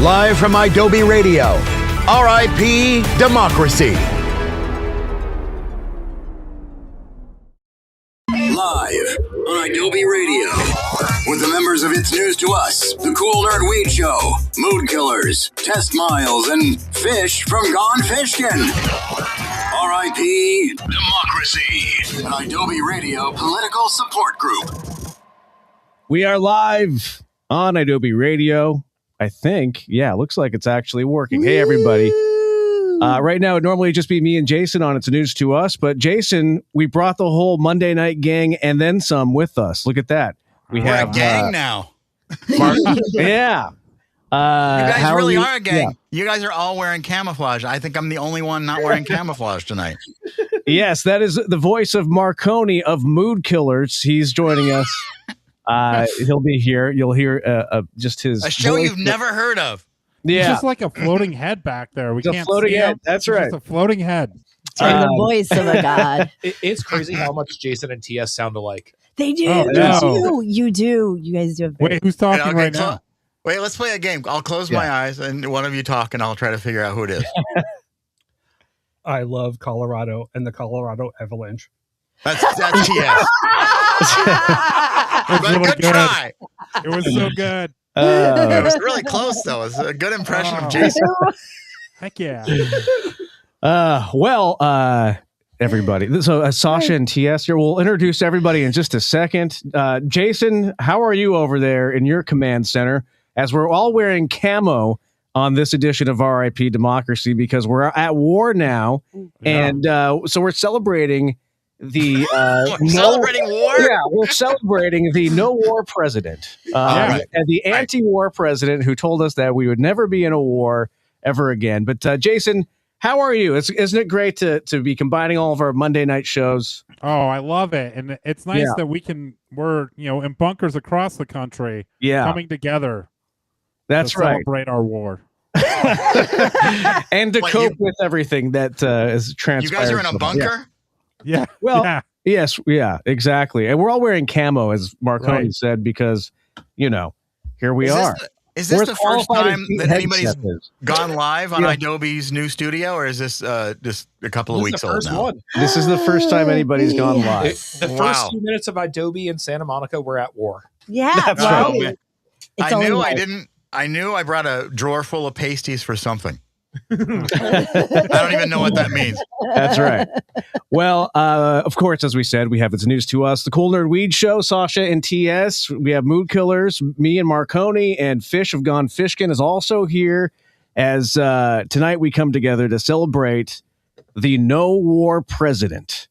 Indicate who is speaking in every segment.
Speaker 1: Live from Adobe Radio, RIP Democracy.
Speaker 2: Live on Adobe Radio, with the members of It's News to Us, The Cool Nerd Weed Show, Mood Killers, Test Miles, and Fish from Gone Fishkin. RIP Democracy, an Adobe Radio political support group.
Speaker 3: We are live on Adobe Radio. I think, yeah, looks like it's actually working. Hey, everybody. Right now, it'd normally just be me and Jason on It's News to Us, but Jason, we brought the whole Monday night gang and then some with us. Look at that.
Speaker 4: We're a gang now.
Speaker 3: Mark, yeah.
Speaker 4: You guys really
Speaker 3: are
Speaker 4: are a gang. Yeah. You guys are all wearing camouflage. I think I'm the only one not wearing camouflage tonight.
Speaker 3: Yes, that is the voice of Marconi of Mood Killers. He's joining us. He'll be here. You'll hear just his
Speaker 4: a show
Speaker 3: voice.
Speaker 4: You've never heard of.
Speaker 3: Yeah,
Speaker 5: it's just like a floating head back there. We can't
Speaker 3: floating
Speaker 5: see
Speaker 3: head.
Speaker 5: him.
Speaker 3: That's right.
Speaker 5: Just a floating head.
Speaker 6: And the voice of a god.
Speaker 7: It's crazy how much Jason and TS sound alike.
Speaker 6: They do.
Speaker 5: Oh, no.
Speaker 6: You do. You guys do.
Speaker 5: Wait, who's talking right now?
Speaker 4: Wait, let's play a game. I'll close my eyes and one of you talk, and I'll try to figure out who it is.
Speaker 8: I love Colorado and the Colorado Avalanche.
Speaker 4: That's TS. Good try.
Speaker 5: It was so good.
Speaker 4: It was really close, though. It's a good impression of Jason.
Speaker 5: Heck yeah.
Speaker 3: Everybody. So Sasha and TS here. We'll introduce everybody in just a second. Jason, how are you over there in your command center? As we're all wearing camo on this edition of RIP Democracy because we're at war now, and so we're celebrating the
Speaker 4: celebrating war.
Speaker 3: Yeah, we're celebrating the no war president and the anti-war president who told us that we would never be in a war ever again. But Jason, how are you? Isn't it great to be combining all of our Monday night shows?
Speaker 5: Oh, I love it, and it's nice that we're in bunkers across the country, coming together.
Speaker 3: That's
Speaker 5: to
Speaker 3: right.
Speaker 5: Celebrate our war.
Speaker 3: And to cope with everything that is transpired.
Speaker 4: You guys are in a bunker?
Speaker 5: Yeah.
Speaker 3: Well, yes, yeah, exactly. And we're all wearing camo, as Marconi said, because, here we are.
Speaker 4: Is this the first time that anybody's gone live on Adobe's new studio, or is this just a couple of weeks old now?
Speaker 3: This is the first time anybody's gone live.
Speaker 7: The first 2 minutes of Adobe in Santa Monica, we're at war.
Speaker 6: Yeah.
Speaker 3: That's right.
Speaker 4: I knew I brought a drawer full of pasties for something. I don't even know what that means.
Speaker 3: That's right. Well, of course, as we said, we have It's News to Us, the Cool Nerd Weed Show, Sasha and TS. We have Mood Killers, me and Marconi, and Fish of Gone Fishkin is also here. As tonight we come together to celebrate the no war president.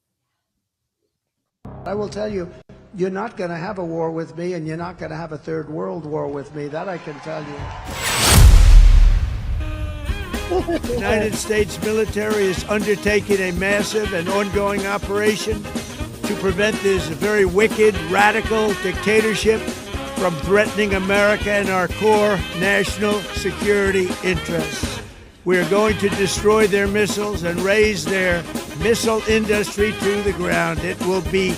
Speaker 9: I will tell you, you're not going to have a war with me, and you're not going to have a third world war with me. That I can tell you. The United States military is undertaking a massive and ongoing operation to prevent this very wicked, radical dictatorship from threatening America and our core national security interests. We are going to destroy their missiles and raise their missile industry to the ground. It will be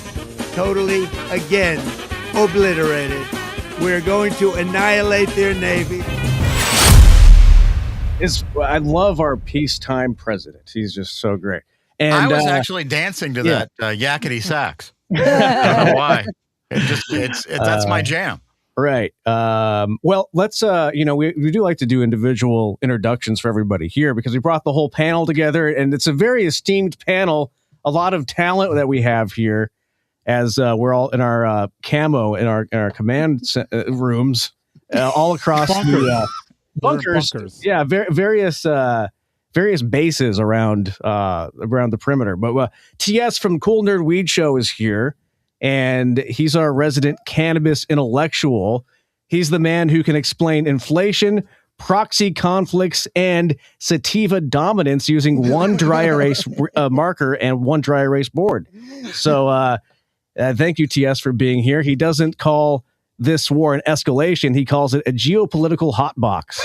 Speaker 9: totally, again, obliterated. We're going to annihilate their Navy.
Speaker 3: I love our peacetime president. He's just so great. And
Speaker 4: I was actually dancing to that yakety sax. I don't know why. That's my jam.
Speaker 3: Right. Well, let's, we do like to do individual introductions for everybody here because we brought the whole panel together, and it's a very esteemed panel, a lot of talent that we have here as we're all in our camo in our command rooms all across the bunkers. Yeah, various bases around the perimeter. But TS from Cool Nerd Weed Show is here, and he's our resident cannabis intellectual. He's the man who can explain inflation, proxy conflicts, and sativa dominance using one dry erase marker and one dry erase board. So thank you, TS, for being here. He doesn't call this war an escalation. He calls it a geopolitical hot box.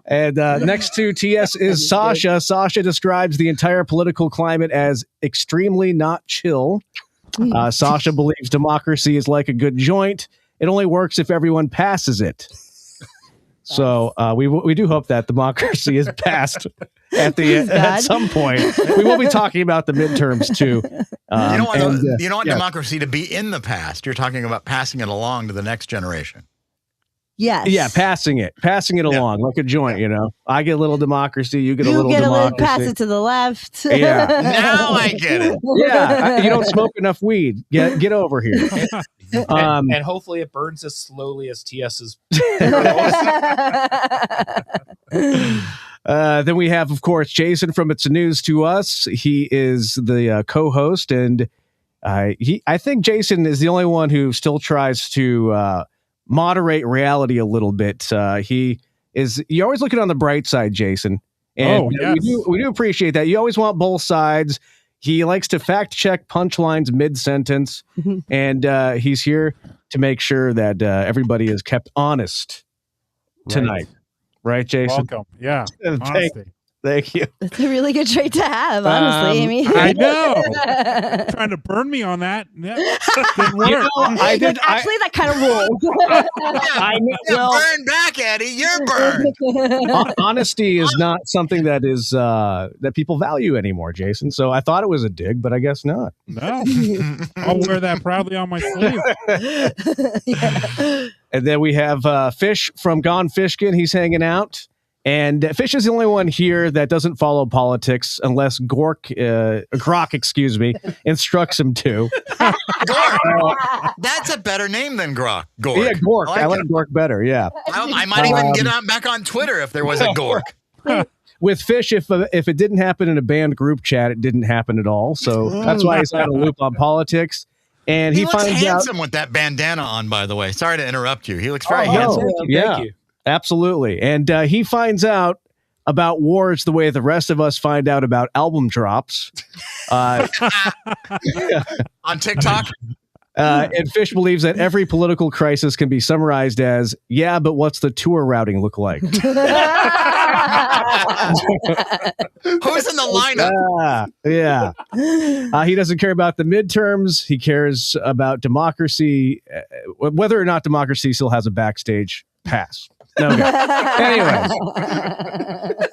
Speaker 3: And next to TS is Sasha. Sasha describes the entire political climate as extremely not chill. Sasha believes democracy is like a good joint. it only works if everyone passes it. So we do hope that democracy is passed at some point. We will be talking about the midterms too.
Speaker 4: You don't want democracy to be in the past. You're talking about passing it along to the next generation.
Speaker 6: Yes.
Speaker 3: Yeah, passing it along like a joint. I get a little democracy, you get a little democracy.
Speaker 6: Pass it to the left.
Speaker 3: Yeah.
Speaker 4: Now I get it.
Speaker 3: Yeah, you don't smoke enough weed. Get over here.
Speaker 7: And hopefully it burns as slowly as TS's.
Speaker 3: Then we have, of course, Jason from It's News to Us. He is the co-host, and I think Jason is the only one who still tries to moderate reality a little bit. You're always looking on the bright side, Jason. And
Speaker 5: yes.
Speaker 3: we do appreciate that. You always want both sides. He likes to fact check punchlines mid-sentence, and he's here to make sure that everybody is kept honest tonight. Right, Jason?
Speaker 5: Welcome. Yeah. Honesty.
Speaker 3: Thank you.
Speaker 6: That's a really good trait to have, honestly, Amy.
Speaker 5: I know. Trying to burn me on that. Yeah, didn't work.
Speaker 6: Actually, that kind of rules.
Speaker 4: Burn back, Eddie. You're burned.
Speaker 3: Honesty is not something that is that people value anymore, Jason. So I thought it was a dig, but I guess not.
Speaker 5: No. I'll wear that proudly on my sleeve.
Speaker 6: Yeah.
Speaker 3: And then we have Fish from Gone Fishkin. He's hanging out. And Fish is the only one here that doesn't follow politics unless Grok, instructs him to.
Speaker 4: Gork. That's a better name than Grok. Gork.
Speaker 3: Yeah, Gork. I like Gork better, yeah.
Speaker 4: I might even get back on Twitter if there was a Gork.
Speaker 3: With Fish, if it didn't happen in a banned group chat, it didn't happen at all. So that's why he's out of loop on politics. And he
Speaker 4: looks
Speaker 3: finds
Speaker 4: handsome
Speaker 3: out
Speaker 4: with that bandana on, by the way. Sorry to interrupt you. He looks very handsome.
Speaker 3: Thank you. Absolutely. And he finds out about wars the way the rest of us find out about album drops.
Speaker 4: On TikTok?
Speaker 3: And Fish believes that every political crisis can be summarized as, yeah, but what's the tour routing look like?
Speaker 4: Who's in the lineup?
Speaker 3: Yeah. He doesn't care about the midterms. He cares about democracy, whether or not democracy still has a backstage pass. No. Anyway,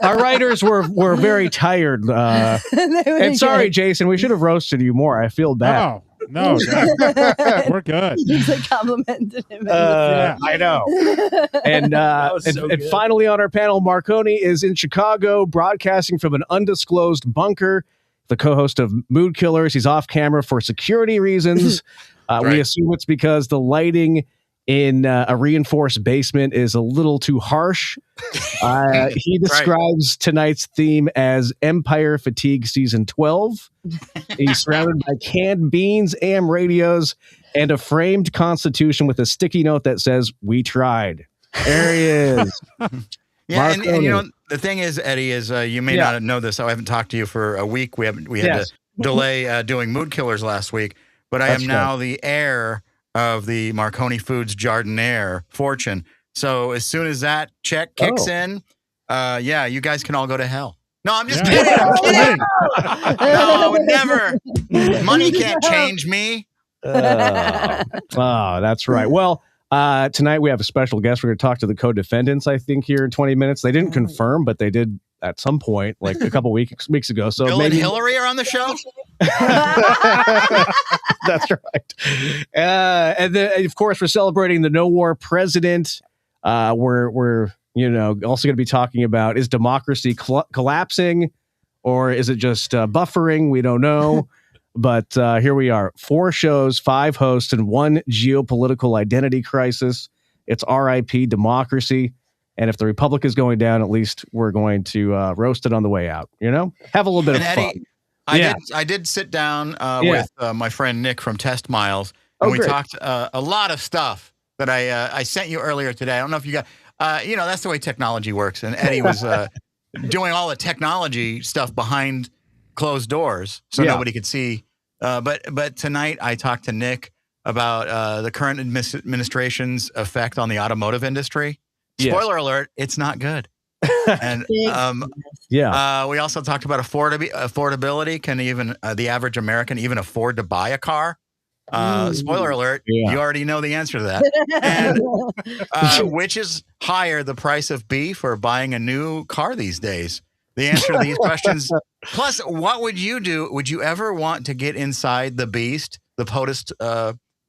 Speaker 3: our writers were very tired. And sorry, Jason, we should have roasted you more. I feel bad.
Speaker 5: No, we're good.
Speaker 6: He's complimented him.
Speaker 3: I know. And and finally on our panel, Marconi is in Chicago, broadcasting from an undisclosed bunker. The co-host of Mood Killers. He's off camera for security reasons. We assume it's because the lighting in a reinforced basement is a little too harsh. He describes tonight's theme as Empire Fatigue Season 12. He's surrounded by canned beans, AM radios, and a framed constitution with a sticky note that says, "We tried." There he is.
Speaker 4: Yeah, and the thing is, Eddie, is you may not know this. I haven't talked to you for a week. We had to delay doing Mood Killers last week, but I am now the heir of the Marconi Foods Jardiniere fortune. So as soon as that check kicks in, you guys can all go to hell. No, I'm just kidding. I'm kidding. No, I would never. Money can't change me.
Speaker 3: That's right. Well, tonight we have a special guest. We're going to talk to the co-defendants, I think, here in 20 minutes. They didn't confirm, but they did at some point, like a couple weeks ago. So
Speaker 4: Bill and Hillary are on the show?
Speaker 3: That's right. And then, of course, we're celebrating the No War President. We're also going to be talking about, is democracy collapsing, or is it just buffering? We don't know. But here we are. 4 shows, 5 hosts, and 1 geopolitical identity crisis. It's RIP democracy. And if the Republic is going down, at least we're going to roast it on the way out. Have a little bit of fun.
Speaker 4: I did sit down with my friend Nick from Test Miles, and we talked a lot of stuff that I sent you earlier today. I don't know if you got, that's the way technology works. And Eddie was doing all the technology stuff behind closed doors, so nobody could see. But tonight I talked to Nick about the current administration's effect on the automotive industry. Spoiler alert, it's not good. And we also talked about affordability. Can even the average American even afford to buy a car? Spoiler alert, you already know the answer to that. And which is higher, the price of beef or buying a new car these days? The answer to these questions. Plus, what would you do? Would you ever want to get inside the beast, the POTUS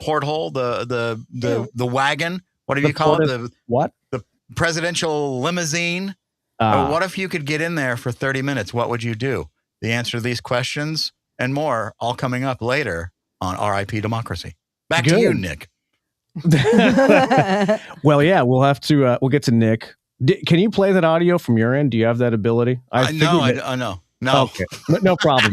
Speaker 4: porthole, the wagon? What do you call it? The presidential limousine? What if you could get in there for 30 minutes? What would you do? The answer to these questions and more all coming up later on RIP Democracy. Back to you, Nick.
Speaker 3: Well, yeah, we'll have to. We'll get to Nick. Can you play that audio from your end? Do you have that ability?
Speaker 4: No.
Speaker 3: Okay, no problem.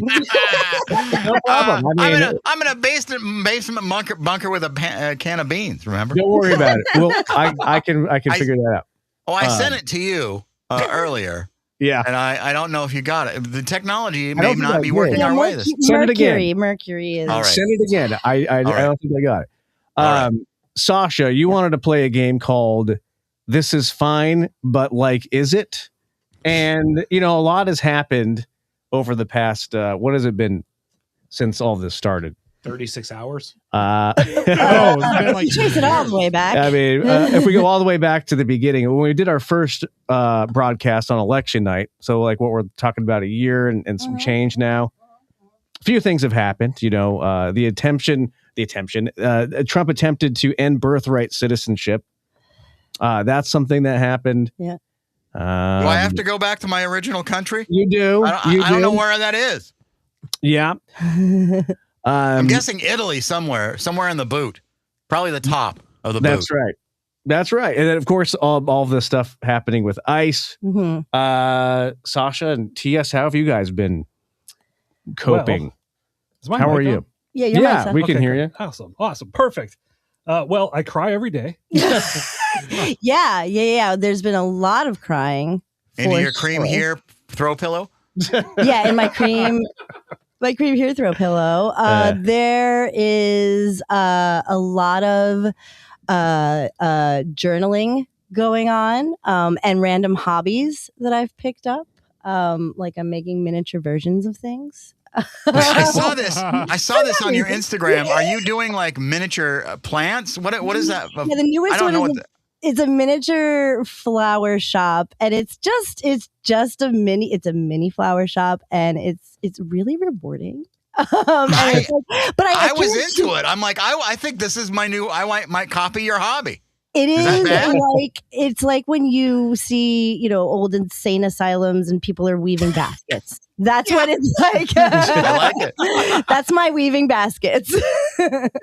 Speaker 3: No problem.
Speaker 4: I'm in a basement bunker with a can of beans. Remember?
Speaker 3: Don't worry about it. Well, I can figure that out.
Speaker 4: Oh, I sent it to you earlier.
Speaker 3: Yeah,
Speaker 4: and I don't know if you got it. The technology may not be working our way.
Speaker 6: Send it again. Mercury is.
Speaker 3: All right. Send it again. I don't think I got it. Right. Sasha, you wanted to play a game called "This Is Fine," but like, is it? And a lot has happened over the past. What has it been since all this started?
Speaker 7: 36 hours.
Speaker 6: You chase it all the way back.
Speaker 3: I mean, if we go all the way back to the beginning, when we did our first broadcast on election night, so like what we're talking about, a year and some change now, a few things have happened. Trump attempted to end birthright citizenship. That's something that happened.
Speaker 6: Yeah.
Speaker 4: Do I have to go back to my original country?
Speaker 3: You do.
Speaker 4: I don't know where that is.
Speaker 3: Yeah.
Speaker 4: I'm guessing Italy somewhere in the boot, probably the top of the boot.
Speaker 3: That's right. And then of course, all this stuff happening with ICE.
Speaker 6: Mm-hmm.
Speaker 3: Sasha and TS, how have you guys been coping? How are you?
Speaker 6: Yeah,
Speaker 3: we can hear you.
Speaker 8: Awesome, perfect. Well, I cry every day.
Speaker 6: Yeah. There's been a lot of crying.
Speaker 4: Into your cream here throw pillow.
Speaker 6: Yeah, in my cream. My cream here throw pillow. There is a lot of journaling going on and random hobbies that I've picked up. Like I'm making miniature versions of things.
Speaker 4: I saw this on your Instagram. Are you doing like miniature plants? What is that?
Speaker 6: Yeah, the newest one is it's a miniature flower shop, and it's just a mini flower shop, and it's really rewarding.
Speaker 4: I was into it. I'm like, I think this is my new. I might copy your hobby.
Speaker 6: It is like it's like when you see old insane asylums and people are weaving baskets. That's what it's like.
Speaker 4: I like it.
Speaker 6: That's my weaving baskets.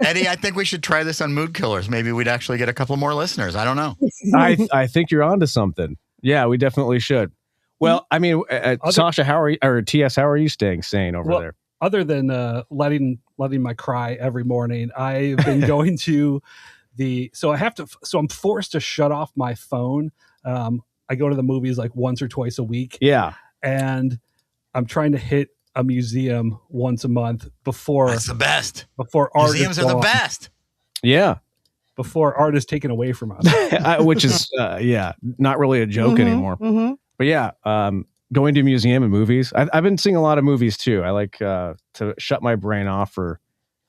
Speaker 4: Eddie, I think we should try this on Mood Killers. Maybe we'd actually get a couple more listeners. I don't know.
Speaker 3: I think you're onto something. Yeah, we definitely should. Well, I mean, Sasha, how are you, or TS, how are you staying sane over there?
Speaker 8: Other than letting my cry every morning, I've been going to so I'm forced to shut off my phone. I go to the movies like once or twice a week.
Speaker 3: Yeah.
Speaker 8: And I'm trying to hit a museum once a month before.
Speaker 4: That's the best.
Speaker 8: Before art
Speaker 4: museums are the best.
Speaker 3: Yeah.
Speaker 8: Before art is taken away from us.
Speaker 3: Which is not really a joke anymore.
Speaker 6: Mm-hmm.
Speaker 3: But yeah, going to a museum and movies. I've been seeing a lot of movies too. I like to shut my brain off for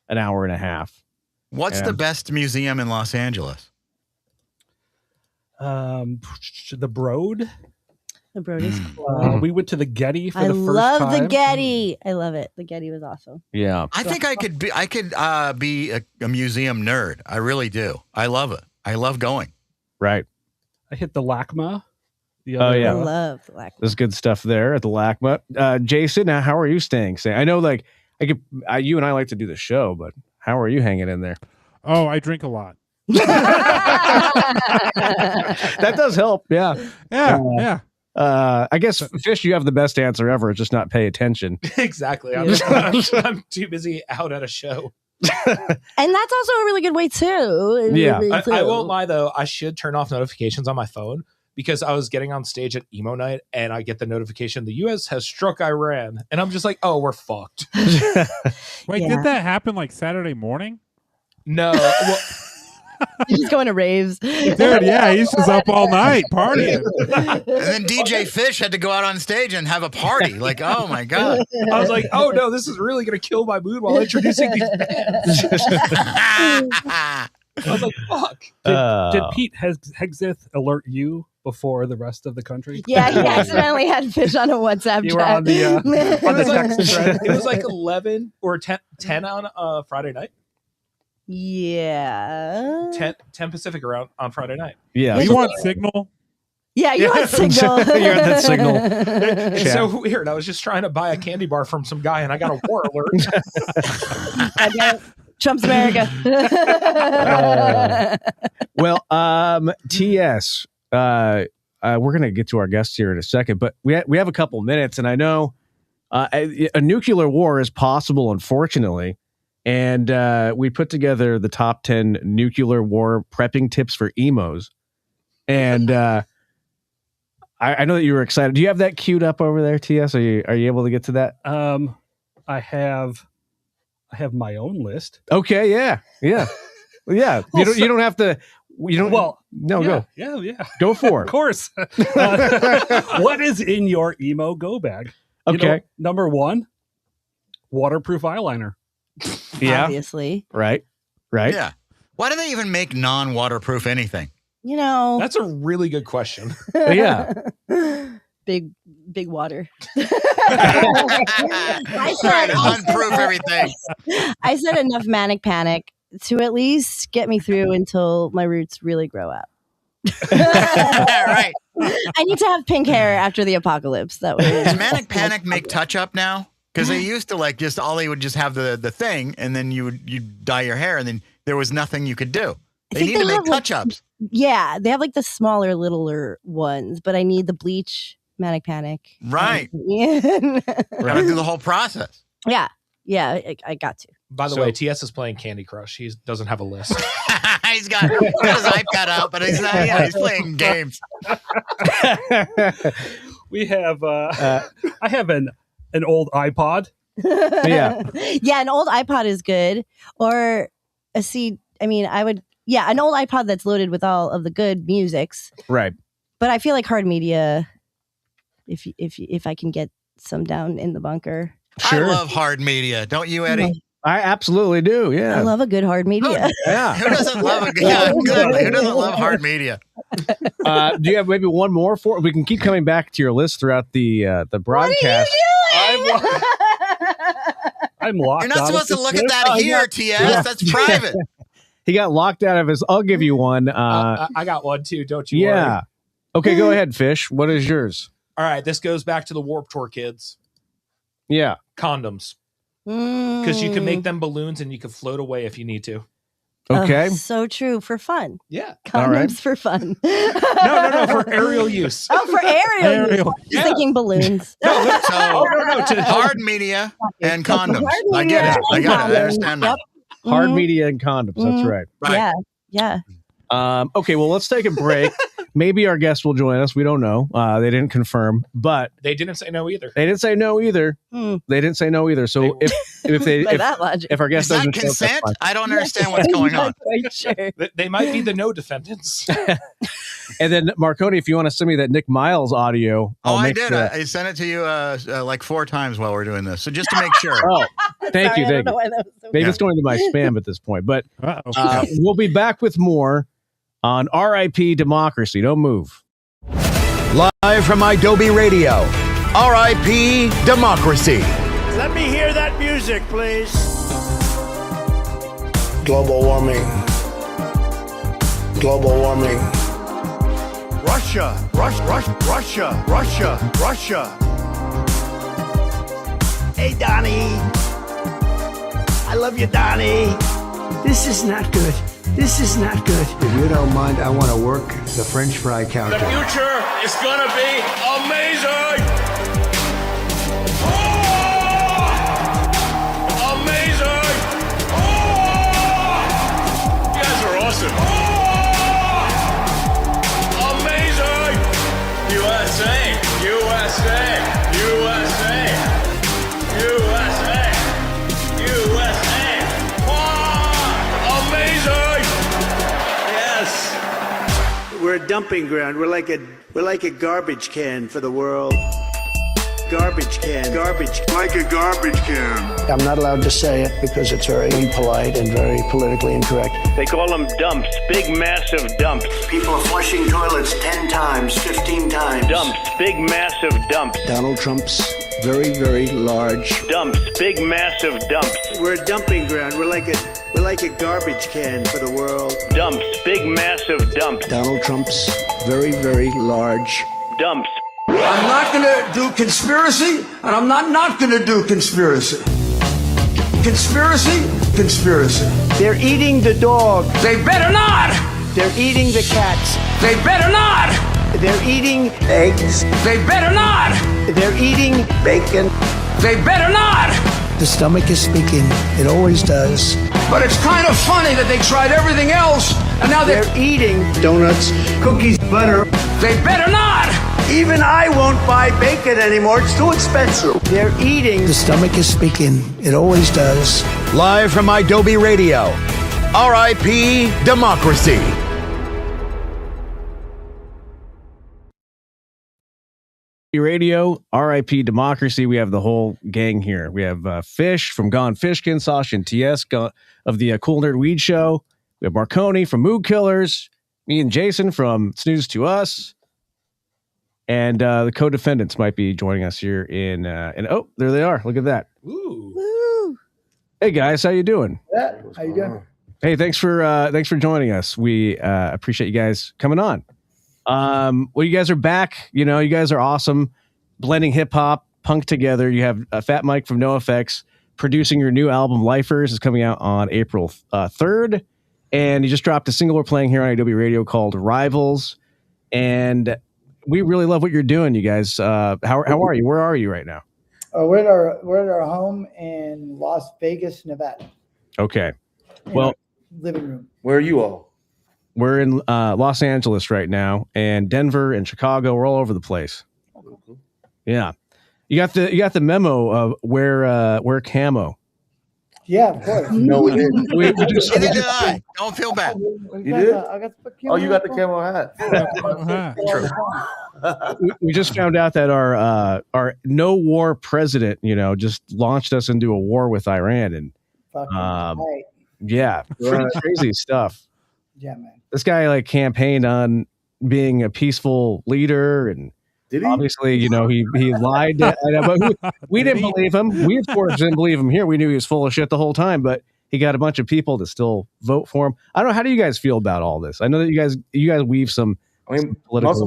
Speaker 3: an hour and a half.
Speaker 4: What's the best museum in Los Angeles?
Speaker 8: The Broad.
Speaker 6: The Broad is cool.
Speaker 8: We went to the Getty for
Speaker 6: the
Speaker 8: first time.
Speaker 6: I love the Getty. I love it. The Getty was awesome.
Speaker 3: Yeah.
Speaker 4: I think I could be a museum nerd. I really do. I love it. I love going.
Speaker 3: Right.
Speaker 8: I hit the LACMA.
Speaker 6: I love the LACMA.
Speaker 3: There's good stuff there at the LACMA. Jason, how are you staying sane? I know you and I like to do the show, but how are you hanging in there?
Speaker 5: Oh, I drink a lot.
Speaker 3: That does help. Yeah.
Speaker 5: Yeah.
Speaker 3: I guess, Fish, you have the best answer ever. Just not pay attention.
Speaker 7: Exactly. I'm too busy out at a show.
Speaker 6: And that's also a really good way too.
Speaker 3: Yeah.
Speaker 7: I won't lie though. I should turn off notifications on my phone because I was getting on stage at emo night and I get the notification the U.S. has struck Iran, and I'm just like, oh, we're fucked.
Speaker 5: Wait, did that happen like Saturday morning?
Speaker 7: No. Well,
Speaker 6: He's going to raves.
Speaker 5: Dude, yeah, he's just up all night partying.
Speaker 4: And then DJ Fish had to go out on stage and have a party. Like, oh my God.
Speaker 7: I was like, oh no, this is really going to kill my mood while introducing these bands. I was like, fuck.
Speaker 8: Did Pete Hegseth alert you before the rest of the country?
Speaker 6: Yeah, he accidentally had Fish on a WhatsApp
Speaker 8: You were on the text thread.
Speaker 7: It was like 11 or 10 on Friday night.
Speaker 6: Yeah.
Speaker 7: 10 Pacific around on Friday night.
Speaker 3: Yeah.
Speaker 5: You want Signal?
Speaker 6: Yeah, you want Signal.
Speaker 3: You're at that Signal.
Speaker 7: It's so weird. I was just trying to buy a candy bar from some guy and I got a war alert.
Speaker 6: Trump's America.
Speaker 3: Well, TS, we're going to get to our guests here in a second, but we have a couple minutes, and I know a nuclear war is possible, unfortunately. And we put together the top 10 nuclear war prepping tips for emos. And I know that you were excited. Do you have that queued up over there, TS? Are you able to get to that?
Speaker 8: I have my own list.
Speaker 3: Okay, yeah. Yeah. You don't have to. You don't.
Speaker 8: Well,
Speaker 3: no,
Speaker 8: yeah,
Speaker 3: go.
Speaker 8: Yeah.
Speaker 3: Go for it.
Speaker 8: Of course. What is in your emo go bag?
Speaker 3: Okay.
Speaker 8: Number 1, waterproof eyeliner.
Speaker 3: Yeah.
Speaker 6: Obviously.
Speaker 3: Right.
Speaker 4: Yeah. Why do they even make non-waterproof anything?
Speaker 7: That's a really good question.
Speaker 3: Yeah.
Speaker 6: Big water.
Speaker 4: I said unproof everything.
Speaker 6: I said enough manic panic to at least get me through until my roots really grow out.
Speaker 4: Right.
Speaker 6: I need to have pink hair after the apocalypse. That way.
Speaker 4: Does Manic Panic make touch up now? Because they used to like just Ollie would just have the thing, and then you'd dye your hair, and then there was nothing you could do. They need to make touch ups.
Speaker 6: Yeah, they have like the smaller, littler ones, but I need the bleach Manic Panic.
Speaker 4: Right. Gotta do the whole process.
Speaker 6: Yeah, I got to.
Speaker 7: By the way, TS is playing Candy Crush. He doesn't have a list.
Speaker 4: He's got his iPad out, but he's not. He's playing games.
Speaker 8: We have. I have an old iPod.
Speaker 3: Yeah.
Speaker 6: Yeah, an old iPod is good. Or a CD. I mean, an old iPod that's loaded with all of the good musics.
Speaker 3: Right.
Speaker 6: But I feel like hard media, if I can get some down in the bunker.
Speaker 3: Sure.
Speaker 4: I love hard media. Don't you, Eddie?
Speaker 3: I absolutely do. Yeah.
Speaker 6: I love a good hard media.
Speaker 3: Yeah.
Speaker 4: Who doesn't love exactly. Who doesn't love hard media?
Speaker 3: Do you have maybe one more for? We can keep coming back to your list throughout the broadcast.
Speaker 6: What are you doing?
Speaker 8: I'm locked.
Speaker 4: You're not supposed to look at that here, TS. That's private.
Speaker 3: He got locked out of his. I'll give you one.
Speaker 7: I got one too. Don't you worry.
Speaker 3: Yeah. Okay, go ahead, Fish. What is yours?
Speaker 7: All right. This goes back to the Warped Tour kids.
Speaker 3: Yeah.
Speaker 7: Condoms. Because you can make them balloons and you can float away if you need to.
Speaker 3: Okay.
Speaker 6: So true. For fun.
Speaker 7: Yeah.
Speaker 6: Condoms for fun.
Speaker 7: No, for aerial use.
Speaker 6: Oh, for aerial use.
Speaker 7: Yeah.
Speaker 6: Thinking balloons.
Speaker 4: So hard media and condoms. I get it. I understand that.
Speaker 3: Hard media and condoms. That's right.
Speaker 6: Yeah.
Speaker 3: Okay, well, let's take a break. Maybe our guests will join us. We don't know. They didn't confirm, but
Speaker 7: they didn't say no either.
Speaker 3: They didn't say no either. They didn't say no either. So if our guest doesn't
Speaker 4: consent, I don't understand what's going on.
Speaker 6: Quite sure.
Speaker 7: They might be the no defendants.
Speaker 3: And then Marconi, if you want to send me that Nick Miles audio,
Speaker 4: I did. I sent it to you like 4 times while we're doing this. So just to make sure.
Speaker 3: Thank you. Maybe it's going to my spam at this point, but we'll be back with more on RIP Democracy. Don't move.
Speaker 1: Live from Adobe Radio, RIP Democracy.
Speaker 9: Let me hear that music, please.
Speaker 10: Global warming. Global warming.
Speaker 9: Russia. Hey, Donnie. I love you, Donnie. This is not good. This is not good.
Speaker 10: If you don't mind, I want to work the French fry counter.
Speaker 11: The future is gonna be amazing! Oh! Amazing! Oh! You guys are awesome! Oh! Amazing! USA! USA! USA! USA! USA! Wow! Amazing!
Speaker 9: dumping ground. We're like a garbage can for the world. Garbage can. Like a garbage can.
Speaker 10: I'm not allowed to say it because it's very impolite and very politically incorrect.
Speaker 12: They call them dumps, big massive dumps.
Speaker 10: People are flushing toilets 10 times, 15 times.
Speaker 12: Dumps, big massive dumps.
Speaker 10: Donald Trump's very, very large.
Speaker 12: Dumps, big massive dumps.
Speaker 9: We're a dumping ground. We're like a garbage can for the world.
Speaker 12: Dumps, big massive dumps.
Speaker 10: Donald Trump's very, very large.
Speaker 12: Dumps.
Speaker 13: I'm not going to do conspiracy, and I'm not going to do conspiracy. Conspiracy.
Speaker 9: They're eating the dog.
Speaker 13: They better not.
Speaker 9: They're eating the cats.
Speaker 13: They better not.
Speaker 9: They're eating
Speaker 10: Eggs.
Speaker 13: They better not.
Speaker 9: They're eating
Speaker 10: Bacon.
Speaker 13: They better not.
Speaker 10: The stomach is speaking. It always does.
Speaker 13: But it's kind of funny that they tried everything else, and now
Speaker 9: they're eating
Speaker 10: donuts,
Speaker 9: cookies, butter.
Speaker 13: They better not.
Speaker 9: Even I won't buy bacon anymore. It's too expensive. They're eating.
Speaker 10: The stomach is speaking. It always does.
Speaker 1: Live from Adobe Radio. R.I.P. Democracy.
Speaker 3: Radio, RIP Democracy. We have the whole gang here. We have Fish from Gone Fishkin, Sasha and TS of the Cool Nerd Weed Show. We have Marconi from Mood Killers, me and Jason from Snooze to Us, and the co-defendants might be joining us here in oh, there they are. Look at that.
Speaker 6: Woo.
Speaker 3: Hey guys, how you doing?
Speaker 14: Yeah, how you doing?
Speaker 3: Hey, thanks for joining us. We appreciate you guys coming on. Well, you guys are back. You know, you guys are awesome, blending hip hop, punk together. You have Fat Mike from NoFX producing your new album, Lifers, is coming out on April 3rd. And you just dropped a single we're playing here on Adobe Radio called Rivals. And we really love what you're doing, you guys. How are you? Where are you right now?
Speaker 14: We're at our home in Las Vegas, Nevada.
Speaker 3: Okay. Well,
Speaker 14: living room.
Speaker 15: Where are you all?
Speaker 3: We're in Los Angeles right now, and Denver and Chicago. We're all over the place. Yeah, you got the memo of where camo.
Speaker 14: Yeah, of course.
Speaker 15: No, we didn't.
Speaker 4: Neither did I. Don't feel bad.
Speaker 15: You did?
Speaker 14: I got the
Speaker 15: Oh, you got the camo hat.
Speaker 3: True. We just found out that our no war president, just launched us into a war with Iran, and
Speaker 14: right.
Speaker 3: Yeah, pretty crazy stuff.
Speaker 14: Yeah, man.
Speaker 3: This guy campaigned on being a peaceful leader, and
Speaker 15: did he?
Speaker 3: Obviously, he lied. But we didn't believe him. We, of course, didn't believe him here. We knew he was full of shit the whole time, but he got a bunch of people to still vote for him. I don't know. How do you guys feel about all this? I know that you guys weave some.
Speaker 15: I mean, most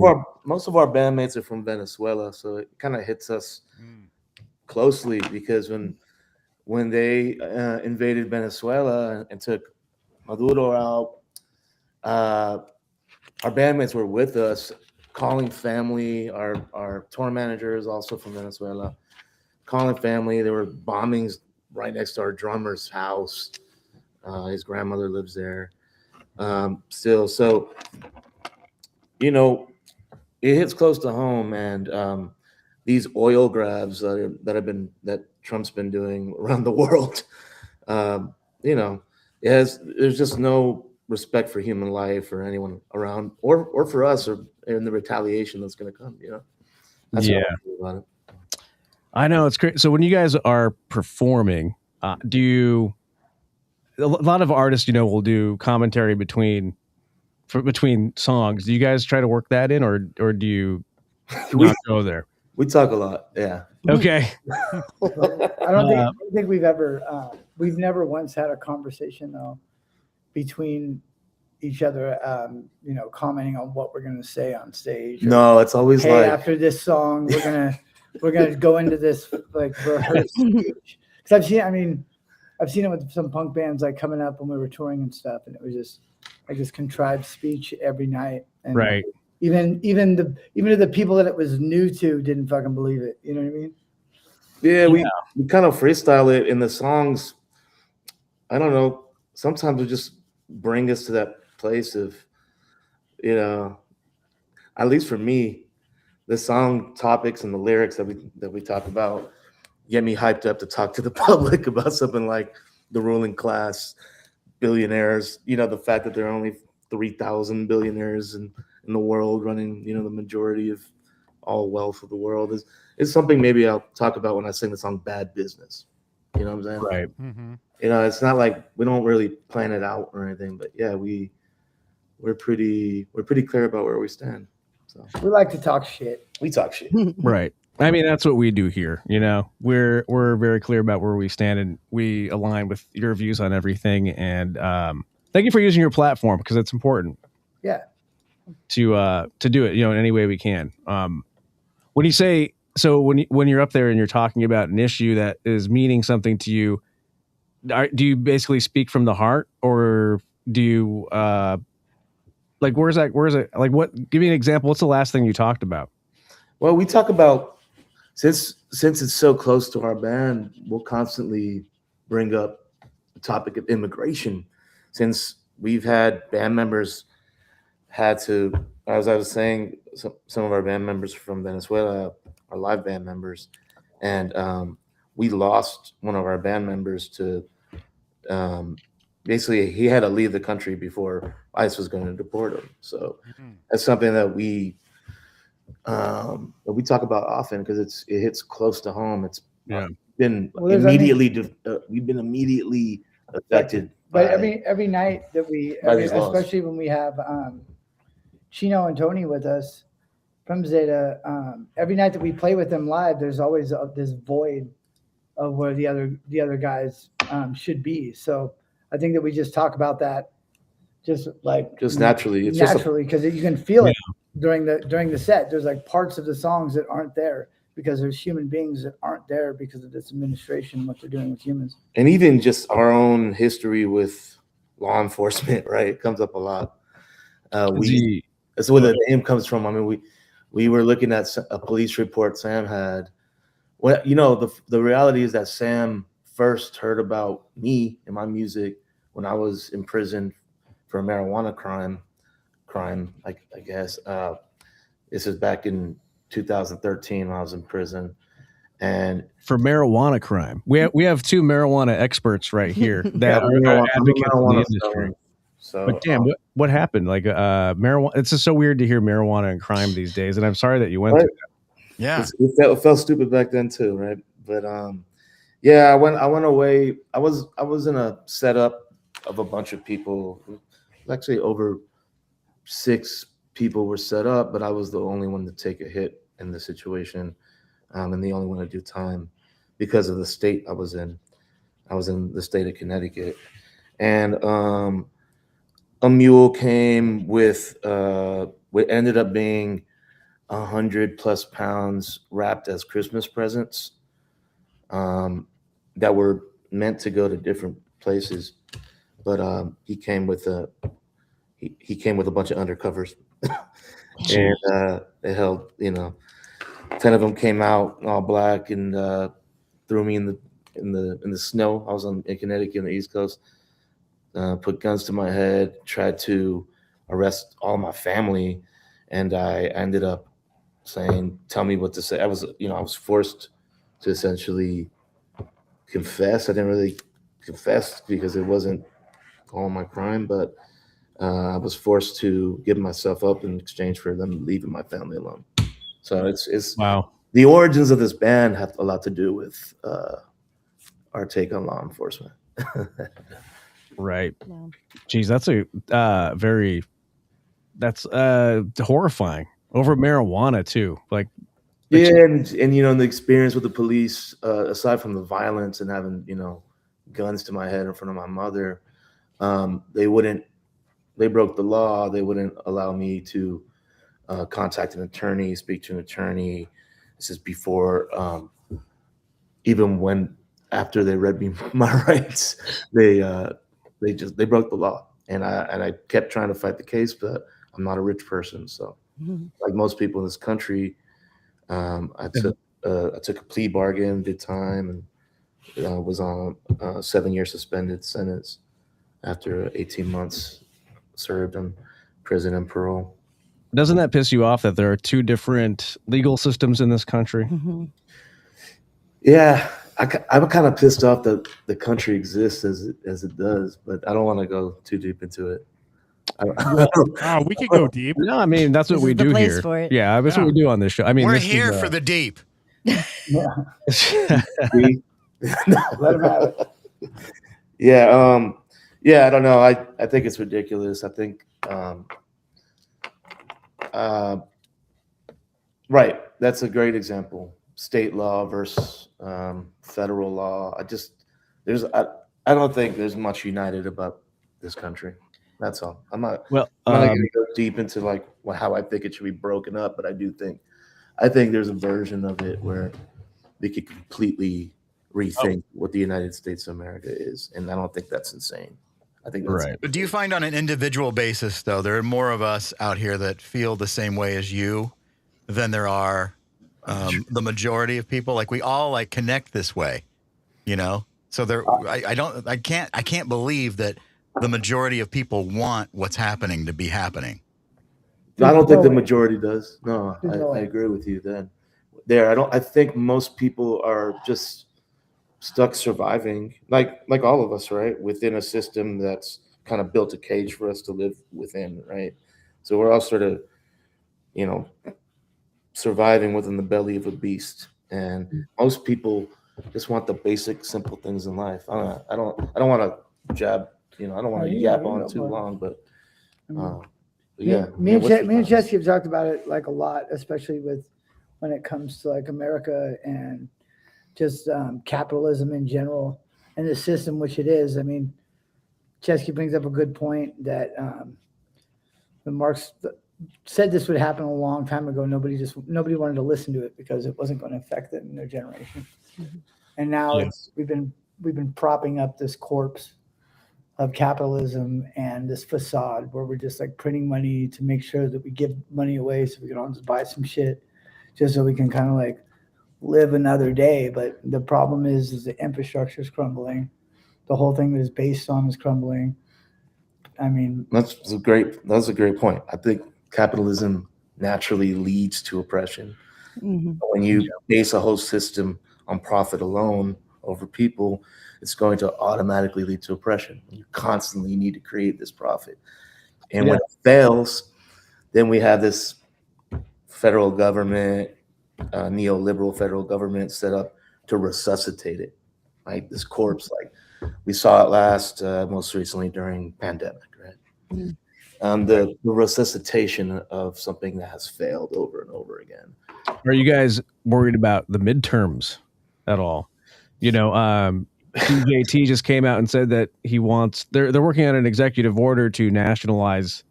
Speaker 15: of our bandmates are from Venezuela, so it kind of hits us closely because when they invaded Venezuela and took Maduro out, our bandmates were with us, calling family. Our tour manager is also from Venezuela, calling family. There were bombings right next to our drummer's house. His grandmother lives there still. So, it hits close to home. And these oil grabs that Trump's been doing around the world, there's just no respect for human life or anyone around, or for us, or in the retaliation that's going to come. That's how I feel about it.
Speaker 3: I know, it's great. So when you guys are performing, a lot of artists, will do commentary between songs. Do you guys try to work that in, or do you not go there?
Speaker 15: We talk a lot. Yeah.
Speaker 3: Okay.
Speaker 14: I don't think we've never once had a conversation though between each other, commenting on what we're going to say on stage.
Speaker 15: No, it's always
Speaker 14: hey, after this song, we're gonna go into this rehearsed speech. Because I've seen it with some punk bands coming up when we were touring and stuff, and it was just contrived speech every night. And
Speaker 3: right.
Speaker 14: Even the people that it was new to didn't fucking believe it. You know what I mean?
Speaker 15: Yeah, we kind of freestyle it in the songs. I don't know. Sometimes we just bring us to that place of, at least for me, the song topics and the lyrics that we talk about get me hyped up to talk to the public about something like the ruling class, billionaires. The fact that there are only 3,000 billionaires in in the world, running, you know, the majority of all wealth of the world is something maybe I'll talk about when I sing the song Bad Business. You know what I'm saying?
Speaker 3: Right.
Speaker 5: Mm-hmm.
Speaker 15: You know, it's not like we don't really plan it out or anything, but yeah, we're pretty clear about where we stand. So
Speaker 14: we like to talk shit.
Speaker 15: We talk shit.
Speaker 3: Right. I mean, that's what we do here. You know, we're very clear about where we stand, and we align with your views on everything. And thank you for using your platform, because it's important.
Speaker 14: Yeah.
Speaker 3: To do it, you know, in any way we can. When you say, so when you're up there and you're talking about an issue that is meaning something to you, do you basically speak from the heart, or do you like where's it like? What? Give me an example. What's the last thing you talked about?
Speaker 15: Well, we talk about, since it's so close to our band, we'll constantly bring up the topic of immigration, since we've had band members had to, as I was saying, some of our band members from Venezuela are live band members, and we lost one of our band members to basically he had to leave the country before ICE was going to deport him. So that's something that we talk about often, because it hits close to home. It's been immediately we've been immediately affected.
Speaker 14: But every night that especially when we have Chino and Tony with us from Zeta, every night that we play with them live, there's always this void of where the other guys should be. So I think that we just talk about that just naturally. It's naturally, because you can feel it during the set. There's like parts of the songs that aren't there because there's human beings that aren't there because of this administration, what they're doing with humans.
Speaker 15: And even just our own history with law enforcement, right? It comes up a lot. That's where the name comes from. I mean, we were looking at a police report Sam had. Well, you know, the reality is that Sam first heard about me and my music when I was in prison for a marijuana crime, I guess. This is back in 2013 when I was in prison. And
Speaker 3: for marijuana crime, we have two marijuana experts right here that are advocates in the industry.
Speaker 15: So,
Speaker 3: but damn, what happened? Like marijuana. It's just so weird to hear marijuana and crime these days, and I'm sorry that you went through that.
Speaker 4: Yeah,
Speaker 15: it felt stupid back then too, right? But yeah, I went away. I was in a setup of a bunch of people. Actually, over 6 people were set up, but I was the only one to take a hit in the situation, and the only one to do time because of the state I was in. I was in the state of Connecticut, and a mule came with what ended up being 100+ pounds wrapped as Christmas presents that were meant to go to different places, but he came with a bunch of undercovers, and they held, 10 of them came out all black and threw me in the snow. I was in Connecticut on the East Coast. Put guns to my head, tried to arrest all my family, and I ended up saying, "Tell me what to say." I was forced to essentially confess. I didn't really confess because it wasn't all my crime, but I was forced to give myself up in exchange for them leaving my family alone. So it's
Speaker 3: wow.
Speaker 15: The origins of this band have a lot to do with our take on law enforcement.
Speaker 3: Right. Yeah. Geez, that's that's horrifying. Over marijuana too. Like
Speaker 15: yeah, and the experience with the police, aside from the violence and having, guns to my head in front of my mother, they broke the law. They wouldn't allow me to contact an attorney, speak to an attorney. This is before after they read me my rights, they broke the law, and I kept trying to fight the case, but I'm not a rich person, so like most people in this country, I took a plea bargain, did time, and was on a 7-year suspended sentence after 18 months served in prison and parole.
Speaker 3: Doesn't that piss you off that there are 2 different legal systems in this country?
Speaker 14: Mm-hmm.
Speaker 15: Yeah. I'm kind of pissed off that the country exists as it does, but I don't want to go too deep into it.
Speaker 5: We could go deep.
Speaker 3: No, I mean that's what we do here. Yeah, that's what we do on this show. I mean,
Speaker 4: we're here for the deep.
Speaker 14: Let him have it.
Speaker 15: Yeah, yeah, I don't know. I think it's ridiculous. I think right. That's a great example. State law versus federal law. I don't think there's much united about this country. That's all. I'm not going to go deep into like how I think it should be broken up, but I think there's a version of it where they could completely rethink what the United States of America is, and I don't think that's insane. I think that's
Speaker 4: right. But do you find on an individual basis, though, there are more of us out here that feel the same way as you than there are the majority of people? Like we all like connect this way, you know. So there, I can't believe that the majority of people want what's happening to be happening.
Speaker 15: I don't think the majority does. No, I agree with you then. I think most people are just stuck surviving, like all of us, right? Within a system that's kind of built a cage for us to live within, right? So we're all sort of, surviving within the belly of a beast. And most people just want the basic, simple things in life. I don't want to jab, I don't want to yap on too long, but yeah.
Speaker 14: Me and Jesse have talked about it like a lot, especially when it comes to like America and just capitalism in general and the system which it is. I mean, Chesky brings up a good point that when Marx said this would happen a long time ago, nobody wanted to listen to it because it wasn't going to affect them in their generation. Mm-hmm. And now we've been propping up this corpse of capitalism and this facade where we're just like printing money to make sure that we give money away so we can all just buy some shit just so we can kind of like live another day. But the problem is the infrastructure is crumbling. The whole thing that is based on is crumbling. I mean,
Speaker 15: that's a great point. I think capitalism naturally leads to oppression. Mm-hmm. When you base a whole system on profit alone over people, it's going to automatically lead to oppression. You constantly need to create this profit. And when it fails, then we have this federal government, neoliberal federal government set up to resuscitate it, right? This corpse, like we saw it most recently during pandemic, right? Mm-hmm. The resuscitation of something that has failed over and over again.
Speaker 3: Are you guys worried about the midterms at all? CJT just came out and said that they're working on an executive order to nationalize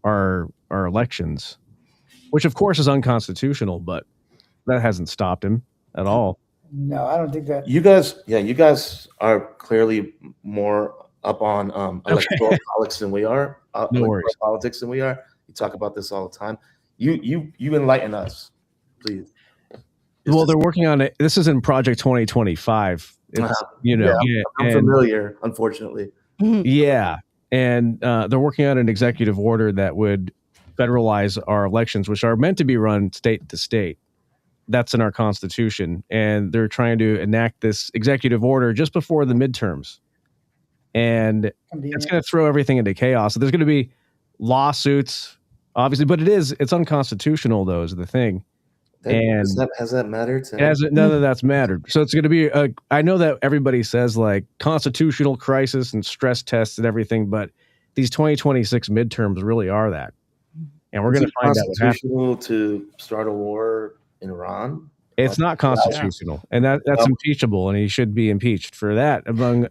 Speaker 3: our elections, which of course is unconstitutional, but that hasn't stopped him at all.
Speaker 14: No, I don't think that.
Speaker 15: You guys are clearly more up on electoral politics than we are. Politics than we are. You talk about this all the time. You enlighten us, please.
Speaker 3: Well, they're working on it. This is in Project 2025.
Speaker 15: I'm familiar, unfortunately.
Speaker 3: Yeah, and they're working on an executive order that would federalize our elections, which are meant to be run state to state. That's in our Constitution, and they're trying to enact this executive order just before the midterms. And it's going to throw everything into chaos. So there's going to be lawsuits, obviously, but it's unconstitutional, though, is the thing.
Speaker 15: Has that mattered?
Speaker 3: None of that's mattered. So it's going to be I know that everybody says like constitutional crisis and stress tests and everything, but these 2026 midterms really are that. And we're going to find out what happens.
Speaker 15: Constitutional to start a war in Iran?
Speaker 3: It's not constitutional, and that's impeachable, and he should be impeached for that among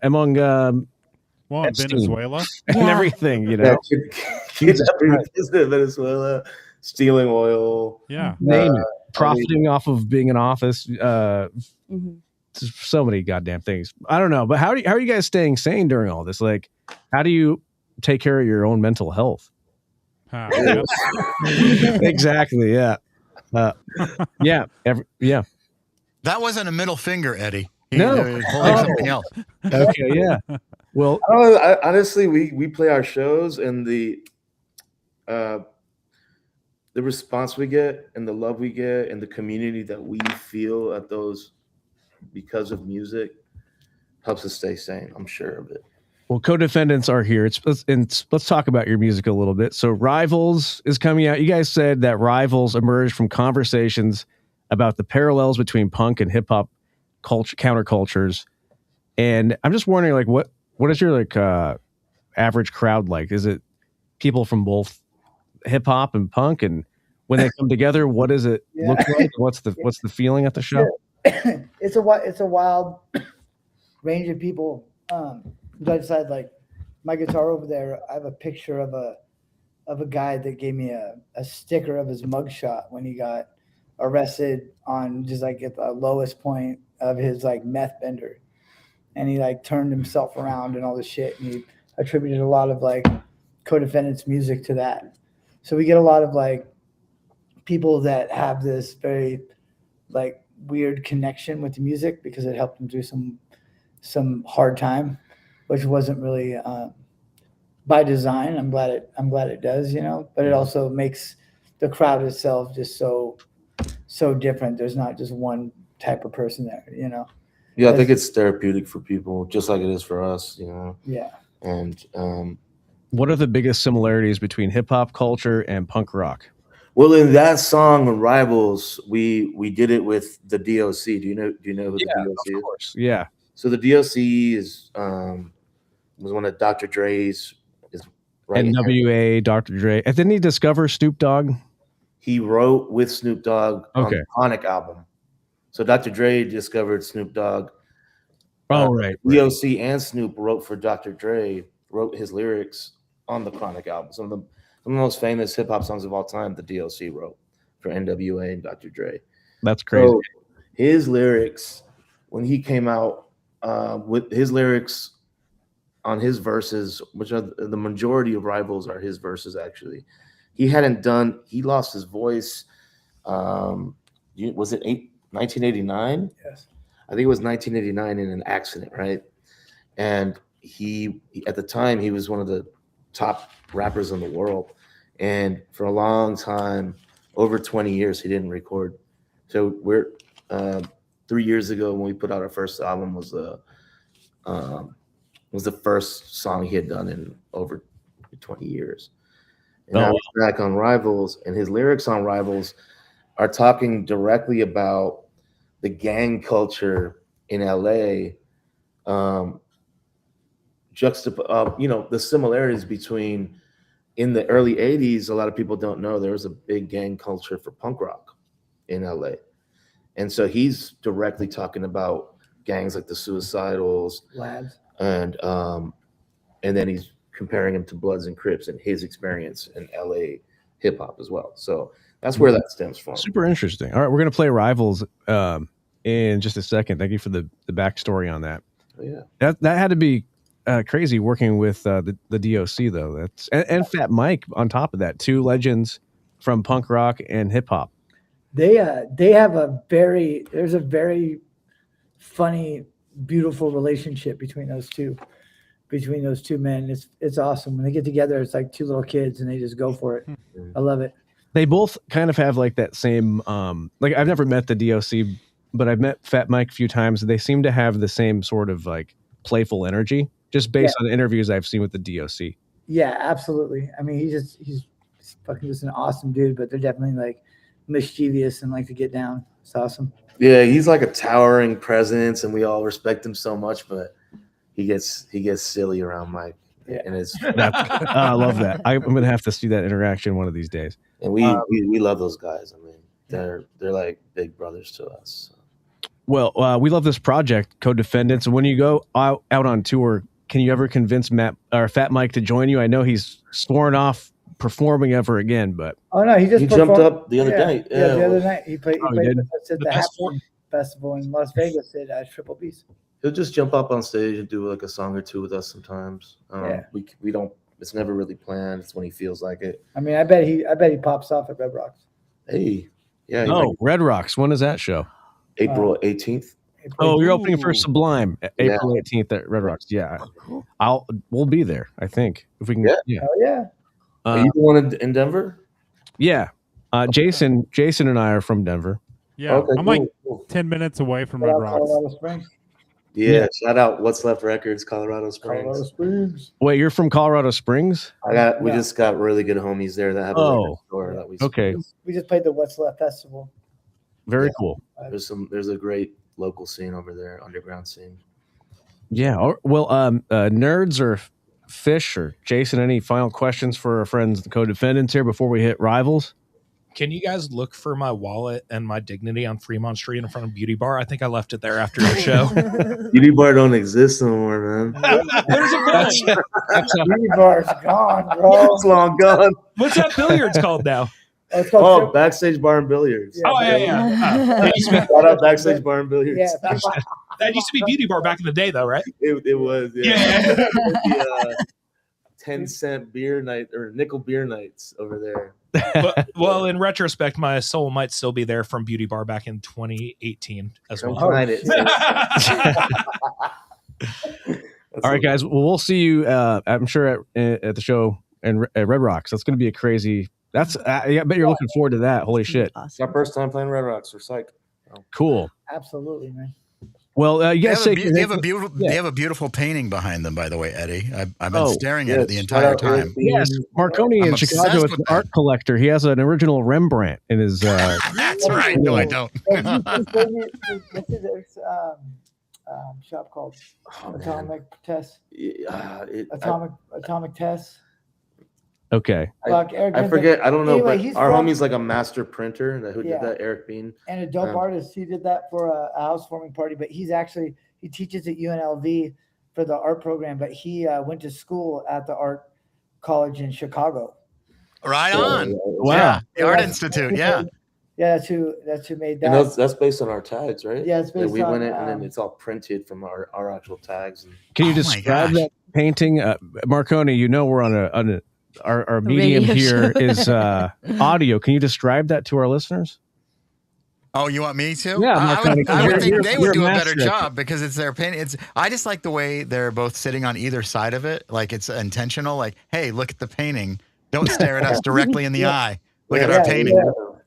Speaker 5: Venezuela
Speaker 3: and everything,
Speaker 15: Venezuela, stealing oil,
Speaker 3: name it, profiting off of being in office, so many goddamn things. I don't know, but how are you guys staying sane during all this? Like, how do you take care of your own mental health? Exactly. Yeah.
Speaker 4: That wasn't a middle finger, Eddie.
Speaker 3: No,
Speaker 4: was holding something else.
Speaker 3: Okay, yeah. Well,
Speaker 15: honestly, we play our shows, and the response we get, and the love we get, and the community that we feel at those because of music helps us stay sane. I'm sure of it.
Speaker 3: Well, co-defendants are here. Let's talk about your music a little bit. So Rivals is coming out. You guys said that Rivals emerged from conversations about the parallels between punk and hip hop culture, countercultures. And I'm just wondering, like, what is your average crowd like? Is it people from both hip hop and punk? And when they come together, what does it look like? What's the feeling at the show?
Speaker 14: It's a wild range of people. I decided, like, my guitar over there, I have a picture of a guy that gave me a sticker of his mugshot when he got arrested on just like at the lowest point of his like meth bender. And he like turned himself around and all this shit. And he attributed a lot of like co-defendants music to that. So we get a lot of like people that have this very like weird connection with the music because it helped them through some hard time, which wasn't really by design. I'm glad it does, but it also makes the crowd itself just so different. There's not just one type of person there,
Speaker 15: Yeah, I think it's therapeutic for people, just like it is for us,
Speaker 14: Yeah.
Speaker 15: And
Speaker 3: what are the biggest similarities between hip hop culture and punk rock?
Speaker 15: Well, in that song Rivals, we did it with the DOC. Do you know who the DOC is?
Speaker 3: Of course. Yeah.
Speaker 15: So the DOC is was one of Dr. Dre's
Speaker 3: NWA, Dr. Dre. And didn't he discover Snoop Dogg?
Speaker 15: He wrote with Snoop Dogg on the Chronic album. So Dr. Dre discovered Snoop Dogg.
Speaker 3: Right.
Speaker 15: DOC and Snoop wrote for Dr. Dre, wrote his lyrics on the Chronic album. Some of the most famous hip hop songs of all time, the DOC wrote for NWA and Dr. Dre.
Speaker 3: That's crazy.
Speaker 15: So his lyrics, when he came out with his lyrics on his verses, which are the majority of Rivals are his verses, actually. He lost his voice. Was it 1989?
Speaker 14: Yes.
Speaker 15: I think it was 1989 in an accident, right? And he at the time, he was one of the top rappers in the world. And for a long time, over 20 years, he didn't record. So we're 3 years ago when we put out our first album was the first song he had done in over 20 years. And now he's back on Rivals, and his lyrics on Rivals are talking directly about the gang culture in LA. The similarities between in the early 80s, a lot of people don't know there was a big gang culture for punk rock in LA. And so he's directly talking about gangs like the Suicidals,
Speaker 14: Lads.
Speaker 15: And then he's comparing him to Bloods and Crips and his experience in LA hip hop as well. So that's where that stems from.
Speaker 3: Super interesting. All right, we're gonna play Rivals in just a second. Thank you for the backstory on that.
Speaker 15: Oh, yeah,
Speaker 3: that had to be crazy working with the DOC though. That's and Fat Mike on top of that. Two legends from punk rock and hip hop.
Speaker 14: They have there's a very funny, beautiful relationship between those two men. It's awesome when they get together. It's like two little kids and they just go for it. I love it.
Speaker 3: They both kind of have like that same like I've never met the DOC, but I've met Fat Mike a few times. They seem to have the same sort of like playful energy just based on the interviews I've seen with the DOC.
Speaker 14: Yeah, absolutely. I mean, he's fucking just an awesome dude, but they're definitely like mischievous and like to get down. It's awesome.
Speaker 15: Yeah, he's like a towering presence, and we all respect him so much. But he gets silly around Mike, and it's.
Speaker 3: I love that. I'm gonna have to see that interaction one of these days.
Speaker 15: And we love those guys. I mean, they're like big brothers to us. So.
Speaker 3: Well, we love this project, Co-Defendants. When you go out on tour, can you ever convince Fat Mike to join you? I know he's sworn off performing ever again, but
Speaker 14: he
Speaker 15: jumped up the other night.
Speaker 14: Yeah, the other night he played with us at the Happy Festival in Las Vegas at Triple B's.
Speaker 15: He'll just jump up on stage and do like a song or two with us sometimes. We don't. It's never really planned. It's when he feels like it.
Speaker 14: I mean, I bet he pops off at Red Rocks.
Speaker 15: Hey, yeah.
Speaker 3: Red Rocks. When is that show?
Speaker 15: April 18th.
Speaker 3: Oh, you're opening for Sublime April 18th at Red Rocks. Yeah, we'll be there. I think if we can.
Speaker 14: Yeah. Oh yeah.
Speaker 15: Are you the one in Denver?
Speaker 3: Yeah. Jason and I are from Denver.
Speaker 5: Yeah, okay, I'm like 10 minutes away from Red Rocks.
Speaker 15: Yeah, shout out What's Left Records, Colorado Springs.
Speaker 3: Wait, you're from Colorado Springs?
Speaker 15: We just got really good homies there that have a record store that we
Speaker 14: We just played the What's Left Festival.
Speaker 3: Very cool.
Speaker 15: There's a great local scene over there, underground scene.
Speaker 3: Yeah. Well, nerds or Fish or Jason, any final questions for our friends, the co-defendants here before we hit Rivals?
Speaker 7: Can you guys look for my wallet and my dignity on Fremont Street in front of Beauty Bar? I think I left it there after your show.
Speaker 15: Beauty Bar don't exist no more, man.
Speaker 7: There's a bunch.
Speaker 14: Beauty Bar's gone, bro.
Speaker 15: It's long gone.
Speaker 7: What's that billiards called now?
Speaker 15: Oh, Backstage Bar and Billiards.
Speaker 7: Yeah, yeah.
Speaker 15: Shout out Backstage Bar and Billiards.
Speaker 14: Yeah,
Speaker 7: that used to be Beauty Bar back in the day, though, right?
Speaker 15: It was, yeah. The 10-cent beer night or nickel beer nights over there.
Speaker 7: Well, in retrospect, my soul might still be there from Beauty Bar back in 2018 as well.
Speaker 3: All right, guys. Well, we'll see you, I'm sure, at the show at Red Rocks. That's going to be a crazy... I bet you're looking forward to that. Holy shit.
Speaker 15: It's our first time playing Red Rocks. We're psyched.
Speaker 3: Cool.
Speaker 14: Absolutely, man.
Speaker 3: Well, you guys
Speaker 4: they have a beautiful painting behind them, by the way, Eddie. I've been staring at it the entire time.
Speaker 3: Yes, Marconi in Chicago is an art collector. He has an original Rembrandt in his.
Speaker 4: That's right. No, I don't.
Speaker 14: This is this shop called Atomic Test. Atomic Test.
Speaker 3: Okay.
Speaker 15: I forget. I don't know,
Speaker 14: anyway,
Speaker 15: but our homie's like a master printer who did that, Eric Bean.
Speaker 14: And a dope artist. He did that for a housewarming party, but he teaches at UNLV for the art program, but he went to school at the art college in Chicago.
Speaker 4: Right on.
Speaker 3: Wow.
Speaker 4: Yeah, the Art Institute. Yeah.
Speaker 14: Yeah, that's who made that.
Speaker 15: And that's based on our tags, right?
Speaker 14: Yeah, it's based
Speaker 15: we
Speaker 14: on.
Speaker 15: went in and then it's all printed from our actual tags.
Speaker 3: Can you describe that painting, Marconi? We're on our medium here is audio. Can you describe that to our listeners?
Speaker 4: Oh, you want me to?
Speaker 3: Yeah,
Speaker 4: I would think they would do a better job because it's their painting. I just like the way they're both sitting on either side of it. Like it's intentional. Like, hey, look at the painting. Don't stare at us directly in the eye. Look at our painting.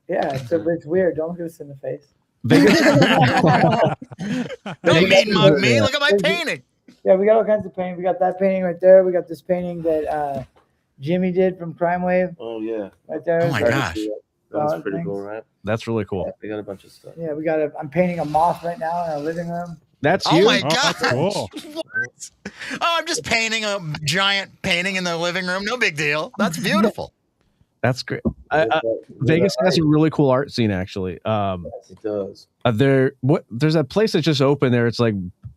Speaker 14: Yeah, it's weird. Don't look us in the face.
Speaker 4: Don't mean mug me. Look at my painting.
Speaker 14: Yeah, we got all kinds of painting. We got that painting right there. We got this painting that Jimmy did from Crime Wave.
Speaker 15: Oh yeah,
Speaker 14: right there.
Speaker 4: Oh my gosh,
Speaker 15: that's pretty cool, right?
Speaker 3: That's really cool.
Speaker 15: We got a bunch of stuff.
Speaker 14: Yeah, I'm painting a moth right now in our living room.
Speaker 3: That's
Speaker 4: you.
Speaker 3: Oh
Speaker 4: my gosh.
Speaker 5: That's cool.
Speaker 4: What? Oh, I'm just painting a giant painting in the living room. No big deal. That's beautiful.
Speaker 3: That's great. Vegas has a really cool art scene, actually.
Speaker 15: Yes, it does.
Speaker 3: There's a place that just opened there. It's like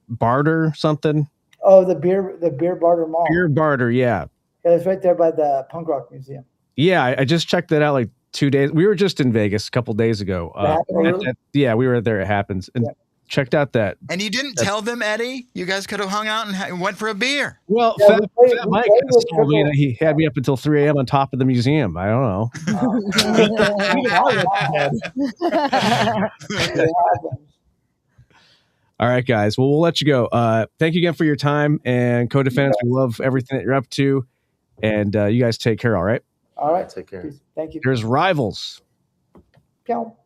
Speaker 3: Barter something.
Speaker 14: Oh, the beer Barter Mall.
Speaker 3: Beer Barter, yeah.
Speaker 14: Yeah, it's right there by the Punk Rock Museum.
Speaker 3: Yeah, I just checked that out like 2 days. We were just in Vegas a couple days ago. Yeah, we were there. It happens. And checked out that.
Speaker 4: And you didn't tell them, Eddie? You guys could have hung out and went for a beer.
Speaker 3: Well, Fat Mike told me that he had me up until 3 a.m. on top of the museum. I don't know. All right, guys. Well, we'll let you go. Thank you again for your time and co-defense. We love everything that you're up to. And you guys take care, all right?
Speaker 14: All right.
Speaker 15: Take care.
Speaker 14: Peace. Thank you.
Speaker 3: Here's Rivals.
Speaker 14: Go.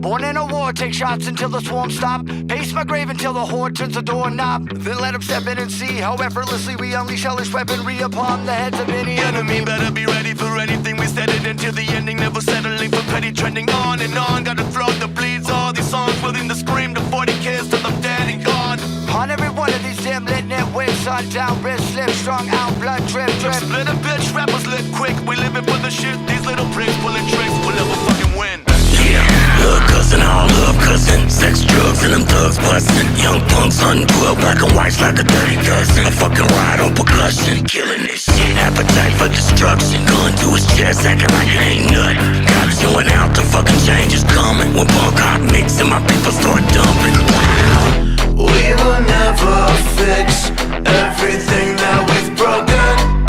Speaker 16: Born in a war, take shots until the swarm stop. Pace my grave until the horde turns the doorknob. Then let them step in and see how effortlessly we unleash hellish weaponry upon the heads of any enemy. Better be ready for anything. We set it until the ending, never settling for petty, trending on and on. Got a throat that bleeds all these songs within the scream. The 40 kids till I'm dead and gone. On every one of these dim lit nitwits, on down, wrist slip, strung out, blood drip, drip. Split a bitch, rappers lit quick. We living for the shit. These little pricks pulling tricks will never fucking win. Yeah, love cousin, all love cousin. Sex, drugs, and them thugs bustin'. Young punks on 12 black and whites like a dirty dozen. I fucking ride on percussion, killing this shit. Appetite for destruction. Gun to his chest, acting like it ain't nothing. Cops showing out, the fucking change is coming. When punk hot mix and my people start dumping. Wow. We will never fix everything that we've broken,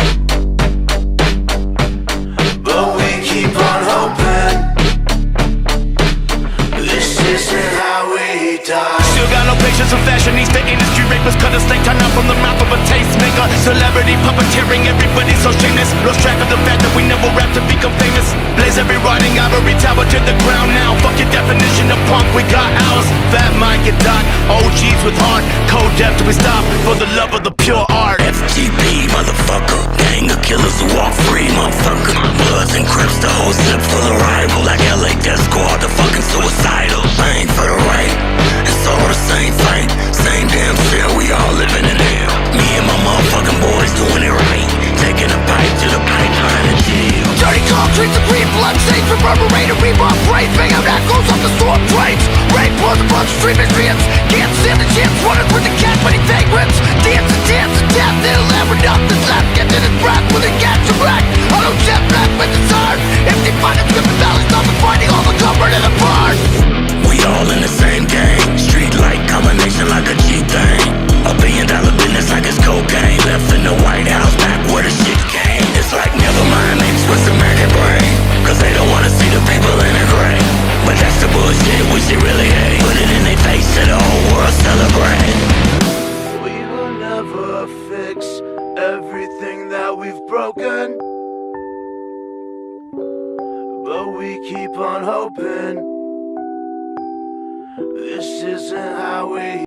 Speaker 16: but we keep on hoping this isn't how we die. Still got no patience Asians and fashionista industry rapists cut a snake turn up from the mouth of a tastemaker. Celebrity puppeteering, everybody so shameless. Lost track of the fact that we never rap to become famous. Blaze every riding ivory tower to the ground now. Fuck your definition of punk, we got ours. Fat Mike and Dot, OGs with heart. Code death till we stop for the love of the pure art. FGP, motherfucker. Gang of killers who walk free, motherfucker. Bloods and Crips, the whole zip full of rival. Like LA Death Squad, the fucking suicidal. Bang for the right, it's all the same fight. Same damn shit, we all living in hell. Me and my motherfucking boys doing it right. Taking a pipe to the pipeline and jail. Dirty concrete, the green blood stains. Reverberator, rebar brains. Bang out echoes of the storm trains. Rain pours above streaming dreams. Can't stand the chance, running with the cat, but he vagrants. Dance and death, they'll never nothing's left. Get in his breath with a gas to black. Auto jet black with the sun. Empty pockets, skipping valleys, nothing finding all the comfort in the bars. We all in the same game. Street light combination like a G thing. $1 billion business like it's cocaine. Left in the White House, back where the shit came. It's like never mind mixed with some American brain. Cause they don't wanna see the people integrate. But that's the bullshit we should really hate. Put it in their face so the whole world celebrate. We will never fix everything that we've broken, but we keep on hoping. This isn't how we.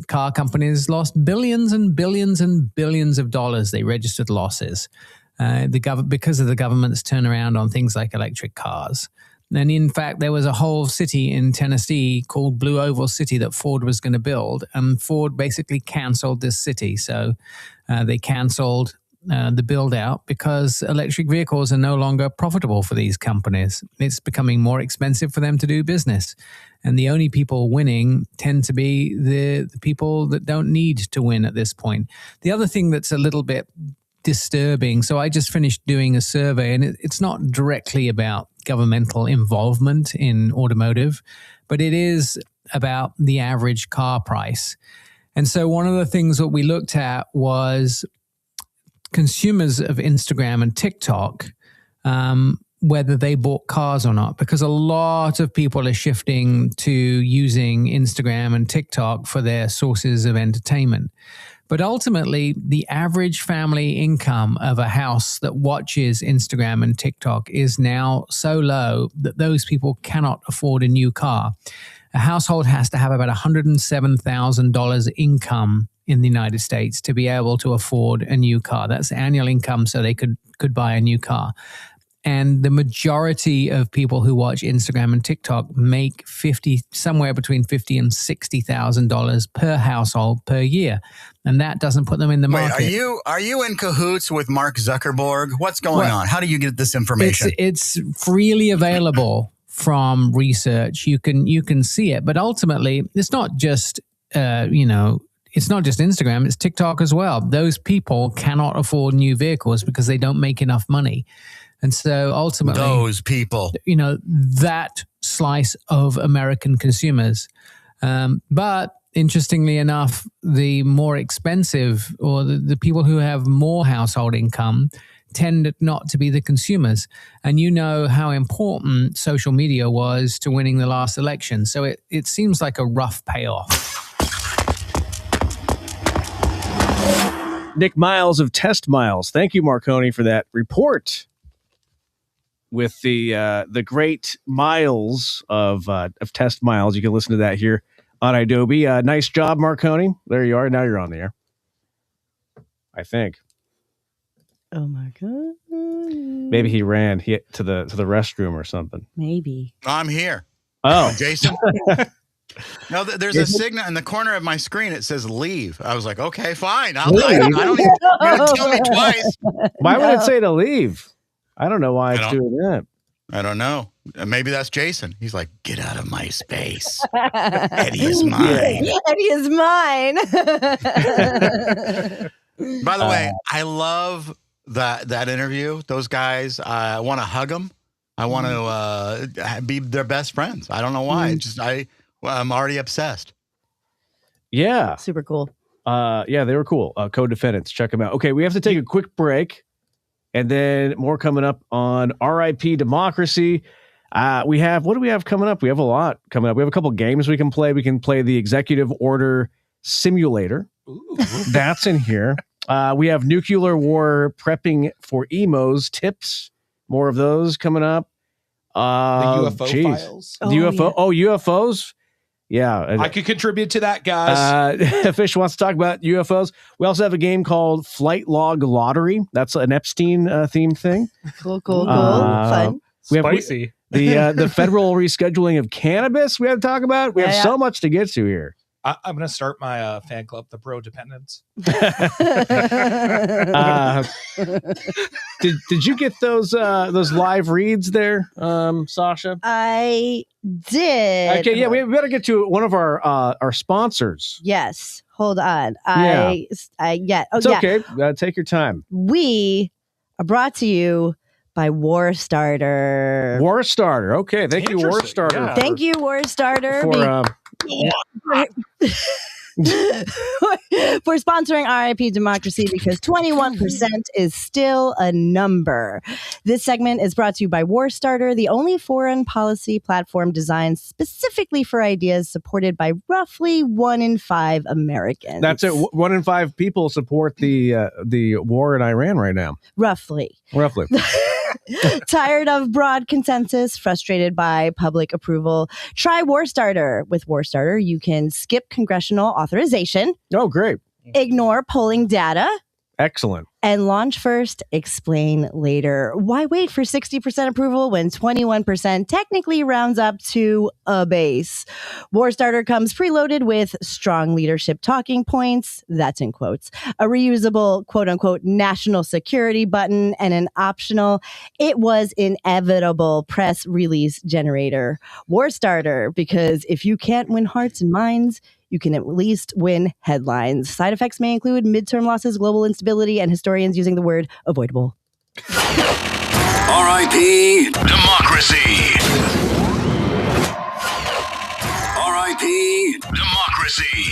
Speaker 17: Car companies lost billions and billions and billions of dollars. They registered losses because of the government's turnaround on things like electric cars. And in fact, there was a whole city in Tennessee called Blue Oval City that Ford was going to build. And Ford basically canceled this city. So they canceled the build out because electric vehicles are no longer profitable for these companies. It's becoming more expensive for them to do business. And the only people winning tend to be the people that don't need to win at this point. The other thing that's a little bit disturbing, so I just finished doing a survey, and it's not directly about governmental involvement in automotive, but it is about the average car price. And so one of the things that we looked at was consumers of Instagram and TikTok, whether they bought cars or not, because a lot of people are shifting to using Instagram and TikTok for their sources of entertainment. But ultimately, the average family income of a house that watches Instagram and TikTok is now so low that those people cannot afford a new car. A household has to have about $107,000 income in the United States to be able to afford a new car. That's annual income, so they could buy a new car. And the majority of people who watch Instagram and TikTok make somewhere between $50,000 and $60,000 per household per year, and that doesn't put them in the market.
Speaker 4: Wait, are you in cahoots with Mark Zuckerberg? What's going on? How do you get this information?
Speaker 17: It's freely available from research. You can see it, but ultimately, it's not just It's not just Instagram, it's TikTok as well. Those people cannot afford new vehicles because they don't make enough money. And so ultimately,
Speaker 4: those people,
Speaker 17: that slice of American consumers. But interestingly enough, the more expensive or the people who have more household income tend not to be the consumers. And you know how important social media was to winning the last election. So it seems like a rough payoff.
Speaker 3: Nick Miles of Test Miles. Thank you, Marconi, for that report with the great Miles of Test Miles. You can listen to that here on Adobe. Nice job, Marconi. There you are. Now you're on the air, I think.
Speaker 6: Oh my god!
Speaker 3: Maybe he ran to the restroom or something.
Speaker 6: Maybe.
Speaker 4: I'm here.
Speaker 3: Oh,
Speaker 4: Jason. No, there's a signal in the corner of my screen. It says leave. I was like, okay, fine. I don't need you to tell me twice.
Speaker 3: Why would it say to leave? I don't know why it's doing that.
Speaker 4: I don't know. Maybe that's Jason. He's like, get out of my space. Eddie is mine.
Speaker 6: Eddie is mine.
Speaker 4: By the way, I love that interview. Those guys, I want to hug them. I want to be their best friends. I don't know why. I'm already obsessed.
Speaker 3: Yeah.
Speaker 6: Super cool.
Speaker 3: Yeah, they were cool. Co-defendants. Check them out. Okay, we have to take a quick break. And then more coming up on RIP Democracy. What do we have coming up? We have a lot coming up. We have a couple games we can play. We can play the Executive Order Simulator. Ooh. That's in here. We have nuclear war prepping for emos tips. More of those coming up.
Speaker 7: The UFO files.
Speaker 3: UFOs. Yeah.
Speaker 7: I could contribute to that, guys.
Speaker 3: Fish wants to talk about UFOs. We also have a game called Flight Log Lottery. That's an Epstein themed thing.
Speaker 6: Cool. Fun.
Speaker 8: Spicy.
Speaker 3: The federal rescheduling of cannabis we have to talk about. We have so much to get to here.
Speaker 7: I'm going to start my fan club, the Bro Dependents.
Speaker 3: Did you get those live reads there, Sasha?
Speaker 6: I did.
Speaker 3: Okay, yeah, we better get to one of our sponsors.
Speaker 6: Yes, hold on.
Speaker 3: It's okay. Take your time.
Speaker 6: We are brought to you by War Starter.
Speaker 3: War Starter. Okay, thank you, War Starter.
Speaker 6: Yeah. Thank you, War Starter. For sponsoring RIP Democracy, because 21% is still a number. This segment is brought to you by War Starter, the only foreign policy platform designed specifically for ideas supported by roughly 1 in 5 Americans.
Speaker 3: That's it. 1 in 5 people support the war in Iran right now.
Speaker 6: Roughly. Tired of broad consensus, frustrated by public approval? Try War Starter. With War Starter, you can skip congressional authorization.
Speaker 3: Oh, great.
Speaker 6: Ignore polling data.
Speaker 3: Excellent.
Speaker 6: And launch first, explain later. Why wait for 60% approval when 21% technically rounds up to a base? War Starter comes preloaded with strong leadership talking points, that's in quotes, a reusable quote-unquote national security button, and an optional "it was inevitable" press release generator. War Starter, because if you can't win hearts and minds, you can at least win headlines. Side effects may include midterm losses, global instability, and historians using the word avoidable.
Speaker 2: RIP Democracy. RIP Democracy.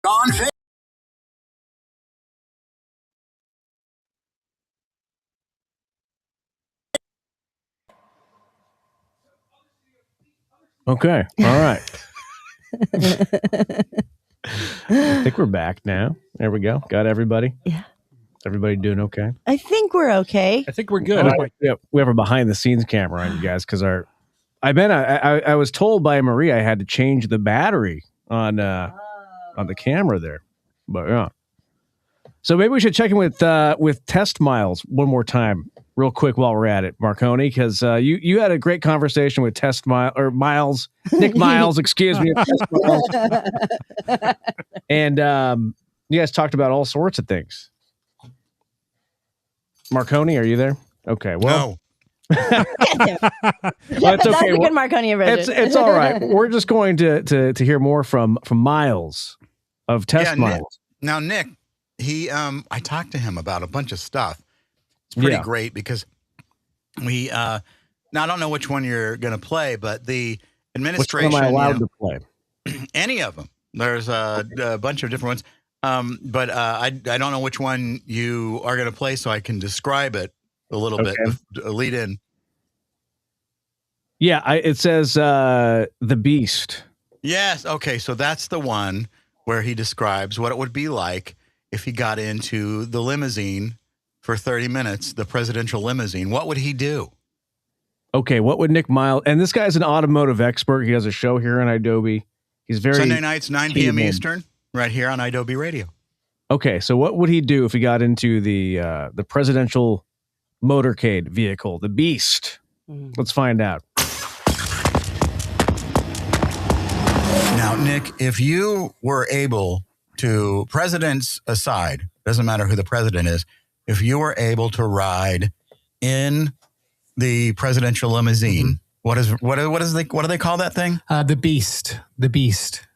Speaker 2: Gone Fishing.
Speaker 3: Okay. All right. I think we're back now. There we go. Got everybody.
Speaker 6: Yeah.
Speaker 3: Everybody doing okay?
Speaker 6: I think we're okay.
Speaker 8: I think we're good.
Speaker 3: We have a behind the scenes camera on you guys because I was told by Marie I had to change the battery on the camera there, but yeah. So maybe we should check in with Test Miles one more time, real quick while we're at it, Marconi, because you had a great conversation with Nick Miles, excuse me, Test Miles. And you guys talked about all sorts of things. Marconi, are you there? Okay, well.
Speaker 6: No.
Speaker 3: Well, it's okay.
Speaker 6: That's a good Marconi version.
Speaker 3: It's all right. We're just going to hear more from Miles of Test Miles.
Speaker 4: Now, Nick, I talked to him about a bunch of stuff. It's pretty great because we now I don't know which one you're going to play, but the administration.
Speaker 3: Which one am I allowed to play?
Speaker 4: Any of them. There's a bunch of different ones, but I don't know which one you are going to play, so I can describe it a little bit. Lead in.
Speaker 3: Yeah, it says the Beast.
Speaker 4: Yes. Okay, so that's the one where he describes what it would be like if he got into the limousine for 30 minutes, the presidential limousine. What would he do?
Speaker 3: Okay, what would Nick Miles... And this guy's an automotive expert. He has a show here on Adobe. He's very...
Speaker 4: Sunday nights, 9 p.m. Eastern, right here on Adobe Radio.
Speaker 3: Okay, so what would he do if he got into the presidential motorcade vehicle, the Beast? Let's find out.
Speaker 4: Now, Nick, if you were able to, presidents aside, doesn't matter who the president is, if you were able to ride in the presidential limousine, what do they call that thing?
Speaker 17: The Beast. The Beast.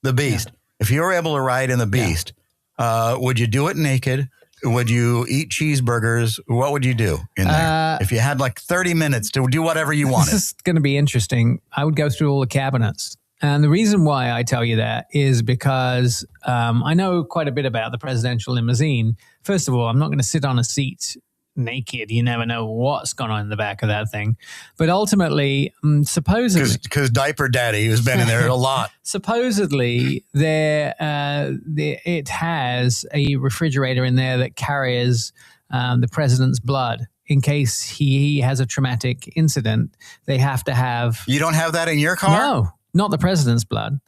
Speaker 4: The Beast. Yeah. If you were able to ride in the Beast, would you do it naked? Would you eat cheeseburgers? What would you do in there? If you had like 30 minutes to do whatever you wanted.
Speaker 17: This is going to be interesting. I would go through all the cabinets. And the reason why I tell you that is because I know quite a bit about the presidential limousine. First of all, I'm not going to sit on a seat naked. You never know what's going on in the back of that thing. But ultimately, supposedly...
Speaker 4: Because Diaper Daddy has been in there a lot.
Speaker 17: Supposedly, it has a refrigerator in there that carries the president's blood. In case he has a traumatic incident, they have to have...
Speaker 4: You don't have that in your car?
Speaker 17: No. Not the president's blood.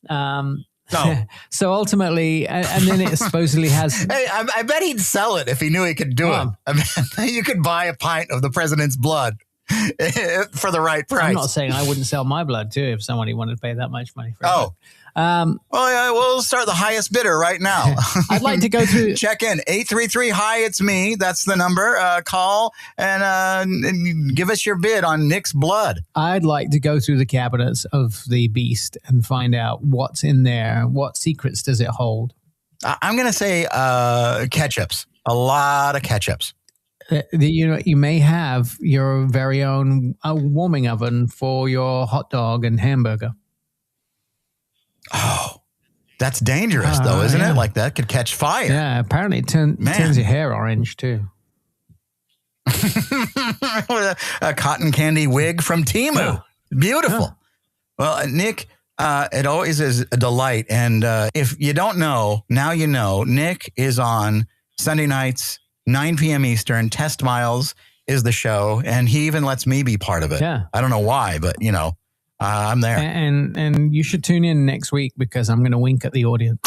Speaker 4: No.
Speaker 17: So ultimately, and then it supposedly has...
Speaker 4: Hey, I bet he'd sell it if he knew he could do it. I mean, you could buy a pint of the president's blood for the right price.
Speaker 17: I'm not saying I wouldn't sell my blood too if somebody wanted to pay that much money for it.
Speaker 4: We'll start the highest bidder right now.
Speaker 17: I'd like to go through...
Speaker 4: Check in. 833 Hi, it's me. That's the number. Call and give us your bid on Nick's blood.
Speaker 17: I'd like to go through the cabinets of the Beast and find out what's in there. What secrets does it hold?
Speaker 4: I'm going to say ketchups. A lot of ketchups.
Speaker 17: You may have your very own warming oven for your hot dog and hamburger.
Speaker 4: Oh, that's dangerous, though, isn't it? Like that could catch fire.
Speaker 17: Yeah, apparently it turns your hair orange, too.
Speaker 4: A cotton candy wig from Temu. Beautiful. Well, Nick, it always is a delight. And if you don't know, now you know. Nick is on Sunday nights, 9 p.m. Eastern. Test Miles is the show, and he even lets me be part of it.
Speaker 17: Yeah.
Speaker 4: I don't know why, but, I'm there.
Speaker 17: And you should tune in next week because I'm going to wink at the audience.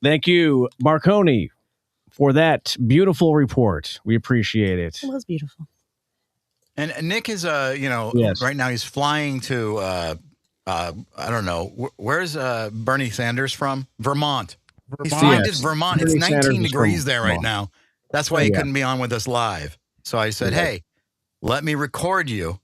Speaker 3: Thank you, Marconi, for that beautiful report. We appreciate it.
Speaker 6: It was beautiful.
Speaker 4: And Nick is, right now he's flying to, I don't know, where's Bernie Sanders from? Vermont. He's flying to Vermont. It's 19 degrees there right now. That's why he couldn't be on with us live. So I said, hey, let me record you. And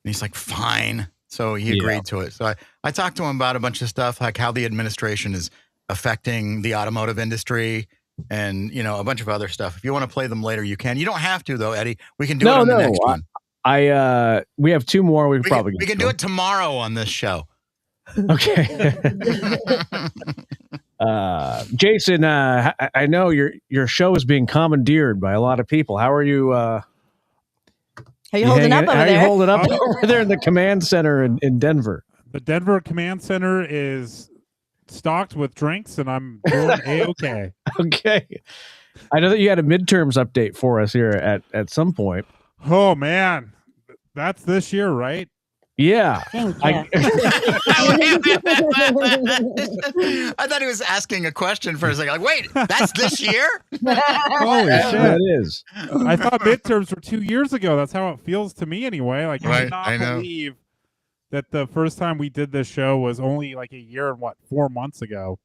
Speaker 4: he's like, fine. So he agreed to it. So I talked to him about a bunch of stuff, like how the administration is affecting the automotive industry and, a bunch of other stuff. If you want to play them later, you can. You don't have to, though, Eddie. We can do it on the next one.
Speaker 3: We have two more. We
Speaker 4: can do it tomorrow on this show.
Speaker 3: Okay. Jason, I know your show is being commandeered by a lot of people. How are you?
Speaker 6: How you holding up over there?
Speaker 3: How are you holding up over there in the command center in Denver?
Speaker 5: The Denver command center is stocked with drinks, and I'm doing A-okay.
Speaker 3: Okay. I know that you had a midterms update for us here at some point.
Speaker 5: Oh, man. That's this year, right?
Speaker 3: Yeah.
Speaker 4: I thought he was asking a question for a second. Like, wait, that's this year?
Speaker 5: Holy shit.
Speaker 3: That is.
Speaker 5: I thought midterms were 2 years ago. That's how it feels to me anyway. Like, I
Speaker 4: Right,
Speaker 5: cannot
Speaker 4: I know.
Speaker 5: believe that the first time we did this show was only like a year and 4 months ago.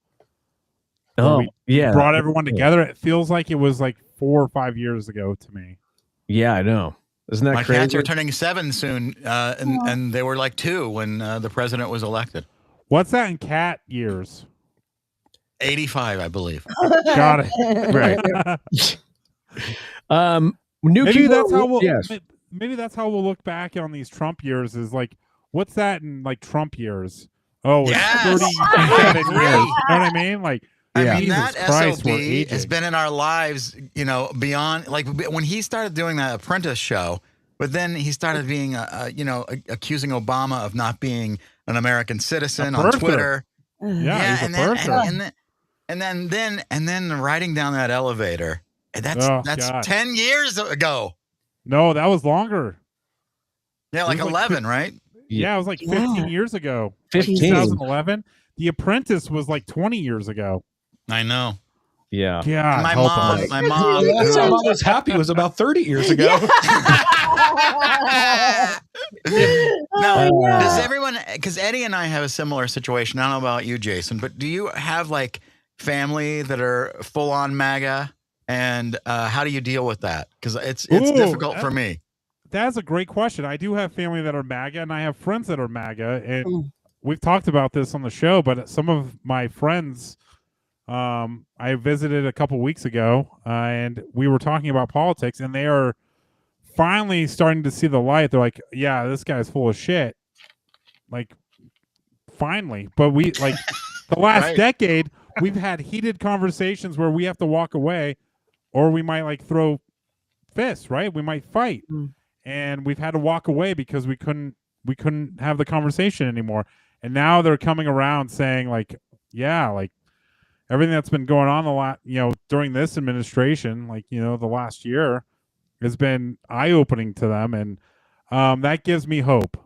Speaker 3: Oh,
Speaker 5: we
Speaker 3: yeah.
Speaker 5: brought everyone together. It feels like it was like 4 or 5 years ago to me.
Speaker 3: Yeah, I know. Isn't that
Speaker 4: My
Speaker 3: crazy?
Speaker 4: cats are turning 7 soon, and they were like 2 when the president was elected.
Speaker 5: What's that in cat years?
Speaker 4: 85, I believe.
Speaker 5: Got it.
Speaker 3: Right.
Speaker 5: Maybe that's how we'll.
Speaker 3: Yes.
Speaker 5: Maybe that's how we'll look back on these Trump years. Is like, what's that in like Trump years? Oh, it's 37 years. You know what I mean? Like,
Speaker 4: I mean,
Speaker 5: Jesus
Speaker 4: that
Speaker 5: Christ,
Speaker 4: SOB
Speaker 5: we're aging.
Speaker 4: has been in our lives, beyond, like, when he started doing that Apprentice show, but then he started being, accusing Obama of not being an American citizen on Twitter.
Speaker 5: Yeah, he's a birther.
Speaker 4: And then riding down that elevator. That's
Speaker 5: God.
Speaker 4: 10 years ago.
Speaker 5: No, that was longer.
Speaker 4: Yeah, like 11, right?
Speaker 5: Yeah, it was like 15 years ago.
Speaker 3: 15.
Speaker 5: 2011. The Apprentice was like 20 years ago.
Speaker 4: I know.
Speaker 3: Yeah.
Speaker 5: God,
Speaker 4: My
Speaker 5: help
Speaker 4: mom,
Speaker 5: us.
Speaker 7: The last time I was happy was about 30 years ago.
Speaker 4: Now, does everyone, because Eddie and I have a similar situation. I don't know about you, Jason, but do you have like family that are full on MAGA? And how do you deal with that? Because it's difficult for me.
Speaker 5: That's a great question. I do have family that are MAGA, and I have friends that are MAGA, and we've talked about this on the show. But some of my friends, I visited a couple weeks ago, and we were talking about politics, and they are finally starting to see the light. They're like, "Yeah, this guy's full of shit." Like, finally, but we like the last decade, we've had heated conversations where we have to walk away, or we might like throw fists. Right? We might fight. And we've had to walk away because we couldn't have the conversation anymore. And now they're coming around saying like, yeah, like everything that's been going on during this administration, like, the last year has been eye-opening to them. And that gives me hope.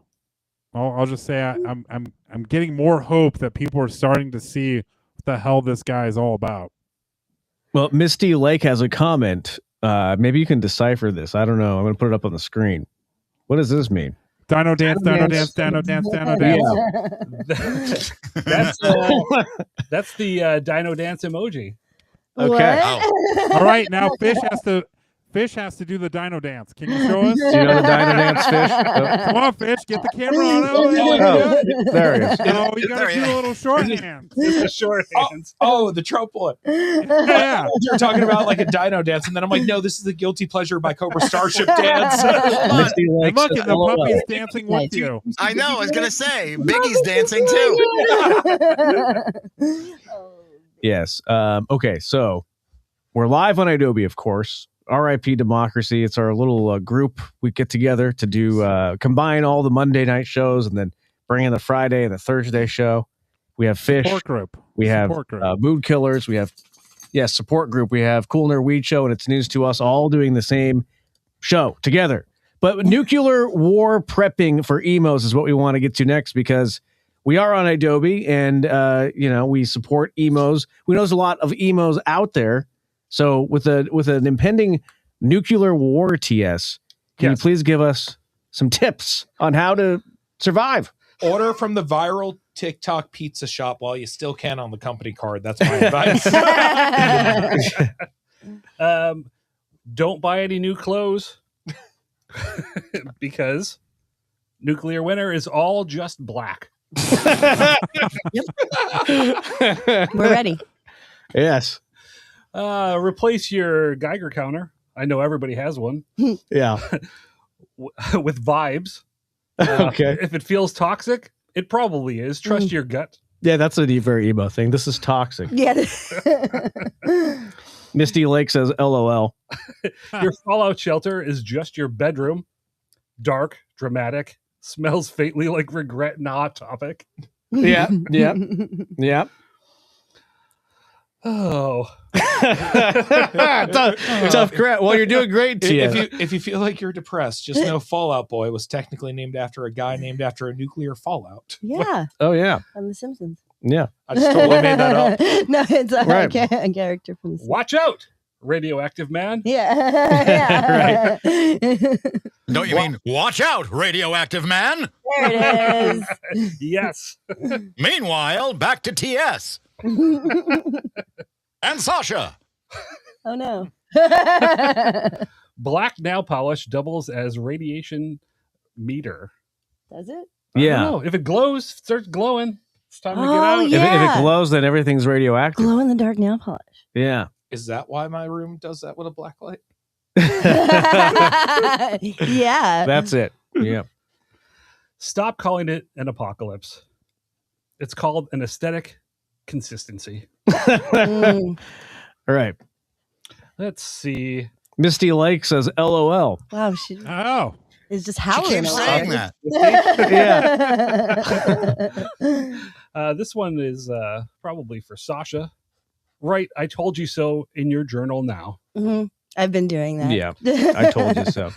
Speaker 5: I'll just say I'm getting more hope that people are starting to see what the hell this guy is all about.
Speaker 3: Well, Misty Lake has a comment. Maybe you can decipher this. I don't know. I'm going to put it up on the screen. What does this mean?
Speaker 5: Dino dance, dino dance, dino dance, dino dance.
Speaker 8: That's the dino dance emoji.
Speaker 3: Okay.
Speaker 5: All right, now Fish has to do the dino dance. Can you show us?
Speaker 3: Do you know the dino dance, Fish?
Speaker 5: Come on, Fish, get the camera on.
Speaker 3: There he is.
Speaker 5: No, you got to do a little shorthand.
Speaker 8: It's a shorthand.
Speaker 7: Oh, the Trump one.
Speaker 5: Yeah.
Speaker 7: You're talking about like a dino dance, and then I'm like, no, this is the Guilty Pleasure by Cobra Starship dance.
Speaker 3: Misty Lake
Speaker 5: And look,
Speaker 3: says,
Speaker 5: and the
Speaker 3: LOL.
Speaker 5: puppy's dancing with you.
Speaker 4: I know. I was going to say, Biggie's dancing too.
Speaker 3: Yes. Okay, so we're live on Adobe, of course. RIP Democracy. It's our little group. We get together to do combine all the Monday night shows and then bring in the Friday and the Thursday show. We have Fish.
Speaker 5: Support group.
Speaker 3: We have
Speaker 5: Support group.
Speaker 3: Mood Killers. We have support group. We have Cool Nerd Weed Show and It's News to Us, all doing the same show together. But nuclear war prepping for emos is what we want to get to next, because we are on Adobe and we support emos. We know there's a lot of emos out there. So with an impending nuclear war, TS, can you please give us some tips on how to survive?
Speaker 7: Order from the viral TikTok pizza shop while you still can on the company card. That's my advice.
Speaker 8: Don't buy any new clothes because nuclear winter is all just black.
Speaker 6: We're ready.
Speaker 3: Yes.
Speaker 8: Replace your Geiger counter. I know everybody has one.
Speaker 3: Yeah.
Speaker 8: with vibes.
Speaker 3: Okay.
Speaker 8: If it feels toxic, it probably is. Trust your gut.
Speaker 3: Yeah, that's a very emo thing. This is toxic.
Speaker 6: Yeah.
Speaker 3: Misty Lake says, LOL.
Speaker 8: Your fallout shelter is just your bedroom. Dark, dramatic, smells faintly like regret and Hot Topic.
Speaker 3: Yeah.
Speaker 8: Oh.
Speaker 3: Tough crap. Well, you're doing great, Tia.
Speaker 7: If you feel like you're depressed, just know Fallout Boy was technically named after a guy named after a nuclear fallout.
Speaker 6: Yeah.
Speaker 3: Oh, yeah.
Speaker 6: On The Simpsons.
Speaker 3: Yeah.
Speaker 7: I just totally made that up.
Speaker 6: No, it's a,
Speaker 3: Right.
Speaker 6: a character from The Simpsons.
Speaker 8: Watch out, radioactive man.
Speaker 6: Yeah.
Speaker 4: Don't you mean, watch out, radioactive man?
Speaker 6: There it is.
Speaker 8: Yes.
Speaker 4: Meanwhile, back to TS. And Sasha.
Speaker 6: Oh, no.
Speaker 8: Black nail polish doubles as radiation meter.
Speaker 6: Does it?
Speaker 8: I
Speaker 3: Yeah.
Speaker 8: don't know. If it glows, starts glowing, it's time to get
Speaker 6: Oh,
Speaker 8: out.
Speaker 6: yeah.
Speaker 3: If it glows, then everything's radioactive.
Speaker 6: Glow in the dark nail polish.
Speaker 3: Yeah.
Speaker 7: Is that why my room does that with a black light?
Speaker 6: Yeah.
Speaker 3: That's it. Yeah.
Speaker 8: Stop calling it an apocalypse. It's called an aesthetic consistency.
Speaker 3: All right.
Speaker 8: Let's see.
Speaker 3: Misty Lake says, LOL.
Speaker 6: Wow. She
Speaker 5: Oh.
Speaker 6: is just
Speaker 4: She
Speaker 6: howling.
Speaker 4: keeps
Speaker 6: over
Speaker 4: saying
Speaker 6: there.
Speaker 4: that.
Speaker 8: This one is probably for Sasha. Right, I told you so in your journal now.
Speaker 6: Mm-hmm. I've been doing that.
Speaker 3: Yeah. I told you so.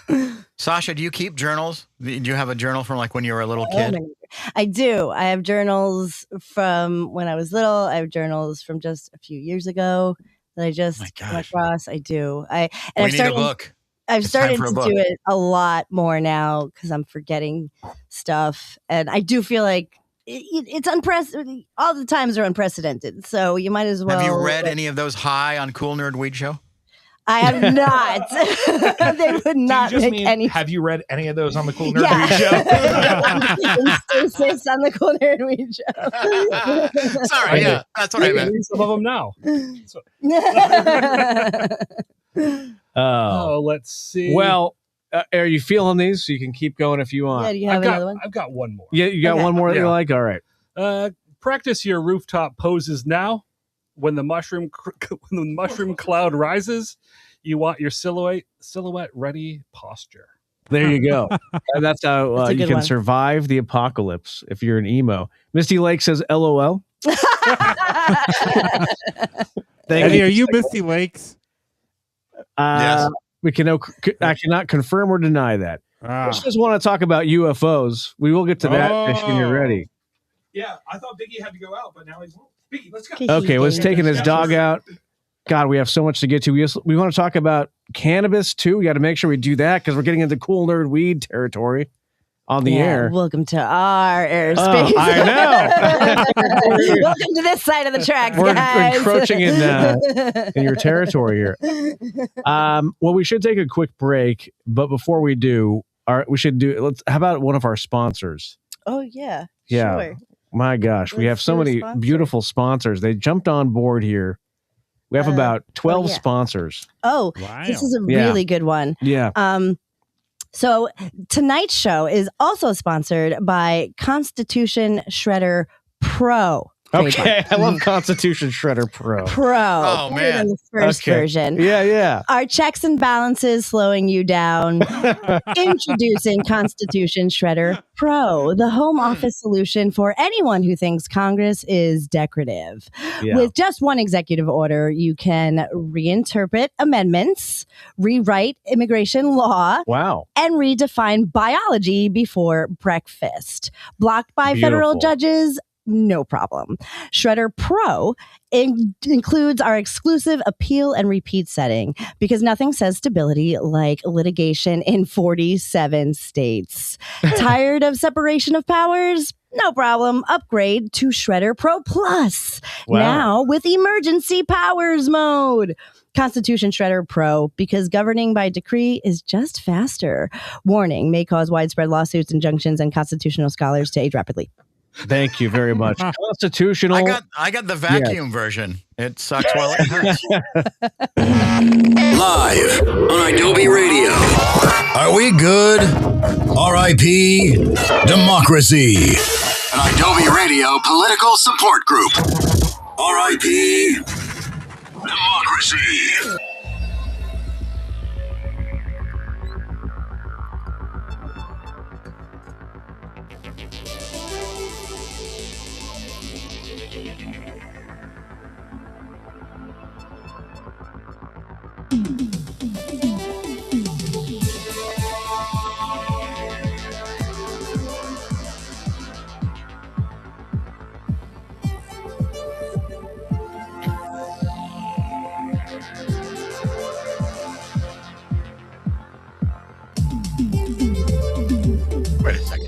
Speaker 4: Sasha, do you keep journals? Do you have a journal from like when you were a little
Speaker 6: Oh,
Speaker 4: kid?
Speaker 6: my God. I do. I have journals from when I was little. I have journals from just a few years ago that I just came across. I do.
Speaker 4: We
Speaker 6: I've
Speaker 4: need
Speaker 6: started,
Speaker 4: a book.
Speaker 6: I've
Speaker 4: It's time
Speaker 6: started
Speaker 4: for a
Speaker 6: to
Speaker 4: book.
Speaker 6: do it a lot more now because I'm forgetting stuff, and I do feel like it's unprecedented. All the times are unprecedented, so you might as well.
Speaker 4: Have you read any of those high on Cool Nerd Weed Show?
Speaker 6: I have not. They would not
Speaker 7: just
Speaker 6: make
Speaker 7: mean,
Speaker 6: any.
Speaker 7: have you read any of those on the Cool Nerd
Speaker 6: Yeah.
Speaker 7: Weed Show?
Speaker 6: Instances on the Cool Nerd Weed Show.
Speaker 4: Sorry, yeah, that's what I meant.
Speaker 8: Read some of them now.
Speaker 3: Oh,
Speaker 8: let's see.
Speaker 3: Well, are you feeling these? So you can keep going if you want.
Speaker 6: Yeah, do you have another one?
Speaker 8: I've got one more.
Speaker 3: Yeah, you got
Speaker 6: Okay.
Speaker 3: one more that you
Speaker 8: Yeah.
Speaker 3: like? All right.
Speaker 8: Practice your rooftop poses now. When the mushroom cloud rises, you want your silhouette ready posture.
Speaker 3: There you go. And that's how
Speaker 6: That's a
Speaker 3: you
Speaker 6: good
Speaker 3: can
Speaker 6: one.
Speaker 3: survive the apocalypse if you're an emo. Misty Lake says, LOL. Thank
Speaker 5: Eddie,
Speaker 3: you.
Speaker 5: are you Misty Lakes?
Speaker 4: Yes.
Speaker 3: We can I cannot confirm or deny that.
Speaker 5: Ah.
Speaker 3: I just want to talk about UFOs. We will get to that Fish, when you're ready.
Speaker 7: Yeah, I thought Biggie had to go out, but now he's Biggie. Let's go.
Speaker 3: Okay, let's taking his dog out. God, we have so much to get to. We want to talk about cannabis too. We got to make sure we do that because we're getting into cool nerd weed territory on the air.
Speaker 6: Welcome to our airspace.
Speaker 3: I know.
Speaker 6: Welcome to this side of the tracks,
Speaker 3: We're
Speaker 6: guys.
Speaker 3: encroaching in your territory here. Well, we should take a quick break, but before we do, we should do. How about one of our sponsors?
Speaker 6: Oh yeah.
Speaker 3: Yeah.
Speaker 6: Sure.
Speaker 3: My gosh, we have
Speaker 6: Let's
Speaker 3: so
Speaker 6: do a
Speaker 3: many
Speaker 6: sponsor.
Speaker 3: beautiful sponsors. They jumped on board here. We have about 12
Speaker 6: yeah.
Speaker 3: sponsors.
Speaker 6: Oh,
Speaker 5: Wow.
Speaker 6: this is a
Speaker 3: Yeah.
Speaker 6: really good one.
Speaker 3: Yeah.
Speaker 6: So tonight's show is also sponsored by Constitution Shredder Pro.
Speaker 3: Okay, I love Constitution Shredder Pro.
Speaker 6: Pro.
Speaker 4: Oh,
Speaker 6: better
Speaker 4: man.
Speaker 6: than the first
Speaker 3: Okay.
Speaker 6: version.
Speaker 3: Yeah.
Speaker 6: Our checks and balances slowing you down. Introducing Constitution Shredder Pro, the home office solution for anyone who thinks Congress is decorative.
Speaker 3: Yeah.
Speaker 6: With just one executive order, you can reinterpret amendments, rewrite immigration law,
Speaker 3: Wow.
Speaker 6: and redefine biology before breakfast. Blocked by federal
Speaker 3: Beautiful.
Speaker 6: judges? No problem. Shredder Pro includes our exclusive appeal and repeat setting because nothing says stability like litigation in 47 states. Tired of separation of powers? No problem. Upgrade to Shredder Pro Plus.
Speaker 3: Wow.
Speaker 6: Now with emergency powers mode. Constitution Shredder Pro, because governing by decree is just faster. Warning, may cause widespread lawsuits, injunctions, and constitutional scholars to age rapidly.
Speaker 3: Thank you very much. Constitutional.
Speaker 4: I got the vacuum version. It sucks while it hurts.
Speaker 2: Live on Adobe Radio. Are Are we good? R.I.P. Democracy. An Adobe Radio political support group. R.I.P. Democracy.
Speaker 4: Wait a second.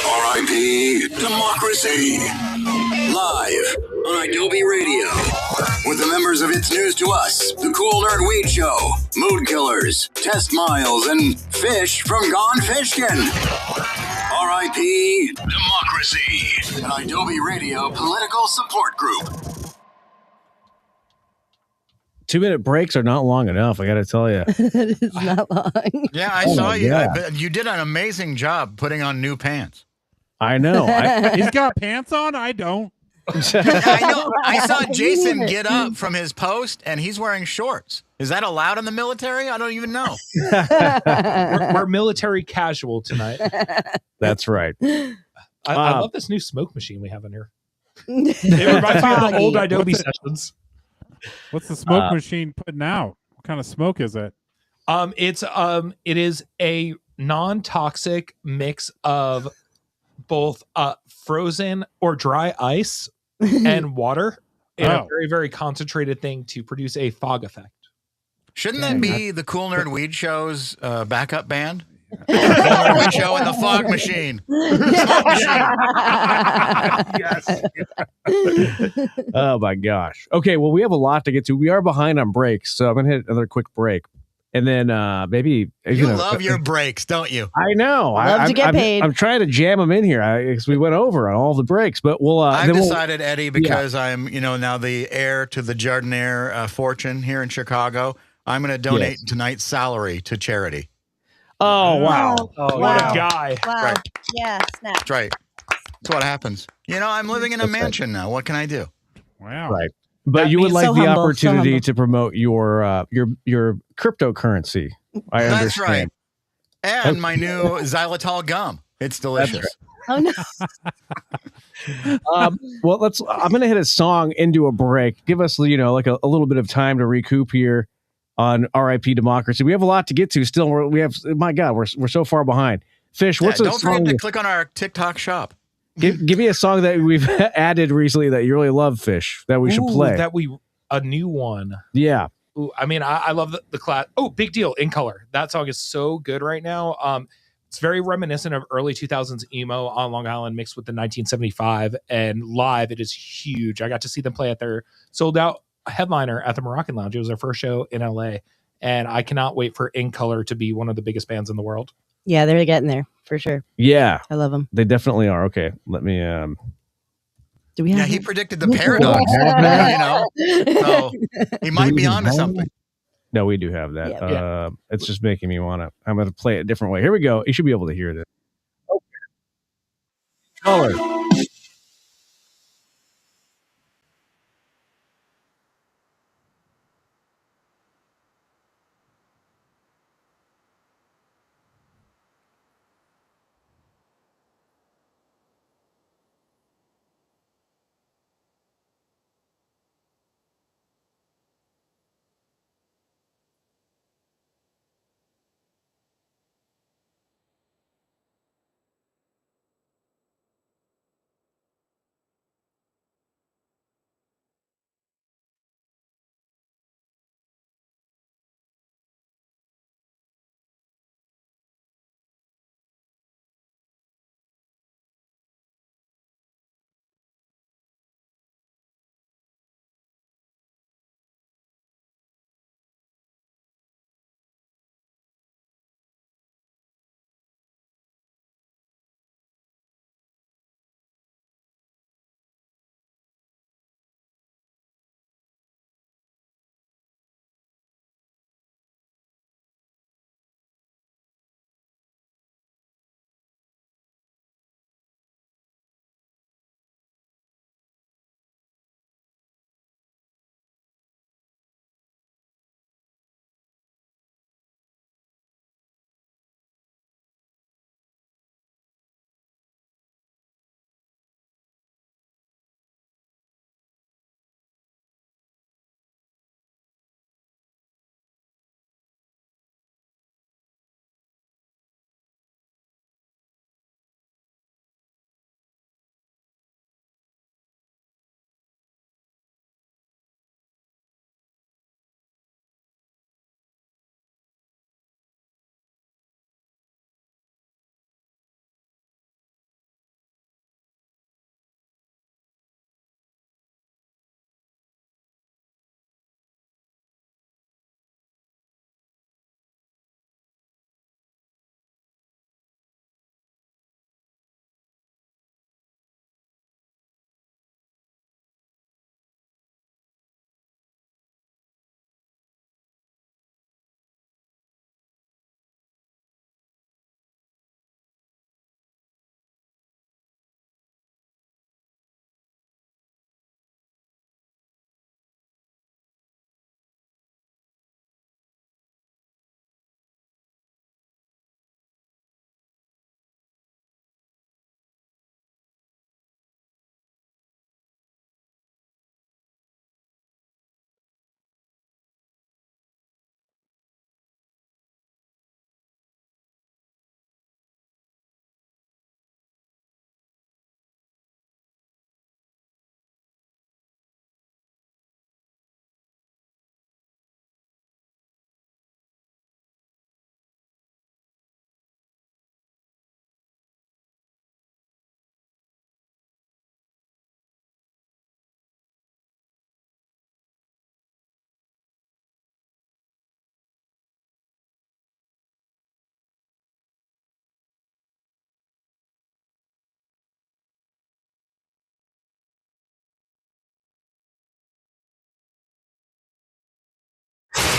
Speaker 4: R.I.P. Democracy. Live on Adobe Radio. With the members of It's News to Us, The Cool Nerd Weed Show, Mood Killers, Test Miles, and Fish from Gone Fishkin. R.I.P. Democracy. An Adobe Radio political support group.
Speaker 3: 2-minute breaks are not long enough. I got to tell you.
Speaker 6: It is not long.
Speaker 4: Yeah, I saw you. You did an amazing job putting on new pants.
Speaker 3: I know.
Speaker 5: He's got pants on. I don't.
Speaker 4: I know. I saw Jason get up from his post, and he's wearing shorts. Is that allowed in the military? I don't even know.
Speaker 7: we're military casual tonight.
Speaker 3: That's right.
Speaker 7: I love this new smoke machine we have in here. It reminds me of the old Adobe sessions.
Speaker 5: What's the smoke machine putting out? What kind of smoke is it?
Speaker 7: It is a non-toxic mix of both frozen or dry ice and water in a very, very concentrated thing to produce a fog effect.
Speaker 4: Shouldn't that be the Cool Nerd Weed Show's backup band? Cool Nerd Weed Show and the Fog Machine.
Speaker 3: Yes. Oh my gosh. Okay, well, we have a lot to get to. We are behind on breaks, so I'm gonna hit another quick break, and then maybe
Speaker 4: you love your breaks, don't you?
Speaker 3: I know.
Speaker 6: Love to get paid.
Speaker 3: I'm trying to jam them in here because we went over on all the breaks, but we'll.
Speaker 4: I've decided, Eddie, because I'm now the heir to the Jardinier fortune here in Chicago. I'm going to donate tonight's salary to charity.
Speaker 3: Oh wow!
Speaker 7: Oh, what a guy!
Speaker 6: Wow.
Speaker 4: Right.
Speaker 6: Yeah, snap.
Speaker 4: That's right. That's what happens. I'm living in a mansion now. What can I do?
Speaker 5: Wow.
Speaker 3: Right. But
Speaker 6: That
Speaker 3: you would
Speaker 6: means
Speaker 3: like
Speaker 6: so
Speaker 3: the
Speaker 6: humble, so
Speaker 3: opportunity
Speaker 6: humble.
Speaker 3: to promote your cryptocurrency. I
Speaker 4: That's
Speaker 3: understand.
Speaker 4: right. And my new xylitol gum. It's delicious.
Speaker 6: Oh no.
Speaker 3: Well, I'm going to hit a song into a break. Give us, like a little bit of time to recoup here on RIP Democracy. We have a lot to get to still. My God, we're so far behind. Fish, what's a
Speaker 4: don't
Speaker 3: song?
Speaker 4: forget to click on our TikTok shop.
Speaker 3: Give me a song that we've added recently that you really love, Fish, that we should play.
Speaker 7: A new one.
Speaker 3: Yeah.
Speaker 7: Ooh, I mean, I love the class. Oh, Big Deal, In Color. That song is so good right now. It's very reminiscent of early 2000s emo on Long Island mixed with the 1975. And live, it is huge. I got to see them play at their sold out headliner at the Moroccan Lounge. It was their first show in LA. And I cannot wait for In Color to be one of the biggest bands in the world.
Speaker 6: Yeah, they're getting there for sure.
Speaker 3: Yeah.
Speaker 6: I love them.
Speaker 3: They definitely are. Okay. Let me.
Speaker 6: Do we have?
Speaker 4: Yeah, he predicted the paradox. So he might be onto something.
Speaker 3: No, we do have that.
Speaker 6: Yeah.
Speaker 3: It's just making me want to. I'm going to play it a different way. Here we go. You should be able to hear this. Okay. Color.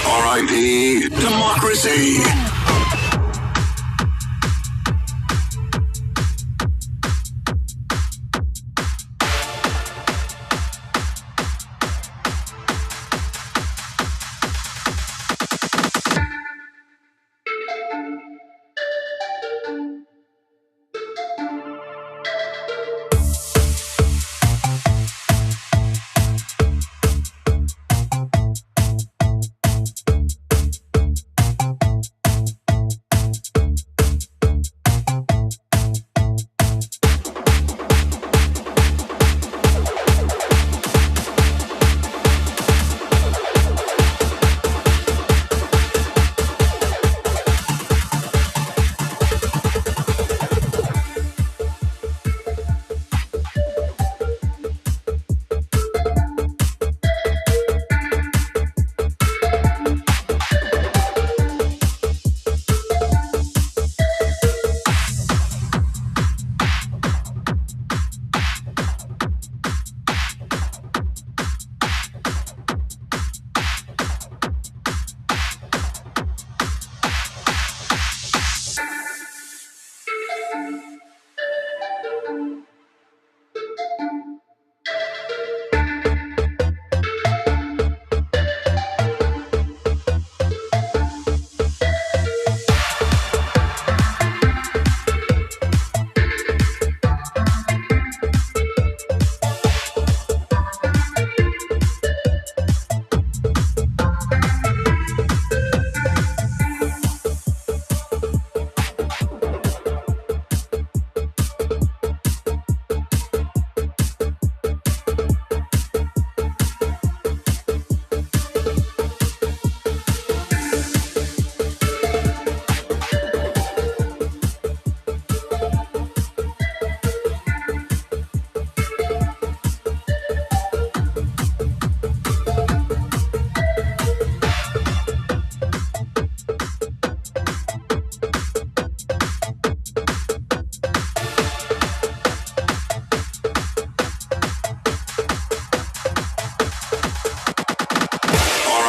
Speaker 2: R.I.P. Democracy.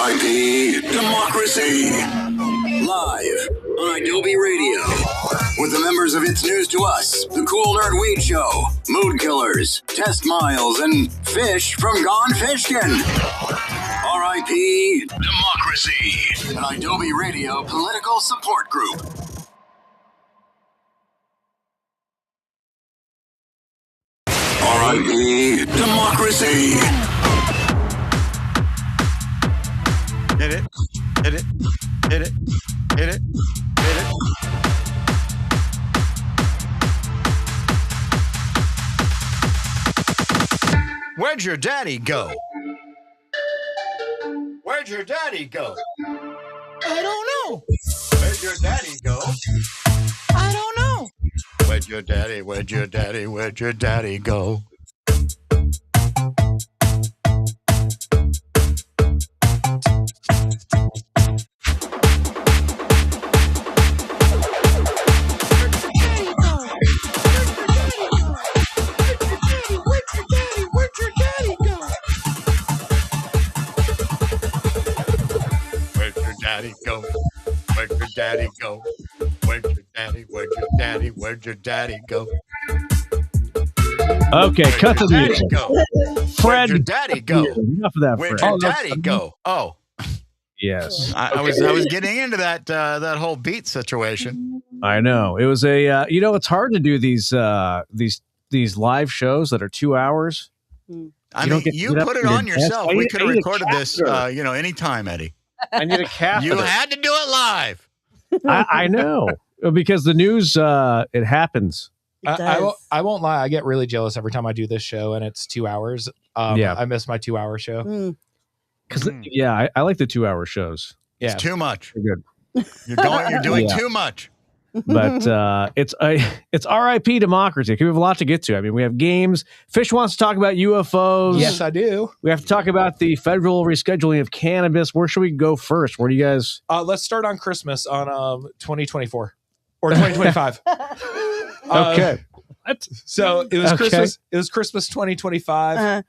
Speaker 2: R.I.P. Democracy. Live on Adobe Radio. With the members of It's News to Us, The Cool Nerd Weed Show, Mood Killers, Test Miles, and Fish from Gone Fishkin. R.I.P. Democracy. An Adobe Radio political support group. R.I.P. Democracy.
Speaker 4: Hit it. Hit it. Hit it. Hit it. Hit it. Where'd your daddy go? Where'd your daddy go? I don't know. Where'd your daddy go? I don't know. Where'd your daddy, where'd your daddy, where'd your daddy go? Daddy go? Where'd your daddy go? Where'd your daddy? Where'd your daddy? Where'd your daddy go?
Speaker 3: Okay,
Speaker 4: where'd
Speaker 3: cut the music.
Speaker 4: Where'd
Speaker 3: Fred,
Speaker 4: your daddy go?
Speaker 3: Enough of that.
Speaker 4: Where'd
Speaker 3: Fred.
Speaker 4: your daddy go? Oh,
Speaker 3: yes.
Speaker 4: I was getting into that whole beat situation.
Speaker 3: I know it was a. It's hard to do these live shows that are 2 hours.
Speaker 4: I mean, you put it on yourself. We could have recorded this, anytime, Eddie.
Speaker 3: I need a cap.
Speaker 4: You had to do it live.
Speaker 3: I know because the news it happens.
Speaker 7: I won't lie. I get really jealous every time I do this show and it's 2 hours. I miss my 2 hour show.
Speaker 3: Because I like the 2 hour shows.
Speaker 7: Yeah,
Speaker 4: it's too much.
Speaker 3: They're good.
Speaker 4: You're doing too much.
Speaker 3: But it's R.I.P. Democracy. We have a lot to get to. I mean, we have games. Fish wants to talk about UFOs.
Speaker 7: Yes, I do.
Speaker 3: We have to talk about the federal rescheduling of cannabis. Where should we go first? Where do you guys?
Speaker 7: Let's start on Christmas on 2024 or 2025.
Speaker 3: Okay.
Speaker 7: So it was Christmas. It was Christmas 2025.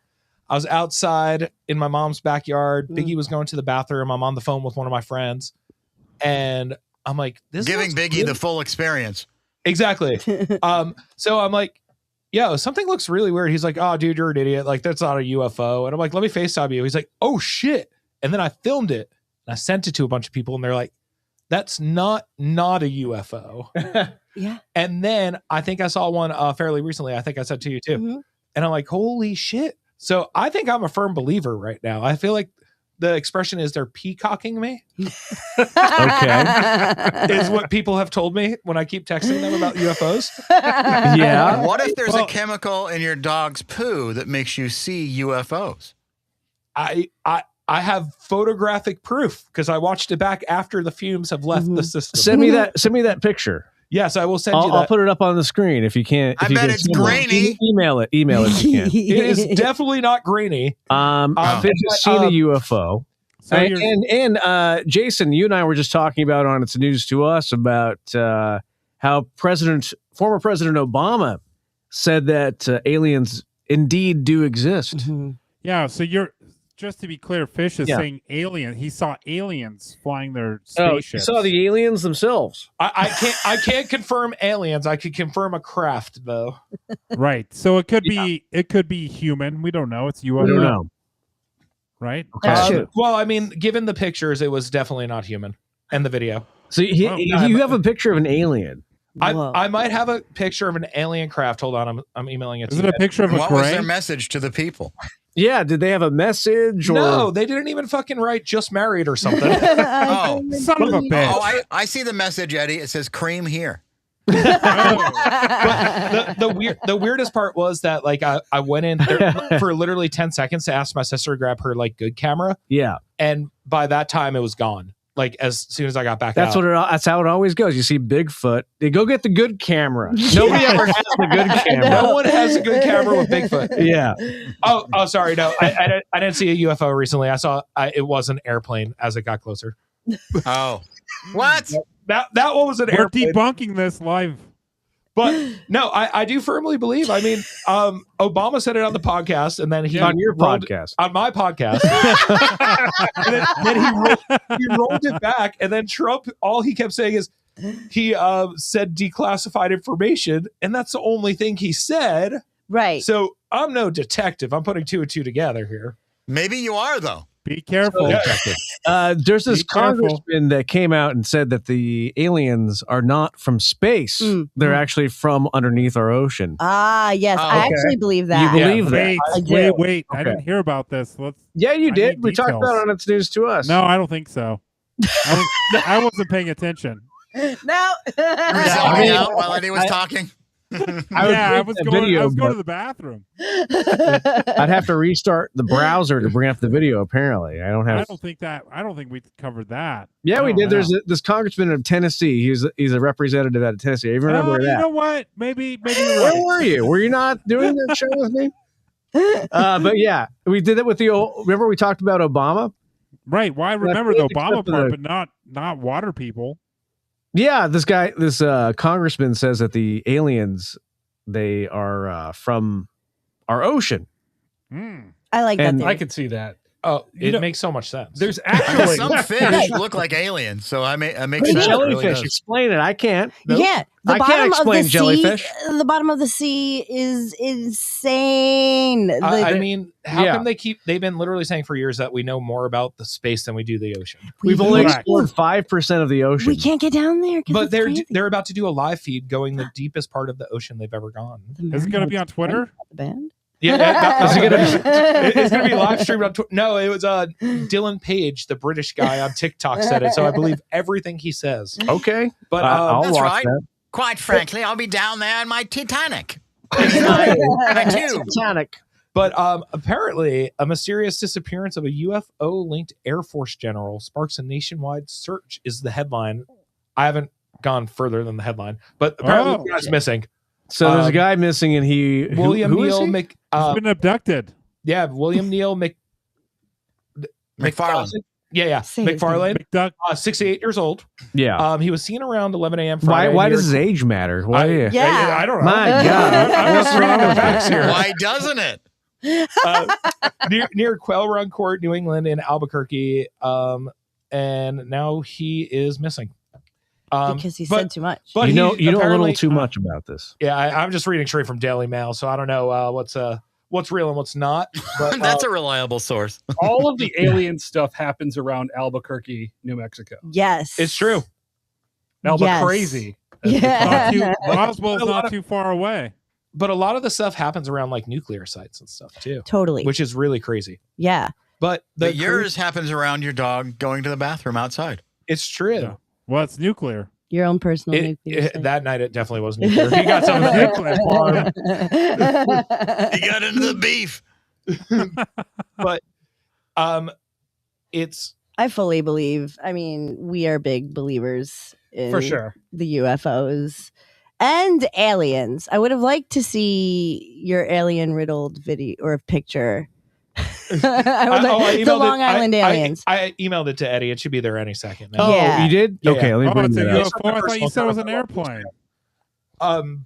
Speaker 7: I was outside in my mom's backyard. Biggie was going to the bathroom. I'm on the phone with one of my friends, and I'm like, "This
Speaker 4: giving Biggie the full experience."
Speaker 7: Exactly. So I'm like, "Yo, something looks really weird." He's like, "Oh, dude, you're an idiot. Like, that's not a UFO." And I'm like, "Let me FaceTime you." He's like, "Oh shit!" And then I filmed it and I sent it to a bunch of people, and they're like, "That's not a UFO."
Speaker 6: Yeah.
Speaker 7: And then I think I saw one fairly recently. I think I said to you too.
Speaker 6: Mm-hmm.
Speaker 7: And I'm like, holy shit. So I think I'm a firm believer right now. I feel like the expression is they're peacocking me.
Speaker 3: Okay.
Speaker 7: Is what people have told me when I keep texting them about UFOs.
Speaker 3: Yeah.
Speaker 4: What if there's a chemical in your dog's poo that makes you see UFOs?
Speaker 7: I have photographic proof because I watched it back after the fumes have left the system.
Speaker 3: Send me that picture.
Speaker 7: Yes, I will send you that.
Speaker 3: I'll put it up on the screen if you can't.
Speaker 4: I bet it's grainy.
Speaker 3: Email it if you can.
Speaker 7: It is definitely not grainy.
Speaker 3: Fish has seen a UFO.
Speaker 5: So
Speaker 3: And Jason, you and I were just talking about on It's News to Us about how former President Obama said that aliens indeed do exist.
Speaker 5: Yeah, so just to be clear, Fish is saying alien. He saw aliens flying their spaceships.
Speaker 3: You saw the aliens themselves.
Speaker 7: I can't confirm aliens. I could confirm a craft though.
Speaker 5: Right. So it could be human. We don't know. It's UFO.
Speaker 3: We don't know.
Speaker 5: Right?
Speaker 7: Well, I mean, given the pictures, it was definitely not human and the video.
Speaker 3: So you have a picture of an alien.
Speaker 7: I might have a picture of an alien craft. Hold on, I'm emailing it.
Speaker 5: Is it a picture of a
Speaker 4: What was their message to the people?
Speaker 3: Yeah, did they have a message? Or?
Speaker 7: No, they didn't even fucking write "just married" or something.
Speaker 4: Oh,
Speaker 5: son of a bitch!
Speaker 4: Oh, I see the message, Eddie. It says "cream here."
Speaker 7: But the weirdest part was that like I went in there for literally 10 seconds to ask my sister to grab her like good camera.
Speaker 3: Yeah,
Speaker 7: and by that time it was gone. Like as soon as I got back
Speaker 3: that's
Speaker 7: out.
Speaker 3: that's how it always goes. You see Bigfoot, they go get the good camera. Nobody ever has the good camera.
Speaker 7: No one has a good camera with Bigfoot.
Speaker 3: Yeah.
Speaker 7: Oh, sorry. No, I didn't see a UFO recently. I saw it was an airplane as it got closer.
Speaker 4: Oh, what?
Speaker 7: That one was an
Speaker 5: We're
Speaker 7: airplane.
Speaker 5: debunking this live.
Speaker 7: But no, I do firmly believe. I mean, Obama said it on the podcast, and then he
Speaker 3: on your podcast,
Speaker 7: on my podcast, and then he rolled it back, and then Trump, all he kept saying is he said declassified information, and that's the only thing he said.
Speaker 6: Right.
Speaker 7: So I'm no detective. I'm putting two and two together here.
Speaker 4: Maybe you are though.
Speaker 5: Be careful.
Speaker 3: There's this congressman that came out and said that the aliens are not from space. They're actually from underneath our ocean.
Speaker 6: Ah, yes. I actually believe that.
Speaker 3: You believe that?
Speaker 5: Wait. I didn't hear about this.
Speaker 3: Yeah, you did. We talked
Speaker 5: details.
Speaker 3: about it on It's News to Us.
Speaker 5: No, I don't think so. I wasn't paying attention.
Speaker 6: No.
Speaker 4: Out while Eddie was talking.
Speaker 5: I was going to the bathroom.
Speaker 3: I'd have to restart the browser to bring up the video. Apparently, I don't think we covered that. Yeah, we did. There's this congressman of Tennessee. He's a representative out of Tennessee. I remember that.
Speaker 5: You know what? Maybe.
Speaker 3: Where were you? Were you not doing the show with me? But yeah, we did it with the old. Remember we talked about Obama?
Speaker 5: Right. Well, I remember the Obama part, but not water people.
Speaker 3: Yeah, this congressman says that the aliens, they are from our ocean.
Speaker 6: I like that.
Speaker 8: I could see that.
Speaker 7: Oh, it makes so much sense.
Speaker 8: There's actually
Speaker 4: some fish look like aliens, so it makes sense.
Speaker 3: Jellyfish,
Speaker 4: really
Speaker 3: explain it. I can't.
Speaker 6: You can't.
Speaker 3: I can't explain jellyfish.
Speaker 6: The bottom of the sea is insane.
Speaker 7: I mean, how come they've been literally saying for years that we know more about the space than we do the ocean?
Speaker 3: We've only explored 5% of the ocean.
Speaker 6: We can't get down there.
Speaker 7: But they're about to do a live feed going the deepest part of the ocean they've ever gone.
Speaker 5: Is it going to be on Twitter?
Speaker 6: The band?
Speaker 7: Yeah, it's going to be live streamed on Twitter. No, it was Dylan Page, the British guy on TikTok, said it. So I believe everything he says.
Speaker 3: Okay,
Speaker 7: but
Speaker 3: I'll
Speaker 4: that's
Speaker 3: watch
Speaker 4: right.
Speaker 3: that.
Speaker 4: Quite frankly, I'll be down there in my Titanic.
Speaker 3: Titanic.
Speaker 7: But apparently, a mysterious disappearance of a UFO-linked Air Force general sparks a nationwide search. Is the headline? I haven't gone further than the headline, but apparently, the guy's missing.
Speaker 3: So there's a guy missing, and
Speaker 7: William Neal
Speaker 5: He's been abducted.
Speaker 7: Yeah, William Neal
Speaker 4: McFarlane.
Speaker 7: Yeah, McFarlane. 68 years old.
Speaker 3: Yeah.
Speaker 7: He was seen around 11 a.m. Friday.
Speaker 3: Why does his age matter? Why?
Speaker 7: I don't know.
Speaker 3: My God.
Speaker 7: I'm just reading the facts here.
Speaker 4: Why doesn't it?
Speaker 7: near Quail Run Court, New England, in Albuquerque, and now he is missing.
Speaker 6: Because he said too much.
Speaker 3: But you know a little too much about this.
Speaker 7: Yeah, I'm just reading straight from Daily Mail, so I don't know what's real and what's not. But
Speaker 4: That's a reliable source.
Speaker 8: All of the alien stuff happens around Albuquerque, New Mexico.
Speaker 6: Yes,
Speaker 7: it's true.
Speaker 8: Albuquerque.
Speaker 6: Yeah,
Speaker 5: Roswell's not too far away.
Speaker 7: But a lot of the stuff happens around like nuclear sites and stuff too.
Speaker 6: Totally,
Speaker 7: which is really crazy.
Speaker 6: Yeah,
Speaker 7: but
Speaker 4: yours happens around your dog going to the bathroom outside.
Speaker 7: It's true.
Speaker 5: Yeah. Well, it's nuclear.
Speaker 6: Your own personal nuclear.
Speaker 7: That night, it definitely was nuclear. He got some of the nuclear farm.
Speaker 4: He got into the beef.
Speaker 7: But it's.
Speaker 6: I fully believe. I mean, we are big believers in
Speaker 8: for sure
Speaker 6: the UFOs and aliens. I would have liked to see your alien riddled video or picture. The Long Island aliens.
Speaker 7: I emailed it to Eddie. It should be there any second.
Speaker 3: Oh,
Speaker 6: yeah.
Speaker 3: you did?
Speaker 7: Yeah.
Speaker 3: Okay, let me bring
Speaker 5: It's a
Speaker 3: that up.
Speaker 5: UFO. I thought you said it was an airplane.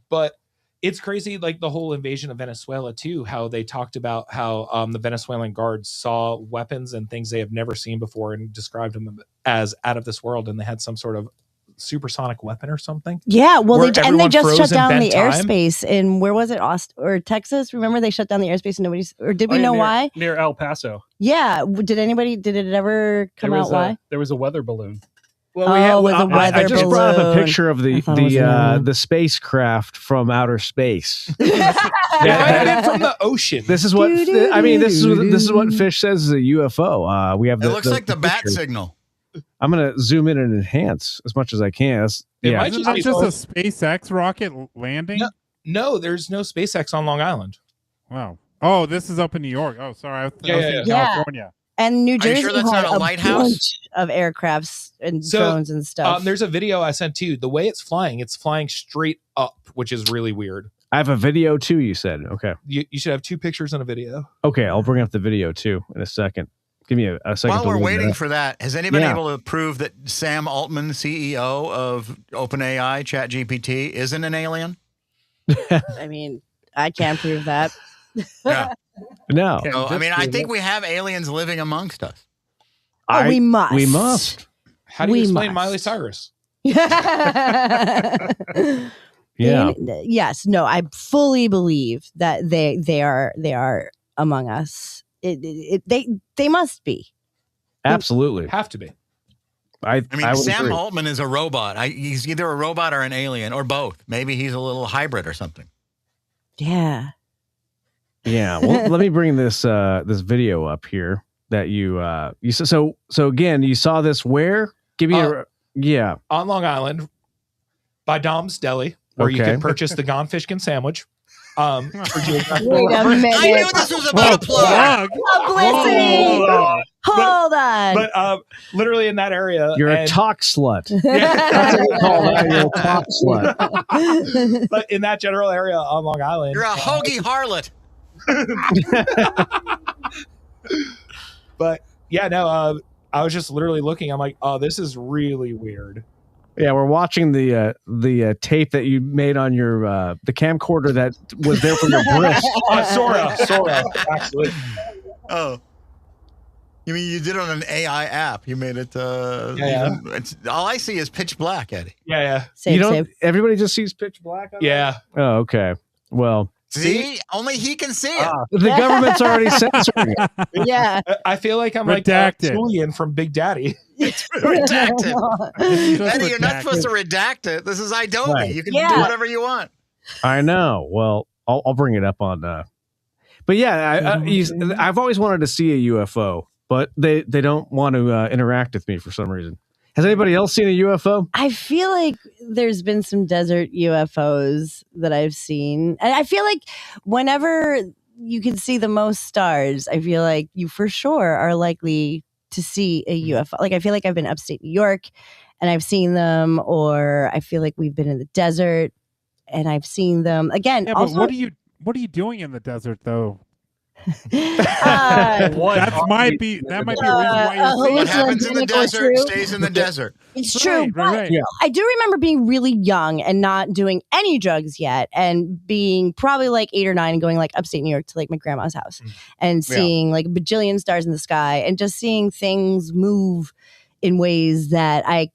Speaker 7: But it's crazy, like the whole invasion of Venezuela too. How they talked about how the Venezuelan guards saw weapons and things they have never seen before, and described them as out of this world, and they had some sort of supersonic weapon or something.
Speaker 6: Yeah, well, they just shut down the
Speaker 7: time.
Speaker 6: airspace in where was it, Austin or Texas? Remember they shut down the airspace and nobody's, or did we know why?
Speaker 8: Near El Paso.
Speaker 6: Yeah, did it ever come out why?
Speaker 8: There was a weather balloon.
Speaker 6: Well, I
Speaker 3: just brought up a picture of the spacecraft from outer space.
Speaker 7: From the ocean.
Speaker 3: This is what I mean. This is what Fish says is a UFO. We have.
Speaker 4: It looks like the bat signal.
Speaker 3: I'm gonna zoom in and enhance as much as I can.
Speaker 7: Yeah,
Speaker 5: Isn't that just a SpaceX rocket landing?
Speaker 7: No, there's no SpaceX on Long Island.
Speaker 5: Wow. Oh, this is up in New York. Oh, sorry, I was in
Speaker 6: Yeah.
Speaker 5: California.
Speaker 6: And New Jersey
Speaker 4: sure that's
Speaker 6: had
Speaker 4: not a lighthouse?
Speaker 6: bunch of aircrafts and drones and stuff.
Speaker 7: There's a video I sent to you. The way it's flying straight up, which is really weird.
Speaker 3: I have a video too. You said okay.
Speaker 7: You should have two pictures and a video.
Speaker 3: Okay, I'll bring up the video too in a second. Give me a second.
Speaker 4: While we're waiting for that, has anybody able to prove that Sam Altman, CEO of OpenAI, ChatGPT, isn't an alien?
Speaker 6: I mean, I can't prove that.
Speaker 4: Yeah.
Speaker 3: No.
Speaker 4: So, I mean, I think we have aliens living amongst us.
Speaker 6: We must.
Speaker 3: We must.
Speaker 7: How do you explain
Speaker 6: must.
Speaker 7: Miley Cyrus?
Speaker 3: Yeah.
Speaker 6: Yes. No. I fully believe that they are among us. They must be.
Speaker 3: Absolutely.
Speaker 7: Have to be.
Speaker 3: I
Speaker 4: mean, Sam
Speaker 3: agree.
Speaker 4: Altman is a robot. He's either a robot or an alien or both. Maybe he's a little hybrid or something.
Speaker 6: Yeah.
Speaker 3: Yeah. Well, let me bring this this video up here that you saw. So again, you saw this where? Give me
Speaker 7: on Long Island by Dom's Deli, where you can purchase the Gone Fishkin sandwich.
Speaker 6: Wait a minute.
Speaker 4: I knew this was about a plug.
Speaker 6: Publicity. Hold on.
Speaker 7: But literally in that area,
Speaker 3: You're a talk slut.
Speaker 7: Yeah.
Speaker 3: That's what we call that. You're a talk slut.
Speaker 7: But in that general area on Long Island,
Speaker 4: You're a hoagie harlot.
Speaker 7: But yeah, no, I was just literally looking. I'm like, oh, this is really weird.
Speaker 3: Yeah, we're watching the tape that you made on your the camcorder that was there from your wrist.
Speaker 7: Sora, actually.
Speaker 4: Oh, you mean you did it on an AI app? You made it. It's, all I see is pitch black, Eddie.
Speaker 7: Yeah.
Speaker 6: Same.
Speaker 3: Everybody just sees pitch black.
Speaker 7: Yeah.
Speaker 3: Oh, okay. Well,
Speaker 4: see, only he can see it.
Speaker 3: the government's already censoring it.
Speaker 6: Yeah.
Speaker 7: I feel like I'm
Speaker 5: Redacted.
Speaker 7: like Julian from Big Daddy.
Speaker 4: It's redacted. Eddie, you're not supposed to redact it. This is Adobe.
Speaker 3: Right.
Speaker 4: You can do whatever you want.
Speaker 3: I know. Well, I'll bring it up on. But yeah, I've always wanted to see a UFO, but they don't want to interact with me for some reason. Has anybody else seen a UFO?
Speaker 6: I feel like there's been some desert UFOs that I've seen. And I feel like whenever you can see the most stars, I feel like you for sure are likely to see a UFO. Like I feel like I've been upstate New York and I've seen them, or I feel like we've been in the desert and I've seen them. Again,
Speaker 5: Yeah, but
Speaker 6: also,
Speaker 5: what are you doing in the desert though? That might be a reason why you're
Speaker 4: What happens in the desert stays in the desert.
Speaker 6: It's true. But I do remember being really young and not doing any drugs yet, and being probably like 8 or 9 and going like upstate New York to like my grandma's house and seeing like a bajillion stars in the sky and just seeing things move in ways that I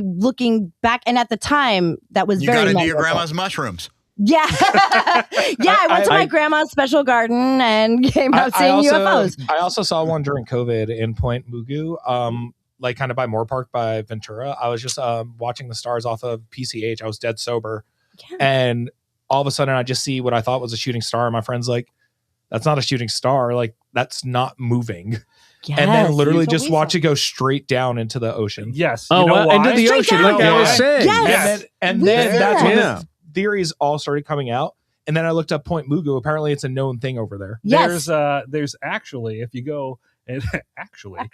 Speaker 6: looking back, and at the time that was
Speaker 4: You
Speaker 6: very
Speaker 4: got into your
Speaker 6: memorable.
Speaker 4: grandma's mushrooms.
Speaker 6: Yeah. I went to my grandma's special garden and came out seeing UFOs.
Speaker 7: I also saw one during COVID in Point Mugu, like kind of by Moore Park by Ventura. I was just watching the stars off of PCH. I was dead sober. And all of a sudden I just see what I thought was a shooting star. And my friend's like, that's not a shooting star. Like, that's not moving.
Speaker 6: Yes,
Speaker 7: and then literally
Speaker 6: that's what
Speaker 7: just
Speaker 6: we
Speaker 7: watch
Speaker 6: saw.
Speaker 7: it go straight down into the ocean.
Speaker 8: Yes.
Speaker 3: Oh, well, into the
Speaker 6: Straight
Speaker 3: ocean,
Speaker 6: down.
Speaker 3: like I was saying.
Speaker 6: Yes.
Speaker 7: And then that's when
Speaker 3: Yeah.
Speaker 7: the theories all started coming out. And then I looked up Point Mugu. Apparently it's a known thing over there.
Speaker 6: Yes.
Speaker 8: There's actually, if you go and actually,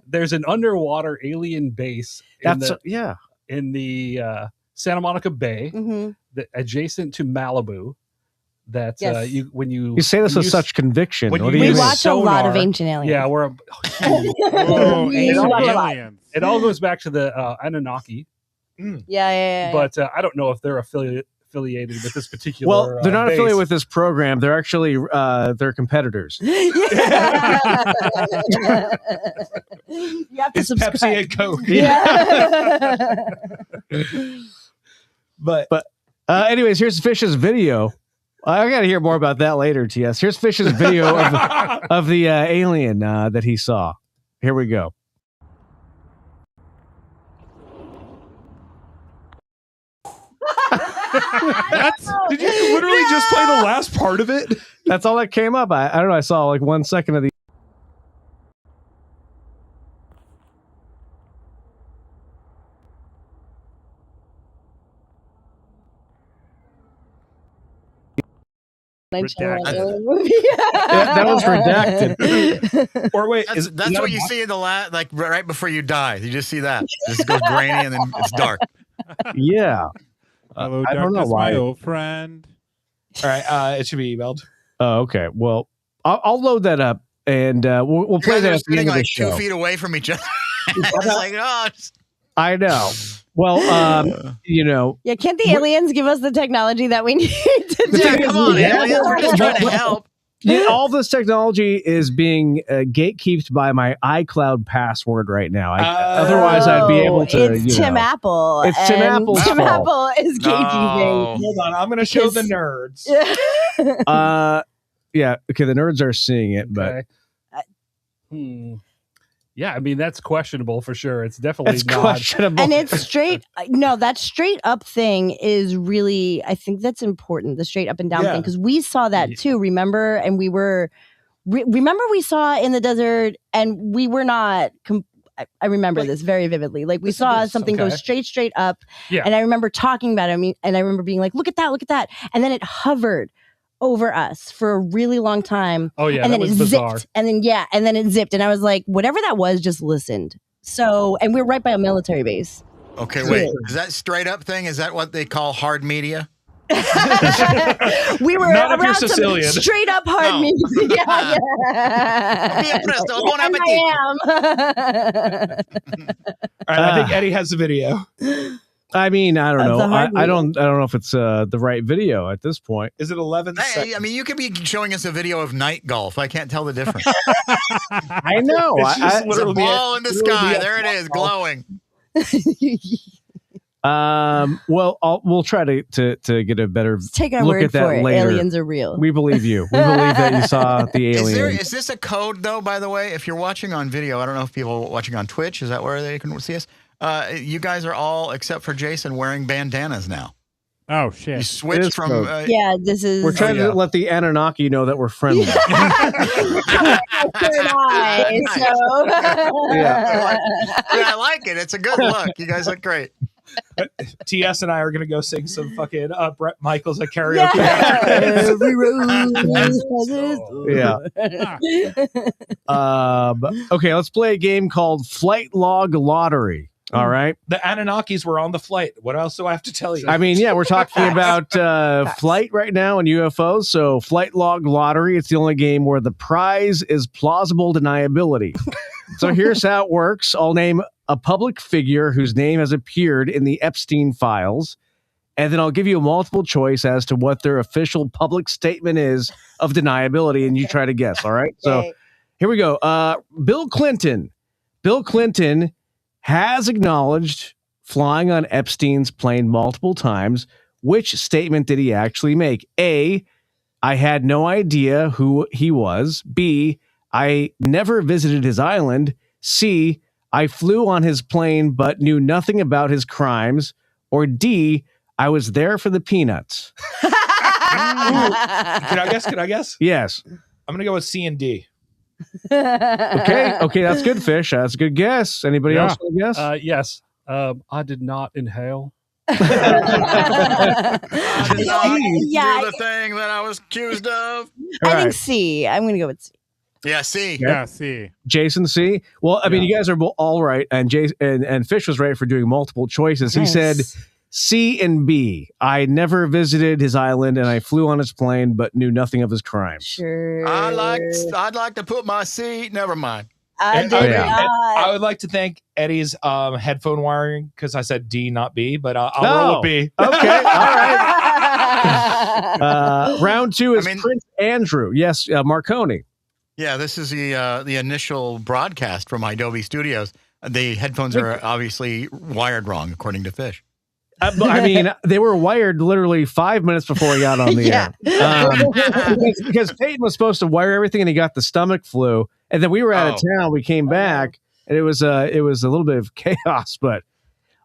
Speaker 8: there's an underwater alien base in the Santa Monica Bay, adjacent to Malibu. That
Speaker 6: Yes.
Speaker 8: you
Speaker 3: say this with such conviction.
Speaker 8: when
Speaker 3: What
Speaker 8: you
Speaker 3: do you
Speaker 6: We
Speaker 3: mean?
Speaker 6: watch a lot of Ancient Aliens.
Speaker 8: Yeah, we're
Speaker 5: Ancient Aliens.
Speaker 8: it all goes back to the Anunnaki.
Speaker 6: Yeah.
Speaker 8: But I don't know if they're affiliated with this particular.
Speaker 3: Well, they're not
Speaker 8: base.
Speaker 3: affiliated with this program. They're actually they're competitors.
Speaker 6: You have to
Speaker 7: It's
Speaker 6: subscribe.
Speaker 7: Pepsi and Coke.
Speaker 6: Yeah.
Speaker 7: But
Speaker 3: anyways, here's Fish's video. I got to hear more about that later, TS. Here's Fish's video of the alien that he saw. Here we go.
Speaker 7: Did you literally just play the last part of it?
Speaker 3: That's all that came up. I don't know. I saw like 1 second of the. That was redacted.
Speaker 7: Or wait,
Speaker 4: That's what you see in the like right before you die. You just see that. It just goes grainy and then it's dark.
Speaker 3: Yeah.
Speaker 5: Hello,
Speaker 3: I don't know
Speaker 5: darkness,
Speaker 3: why.
Speaker 5: my old friend.
Speaker 7: All right, it should be emailed.
Speaker 3: Oh, okay. Well, I'll load that up and we'll play
Speaker 4: You guys
Speaker 3: that
Speaker 4: are
Speaker 3: at the
Speaker 4: sitting
Speaker 3: end of the
Speaker 4: like 2
Speaker 3: show.
Speaker 4: feet away from each other. It's like, oh,
Speaker 3: I know. Well, you know,
Speaker 6: Yeah, can't the aliens give us the technology that we need to do?
Speaker 4: yeah, come on, aliens. We're just trying to help.
Speaker 3: yeah, all this technology is being gatekept by my iCloud password right now. Otherwise, I'd be able to.
Speaker 6: It's Tim Apple.
Speaker 3: It's Tim
Speaker 6: and
Speaker 3: Apple's
Speaker 6: Tim
Speaker 3: fault.
Speaker 6: Apple is gatekeeping.
Speaker 7: Hold on, I'm going to show the nerds.
Speaker 3: Yeah. Okay. The nerds are seeing it, but
Speaker 8: Yeah, I mean that's questionable for sure. It's definitely
Speaker 3: it's
Speaker 8: not.
Speaker 3: questionable.
Speaker 6: And it's straight. No, that straight up thing is really. I think that's important. The straight up and down thing, because we saw that too. Remember, and we were. Remember, we saw in the desert, and we were not. I remember this very vividly. Like we saw something go straight up, and I remember talking about it. And I remember being like, "Look at that!" And then it hovered over us for a really long time.
Speaker 8: Oh yeah,
Speaker 6: and then
Speaker 8: that
Speaker 6: it
Speaker 8: was bizarre.
Speaker 6: zipped, and then it zipped, and I was like, whatever that was, just listened. So, and we're right by a military base.
Speaker 4: Okay, wait. Is that straight up thing? Is that what they call hard media?
Speaker 6: We were
Speaker 7: Not if you're
Speaker 6: around some
Speaker 7: Sicilian.
Speaker 6: straight up hard music. Yeah.
Speaker 4: Bien presto, bon
Speaker 6: And
Speaker 4: appetit.
Speaker 6: I am.
Speaker 7: All right, I think Eddie has the video.
Speaker 3: I mean, I don't
Speaker 6: Of
Speaker 3: know.
Speaker 6: the hard
Speaker 3: I don't know if it's the right video at this point.
Speaker 7: Is it 11 seconds?
Speaker 4: I mean, you could be showing us a video of night golf. I can't tell the difference.
Speaker 3: I know.
Speaker 7: It's just
Speaker 4: It's a
Speaker 7: literally
Speaker 4: ball in the sky. There it is, glowing.
Speaker 3: Well, we'll try to get a better
Speaker 6: Take our
Speaker 3: look
Speaker 6: word
Speaker 3: at that
Speaker 6: for it.
Speaker 3: later.
Speaker 6: Aliens are real.
Speaker 3: We believe you. We believe that you saw the alien.
Speaker 4: Is this a code, though, by the way? If you're watching on video, I don't know if people are watching on Twitch. Is that where they can see us? You guys are all, except for Jason, wearing bandanas now.
Speaker 5: Oh,
Speaker 4: You
Speaker 5: shit.
Speaker 4: switched from...
Speaker 6: Yeah, this is.
Speaker 3: We're trying to let the Anunnaki know that we're friendly.
Speaker 6: Third eye, so.
Speaker 3: Yeah.
Speaker 4: I like it. It's a good look. You guys look great.
Speaker 7: TS and I are going to go sing some fucking Brett Michaels at karaoke.
Speaker 6: Every road has its
Speaker 3: Yeah. Okay, let's play a game called Flight Log Lottery. All right.
Speaker 7: The Anunnakis were on the flight. What else do I have to tell you?
Speaker 3: I mean, yeah, we're talking about flight right now and UFOs. So Flight Log Lottery, it's the only game where the prize is plausible deniability. So here's how it works. I'll name a public figure whose name has appeared in the Epstein files, and then I'll give you a multiple choice as to what their official public statement is of deniability, and you try to guess, all right? So here we go. Bill Clinton. Bill Clinton has acknowledged flying on Epstein's plane multiple times. Which statement did he actually make? A, I had no idea who he was. B, I never visited his island. C, I flew on his plane but knew nothing about his crimes. Or D, I was there for the peanuts.
Speaker 7: Can I guess? Can I guess?
Speaker 3: Yes.
Speaker 7: I'm going to go with C and D.
Speaker 3: Okay, that's good, Fish. That's a good guess. Anybody else want to guess?
Speaker 8: Yes. I did not inhale.
Speaker 4: I did not do the thing that I was accused of.
Speaker 6: I think C. I'm going to go with C.
Speaker 4: Yeah, C.
Speaker 5: Yeah, C.
Speaker 3: Jason, C. Well, I mean, you guys are all right, and and Fish was right for doing multiple choices. He said C and B. I never visited his island, and I flew on his plane, but knew nothing of his crimes.
Speaker 6: Sure.
Speaker 4: I'd like to put my C. Never mind.
Speaker 7: I would like to thank Eddie's headphone wiring because I said D, not B, but I'll roll with B.
Speaker 3: Okay, all right. Round two is Prince Andrew. Yes, Marconi.
Speaker 4: Yeah, this is the initial broadcast from Adobe Studios. The headphones are obviously wired wrong, according to Fish.
Speaker 3: I mean, they were wired literally 5 minutes before he got on the air. Because Peyton was supposed to wire everything, and he got the stomach flu. And then we were out of town. We came back, and it was a little bit of chaos. But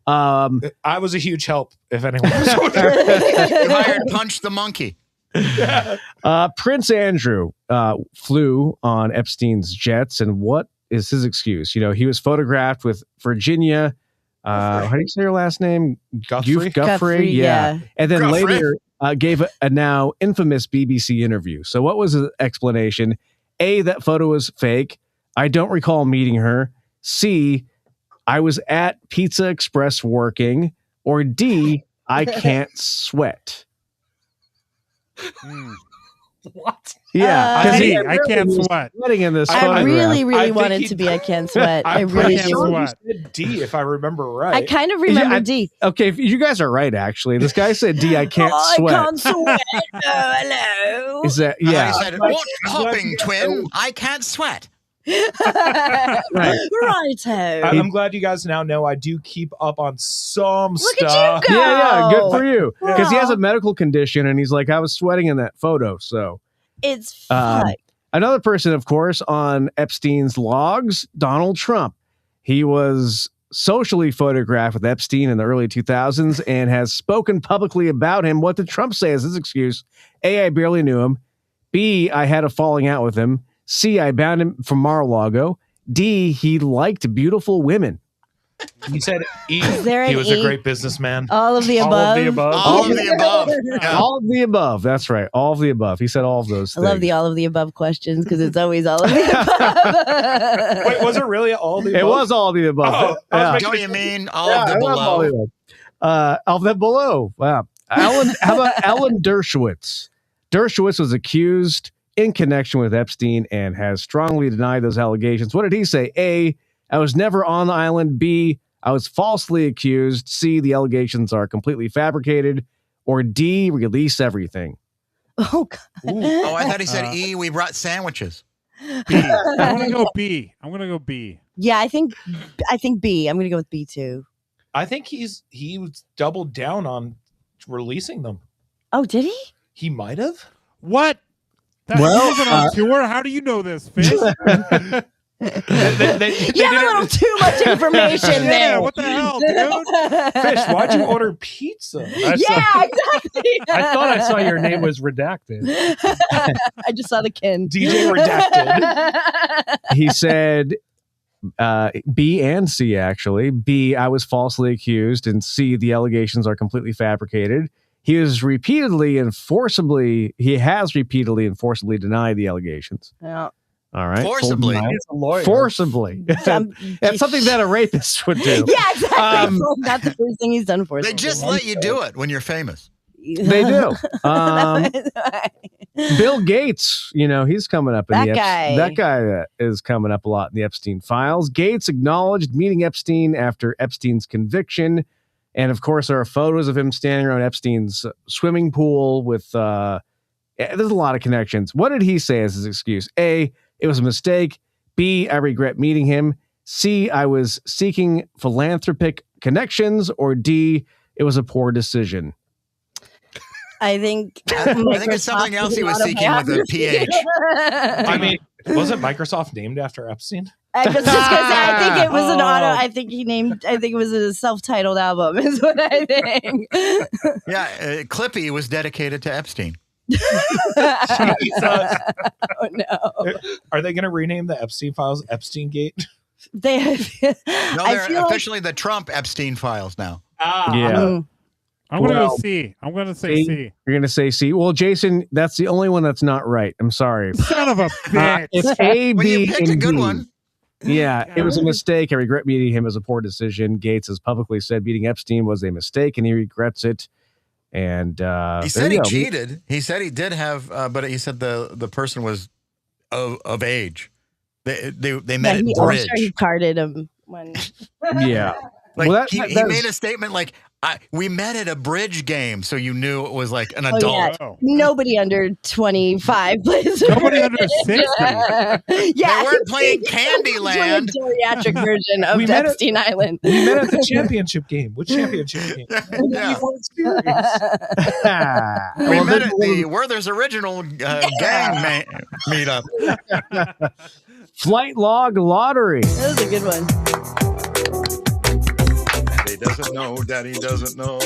Speaker 7: I was a huge help, if anyone was
Speaker 4: You hired Punch the Monkey.
Speaker 3: Prince Andrew flew on Epstein's jets, and what is his excuse? You know, he was photographed with Virginia. How do you say her last name? Guthrie. Yeah. And then later gave a now infamous BBC interview. So what was his explanation? A, that photo was fake. I don't recall meeting her. C, I was at Pizza Express working. Or D, I can't sweat.
Speaker 8: What?
Speaker 3: Yeah,
Speaker 5: I can't sweat.
Speaker 3: Sweating in this
Speaker 6: I
Speaker 3: photograph.
Speaker 6: really wanted to be I can't sweat. I really
Speaker 7: can't sweat. D, if I remember right.
Speaker 6: I kind of remember D.
Speaker 3: Okay, you guys are right. Actually, this guy said D. I can't sweat.
Speaker 6: I can't sweat. Oh, hello.
Speaker 3: Is that yeah?
Speaker 4: I said, what hopping twin? I can't sweat.
Speaker 6: Righto.
Speaker 7: I'm glad you guys now know I do keep up on some stuff.
Speaker 6: At you go.
Speaker 3: Yeah, good for you. Because he has a medical condition, and he's like, I was sweating in that photo. So
Speaker 6: it's fun.
Speaker 3: Another person, of course, on Epstein's logs, Donald Trump. He was socially photographed with Epstein in the early 2000s and has spoken publicly about him. What did Trump say as his excuse? A, I barely knew him. B, I had a falling out with him. C, I bound him from Mar-a-Lago. D, he liked beautiful women.
Speaker 7: He said E,
Speaker 6: there
Speaker 7: he
Speaker 6: an
Speaker 7: was
Speaker 6: E?
Speaker 7: a great businessman.
Speaker 6: All of the above.
Speaker 4: All of the above. Yeah.
Speaker 3: All of the above. That's right. All of the above. He said all of those
Speaker 6: I
Speaker 3: things.
Speaker 6: love the all of the above questions because it's always all of the above.
Speaker 7: Wait, was it really all of the above?
Speaker 3: It was all of the above.
Speaker 4: Don't you mean all of the below?
Speaker 3: All of the below. Wow. How about Alan Dershowitz? Dershowitz was accused in connection with Epstein and has strongly denied those allegations. What did he say? A, I was never on the island. B, I was falsely accused. C, the allegations are completely fabricated. Or D, release everything.
Speaker 6: Oh, God.
Speaker 4: Oh, I thought he said E, we brought sandwiches.
Speaker 5: B. I'm going to go B.
Speaker 6: Yeah, I think B. I'm going to go with B too.
Speaker 7: I think he was doubled down on releasing them.
Speaker 6: Oh, did he?
Speaker 7: He might have.
Speaker 5: What? He wasn't on tour. How do you know this, Fish?
Speaker 6: You have a little too much information there.
Speaker 5: Yeah, what the hell, dude?
Speaker 7: Fish, why'd you order pizza?
Speaker 6: Exactly.
Speaker 8: I thought I saw your name was redacted.
Speaker 6: I just saw the Ken.
Speaker 7: DJ redacted.
Speaker 3: He said B and C, actually. B, I was falsely accused, and C, the allegations are completely fabricated. He has repeatedly and forcibly denied the allegations.
Speaker 6: Yeah.
Speaker 3: All right.
Speaker 4: Forcibly.
Speaker 8: He's a lawyer.
Speaker 3: Forcibly. That's something that a rapist would do.
Speaker 6: Yeah, exactly. Not the first thing he's done for.
Speaker 4: They just let you do it when you're famous.
Speaker 3: They do. Bill Gates, he's coming up.
Speaker 6: That guy.
Speaker 3: That guy is coming up a lot in the Epstein files. Gates acknowledged meeting Epstein after Epstein's conviction. And of course, there are photos of him standing around Epstein's swimming pool with, there's a lot of connections. What did he say as his excuse? A, it was a mistake. B, I regret meeting him. C, I was seeking philanthropic connections. Or D, it was a poor decision.
Speaker 6: I think
Speaker 4: it's something else he was seeking with a PH.
Speaker 7: I mean, wasn't Microsoft named after Epstein?
Speaker 6: I was just gonna say, I think it was an auto. I think it was a self-titled album, is what I think.
Speaker 4: Yeah, Clippy was dedicated to Epstein.
Speaker 6: Oh no!
Speaker 7: Are they going to rename the Epstein files Epstein Gate?
Speaker 4: They're officially the Trump Epstein files now.
Speaker 3: Yeah.
Speaker 5: I'm going to go C. I'm going to say C.
Speaker 3: You're going to say C. Well, Jason, that's the only one that's not right. I'm sorry.
Speaker 5: Son of a bitch.
Speaker 3: It's A,
Speaker 4: Well,
Speaker 3: B,
Speaker 4: you picked
Speaker 3: and
Speaker 4: a good
Speaker 3: D.
Speaker 4: one.
Speaker 3: Yeah, it was a mistake. I regret meeting him as a poor decision. Gates has publicly said meeting Epstein was a mistake, and he regrets it. And
Speaker 4: he said he cheated. He said he did have, but he said the person was of age. They met at bridge.
Speaker 6: I'm sure he carded him when.
Speaker 3: Yeah.
Speaker 4: Like
Speaker 3: Well,
Speaker 4: he made a statement like, we met at a bridge game, so you knew it was like an adult.
Speaker 6: Yeah. Nobody under 25 plays.
Speaker 5: Nobody under 60.
Speaker 6: Yeah,
Speaker 4: they weren't playing Candyland.
Speaker 6: A geriatric version of Epstein Island.
Speaker 7: We met at the championship game. Which championship game?
Speaker 4: Yeah. We met at the Werther's Original gang meetup.
Speaker 3: Flight Log Lottery.
Speaker 6: That was a good one.
Speaker 4: Daddy doesn't know. Daddy doesn't know.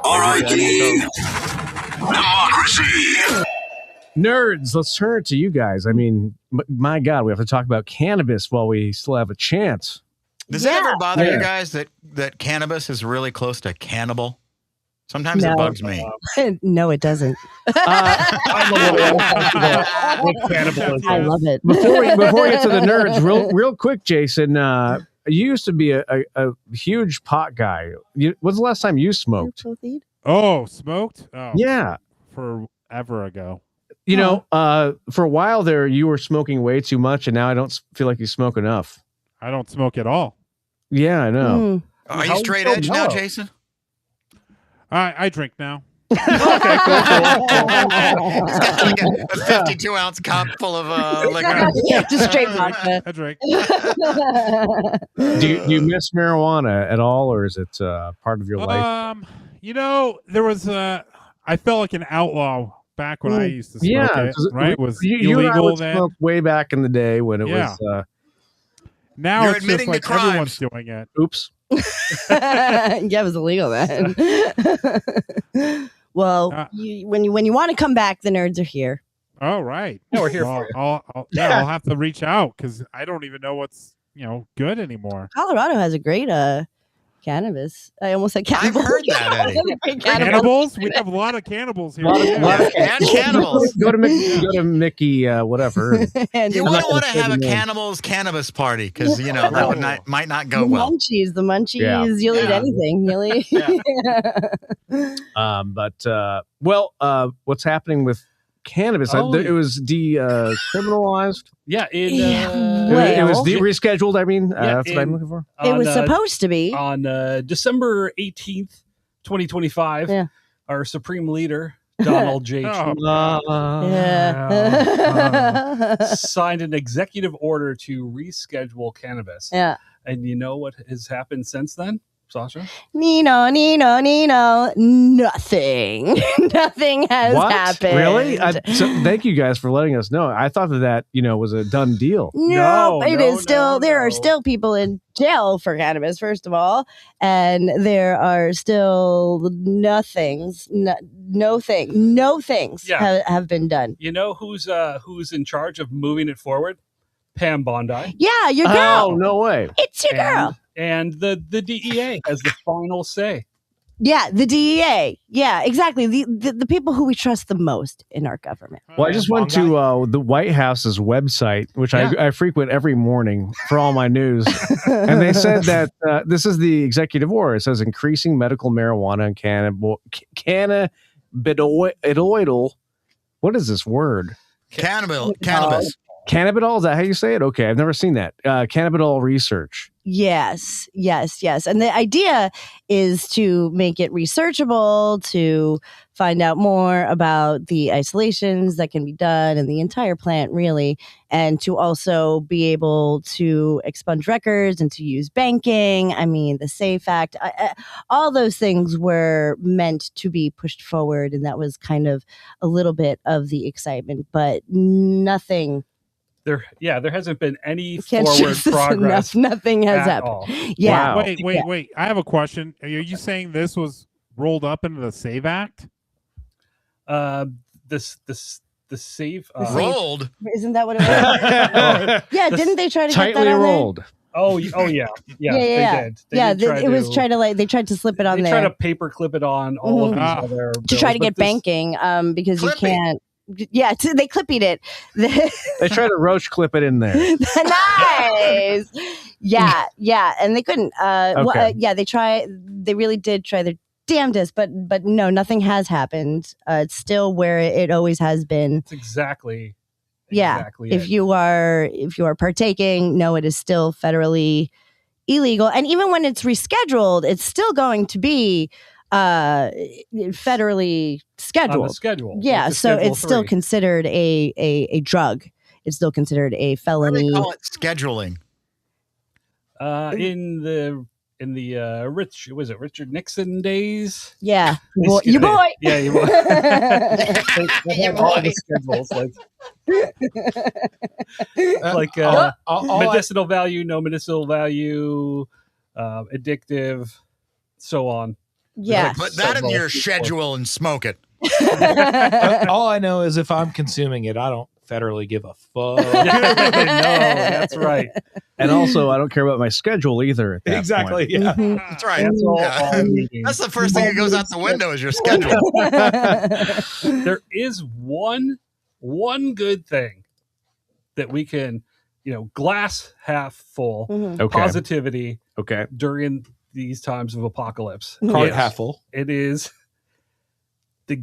Speaker 2: R.I.P. Democracy.
Speaker 3: Nerds, let's turn it to you guys. I mean, my God, we have to talk about cannabis while we still have a chance.
Speaker 4: Does it ever bother you guys that cannabis is really close to cannibal? Sometimes it bugs me.
Speaker 6: No, it doesn't.
Speaker 8: I
Speaker 6: love it.
Speaker 3: Before we get to the nerds, real quick, Jason, you used to be a huge pot guy. When's the last time you smoked?
Speaker 5: Oh, smoked? Oh,
Speaker 3: yeah.
Speaker 5: Forever ago.
Speaker 3: For a while there, you were smoking way too much, and now I don't feel like you smoke enough.
Speaker 5: I don't smoke at all.
Speaker 3: Yeah, I know.
Speaker 4: Are you straight edge now, Jason?
Speaker 5: I drink now.
Speaker 4: He's got like a 52-ounce cup full of liquor.
Speaker 6: Just straight vodka.
Speaker 5: I drink.
Speaker 3: Do you miss marijuana at all, or is it part of your life?
Speaker 5: There was I felt like an outlaw back when I used to smoke it. Right? It was
Speaker 3: you and I
Speaker 5: illegal
Speaker 3: would
Speaker 5: then.
Speaker 3: smoke way back in the day when it was.
Speaker 5: Now
Speaker 4: You're
Speaker 5: it's just
Speaker 4: admitting
Speaker 5: like
Speaker 4: to crimes.
Speaker 5: everyone's doing it.
Speaker 3: Oops.
Speaker 6: Yeah, it was illegal then. Well, when you want to come back, the nerds are here.
Speaker 5: Oh, right.
Speaker 8: No, we're here
Speaker 5: Well,
Speaker 8: for you.
Speaker 5: I'll have to reach out because I don't even know what's good anymore.
Speaker 6: Colorado has a great cannabis. I almost said cannibal.
Speaker 4: I've heard that, Eddie.
Speaker 5: Cannibals? We have a lot of cannibals here.
Speaker 4: And cannibals.
Speaker 3: Go to Mickey, whatever.
Speaker 4: You wouldn't want to have a cannibals cannabis party because that might not go well.
Speaker 6: The munchies. You'll eat anything. You'll eat.
Speaker 3: What's happening with cannabis? It was decriminalized.
Speaker 8: Yeah,
Speaker 3: it was rescheduled. I mean, that's what I'm looking for.
Speaker 6: It was supposed to be
Speaker 8: on December 18th, 2025.
Speaker 6: Yeah.
Speaker 8: Our Supreme Leader Donald J. Trump signed an executive order to reschedule cannabis.
Speaker 6: Yeah.
Speaker 8: And you know what has happened since then, Sasha?
Speaker 6: Nino. Nothing. Nothing has happened.
Speaker 3: Really? Thank you guys for letting us know. I thought that was a done deal.
Speaker 6: No, it is still. There are still people in jail for cannabis, first of all, and there are still no things have been done.
Speaker 8: You know who's in charge of moving it forward? Pam Bondi.
Speaker 6: Yeah, your girl.
Speaker 3: Oh, no way.
Speaker 6: It's your girl.
Speaker 8: And the DEA has the final say.
Speaker 6: Yeah, the DEA. Yeah, exactly. The people who we trust the most in our government.
Speaker 3: Well, I just went to the White House's website, which I frequent every morning for all my news. And they said that this is the executive order. It says increasing medical marijuana and cannabidiol. What is this word?
Speaker 4: Cannabis.
Speaker 3: Cannabidiol, is that how you say it? Okay, I've never seen that. Cannabidiol research.
Speaker 6: Yes. And the idea is to make it researchable, to find out more about the isolations that can be done and the entire plant, really, and to also be able to expunge records and to use banking. I mean, the SAFE Act, all those things were meant to be pushed forward. And that was kind of a little bit of the excitement, but nothing.
Speaker 8: There hasn't been any forward progress.
Speaker 6: Nothing has happened.
Speaker 8: All.
Speaker 6: Yeah.
Speaker 5: Wow. Wait. I have a question. Are you saying this was rolled up into the SAVE Act?
Speaker 8: The SAVE
Speaker 4: rolled.
Speaker 6: Isn't that what it was? Yeah. Didn't they try to get that
Speaker 3: tightly
Speaker 6: on
Speaker 3: rolled?
Speaker 6: There?
Speaker 8: Oh yeah. They did.
Speaker 6: They tried to slip it on there.
Speaker 8: They tried to paper clip it on all of these other
Speaker 6: to try to get banking because you can't. Yeah, they clippied it.
Speaker 3: They tried to roach clip it in there.
Speaker 6: Nice. Yeah, and they couldn't.
Speaker 3: Okay.
Speaker 6: They really did try their damnedest, but no, nothing has happened. It's still where it always has been.
Speaker 8: It's exactly.
Speaker 6: If you are partaking, no, it is still federally illegal, and even when it's rescheduled, it's still going to be federally scheduled.
Speaker 8: On the schedule.
Speaker 6: Yeah, so it's still considered a drug. It's still considered a felony.
Speaker 4: What do they call it? Scheduling.
Speaker 8: In the Richard Nixon days?
Speaker 6: Yeah, your boy.
Speaker 8: Yeah, your boy.
Speaker 6: Your boy.
Speaker 8: Medicinal value, no medicinal value, addictive, so on.
Speaker 6: Yeah,
Speaker 4: put that in your schedule and smoke it.
Speaker 7: All I know is if I'm consuming it, I don't federally give a fuck.
Speaker 8: No, that's right.
Speaker 3: And also, I don't care about my schedule either. At that
Speaker 7: Exactly.
Speaker 3: point.
Speaker 7: Yeah,
Speaker 4: that's right. That's the first thing that goes out the window is your schedule.
Speaker 8: There is one good thing that we can, glass half full
Speaker 3: Okay.
Speaker 8: positivity.
Speaker 3: Okay.
Speaker 8: During these times of apocalypse.
Speaker 7: Card half full.
Speaker 8: It is the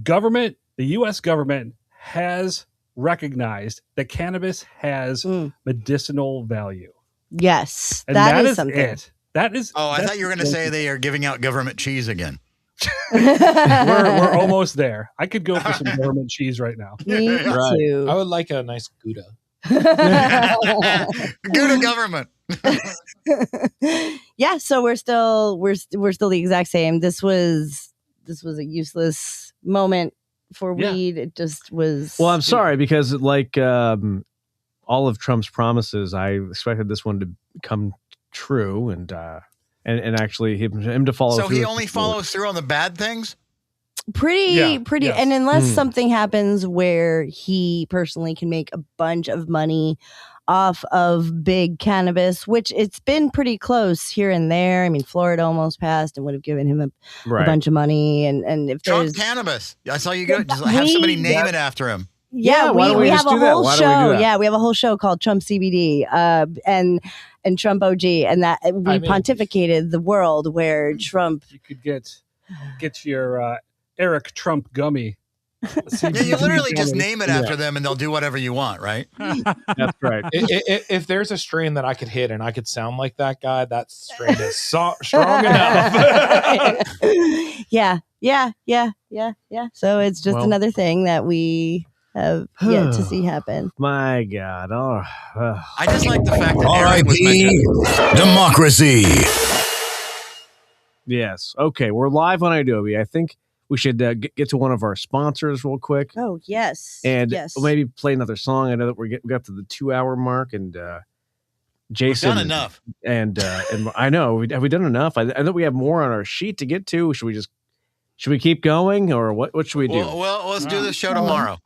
Speaker 8: U.S. government has recognized that cannabis has medicinal value.
Speaker 6: Yes,
Speaker 8: and
Speaker 6: that is
Speaker 8: is
Speaker 6: something.
Speaker 8: it. That is.
Speaker 4: Oh, I thought you were going to say they are giving out government cheese again.
Speaker 8: we're almost there. I could go for some government cheese right now.
Speaker 6: Me too.
Speaker 7: I would like a nice Gouda.
Speaker 4: Gouda government.
Speaker 6: Yeah, so we're still the exact same. This was a useless moment for weed. It just was.
Speaker 3: Well, I'm sorry because like all of Trump's promises, I expected this one to come true and actually him to follow
Speaker 4: So
Speaker 3: through.
Speaker 4: he only follows through on the bad things?
Speaker 6: Pretty.
Speaker 8: Yes.
Speaker 6: And unless something happens where he personally can make a bunch of money off of big cannabis, which it's been pretty close here and there. I mean, Florida almost passed and would have given him a bunch of money. And if
Speaker 4: Trump
Speaker 6: there's
Speaker 4: cannabis, I saw you go just have somebody name it after him.
Speaker 6: Yeah,
Speaker 3: why don't
Speaker 6: we
Speaker 3: just
Speaker 6: have a
Speaker 3: do that?
Speaker 6: whole
Speaker 3: Why don't we do
Speaker 6: show.
Speaker 3: that?
Speaker 6: Yeah, we have a whole show called Trump CBD and Trump OG, and that we pontificated the world where Trump.
Speaker 8: You could get your Eric Trump gummy.
Speaker 4: Yeah, you literally just name it after them and they'll do whatever you want, right?
Speaker 3: That's right.
Speaker 7: If there's a strain that I could hit and I could sound like that guy, that strain is strong enough.
Speaker 6: Yeah. So it's just another thing that we have yet to see happen.
Speaker 3: My God.
Speaker 4: I just like the fact that Eric was
Speaker 2: R.I.P.
Speaker 4: mentioned.
Speaker 2: Democracy.
Speaker 3: Yes. Okay, we're live on Adobe. I think we should get to one of our sponsors real quick.
Speaker 6: Oh, yes.
Speaker 3: And
Speaker 6: yes.
Speaker 3: maybe play another song. I know that we got to the 2-hour mark, and Jason.
Speaker 4: We've done enough.
Speaker 3: And I know. Have we done enough? I think we have more on our sheet to get to. Should we keep going, or what should we do?
Speaker 4: Well, let's do the show tomorrow.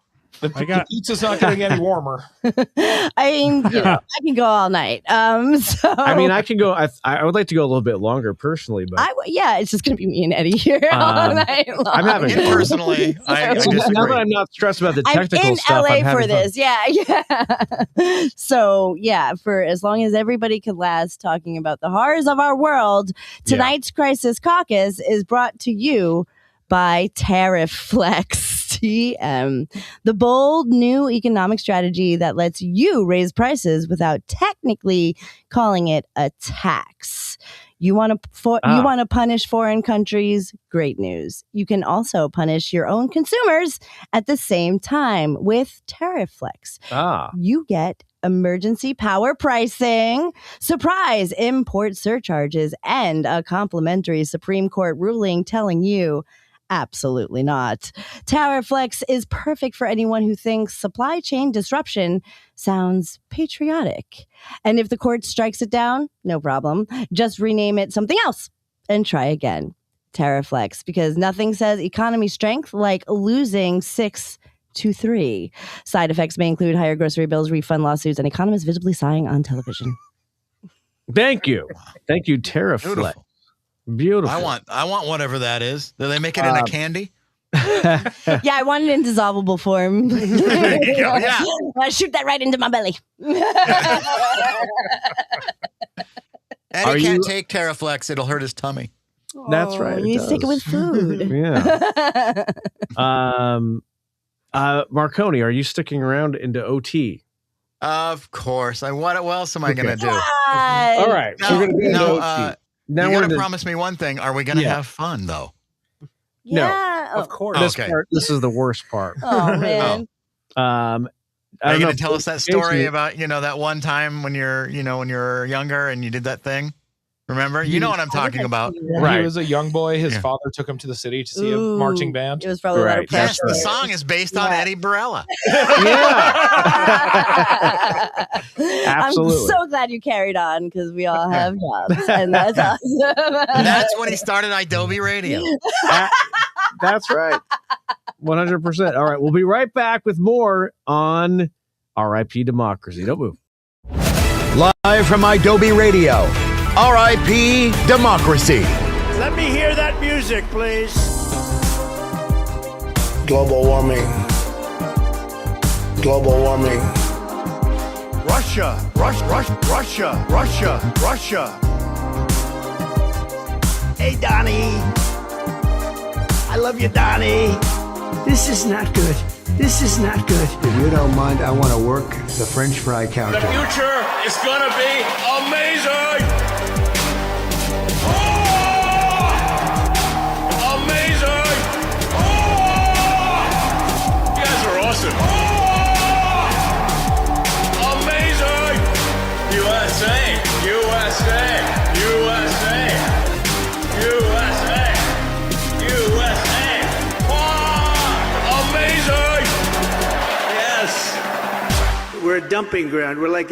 Speaker 7: The pizza's not getting any warmer.
Speaker 6: I mean, I can go all night. So
Speaker 3: I mean, I can go. I would like to go a little bit longer personally, but
Speaker 6: it's just gonna be me and Eddie here all night long.
Speaker 3: I'm having fun.
Speaker 4: Personally, I disagree.
Speaker 3: Now that I'm not stressed about the technical
Speaker 6: I'm in
Speaker 3: stuff,
Speaker 6: LA
Speaker 3: I'm having
Speaker 6: for this. Yeah. So for as long as everybody could last talking about the horrors of our world, tonight's Crisis Caucus is brought to you by Tariff Flex. TM, the bold new economic strategy that lets you raise prices without technically calling it a tax. You want to punish foreign countries? Great news. You can also punish your own consumers at the same time with Tariff Flex. You get emergency power pricing, surprise import surcharges, and a complimentary Supreme Court ruling telling you absolutely not. Tariff Flex is perfect for anyone who thinks supply chain disruption sounds patriotic. And if the court strikes it down, no problem. Just rename it something else and try again. Tariff Flex, because nothing says economy strength like losing 6-3. Side effects may include higher grocery bills, refund lawsuits, and economists visibly sighing on television.
Speaker 3: Thank you, Tariff Flex. Beautiful.
Speaker 4: I want whatever that is. Do they make it in a candy?
Speaker 6: Yeah, I want it in dissolvable form.
Speaker 4: There you go, yeah.
Speaker 6: I shoot that right into my belly.
Speaker 4: Eddie can't take Terraflex. It'll hurt his tummy.
Speaker 3: That's right.
Speaker 6: You need to take it with food.
Speaker 3: Yeah. Marconi, are you sticking around into OT?
Speaker 4: Of course. What else am I going to do?
Speaker 3: All right. We're going to do OT.
Speaker 4: Now you got to promise me one thing. Are we going to have fun, though?
Speaker 6: Yeah,
Speaker 3: no,
Speaker 8: of course.
Speaker 3: This is the worst part.
Speaker 6: Oh man.
Speaker 4: Are you going to tell us that story about that one time when you're younger and you did that thing? Remember? You know what I'm talking about.
Speaker 7: Right. He was a young boy. His father took him to the city to see a marching band.
Speaker 6: It was probably a lot of pressure.
Speaker 4: Yes, the song is based on Eddie Barella.
Speaker 3: Absolutely.
Speaker 6: I'm so glad you carried on because we all have jobs, and that's awesome.
Speaker 4: That's when he started Adobe Radio.
Speaker 3: That's right. 100%. All right, we'll be right back with more on RIP Democracy. Don't move.
Speaker 1: Live from Adobe Radio. RIP Democracy.
Speaker 9: Let me hear that music, please.
Speaker 10: Global warming. Global warming.
Speaker 9: Russia. Hey, Donnie. I love you, Donnie. This is not good. This is not good.
Speaker 10: If you don't mind, I want to work the French fry counter.
Speaker 11: The future is gonna be amazing! Amazing! You guys are awesome! Amazing! USA! USA! USA! USA! USA! Amazing! Yes!
Speaker 9: We're a dumping ground. We're like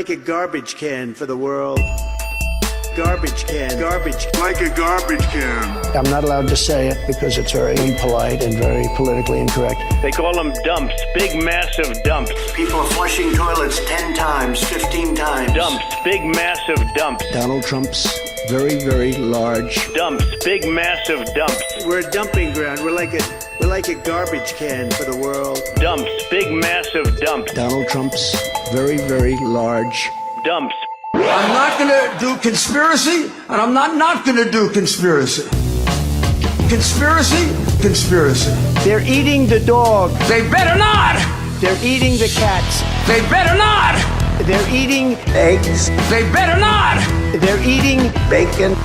Speaker 9: a garbage can for the world. Garbage can. Like a garbage can.
Speaker 10: I'm not allowed to say it because it's very impolite and very politically incorrect.
Speaker 12: They call them dumps, big massive dumps.
Speaker 13: People are flushing toilets 10 times, 15 times.
Speaker 12: Dumps, big massive dumps.
Speaker 10: Donald Trump's very, very large.
Speaker 12: Dumps, big massive dumps.
Speaker 9: We're a dumping ground. We're like a garbage can for the world.
Speaker 12: Dumps, big massive dumps.
Speaker 10: Donald Trump's very, very large.
Speaker 12: Dumps.
Speaker 13: I'm not going to do conspiracy, and I'm not going to do conspiracy. Conspiracy.
Speaker 9: They're eating the dog.
Speaker 13: They better not.
Speaker 9: They're eating the cats.
Speaker 13: They better not.
Speaker 9: They're eating
Speaker 10: Eggs.
Speaker 13: They better not.
Speaker 9: They're eating
Speaker 10: Bacon.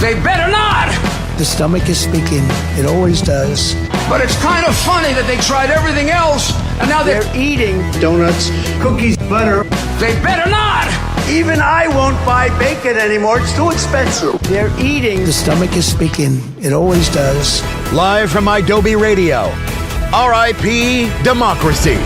Speaker 13: They better not.
Speaker 10: The stomach is speaking. It always does.
Speaker 13: But it's kind of funny that they tried everything else, and now they're
Speaker 9: eating
Speaker 10: Donuts. Cookies. Butter.
Speaker 13: They better not.
Speaker 9: Even I won't buy bacon anymore. It's too expensive. They're eating.
Speaker 10: The stomach is speaking. It always does.
Speaker 1: Live from Adobe Radio. RIP Democracy.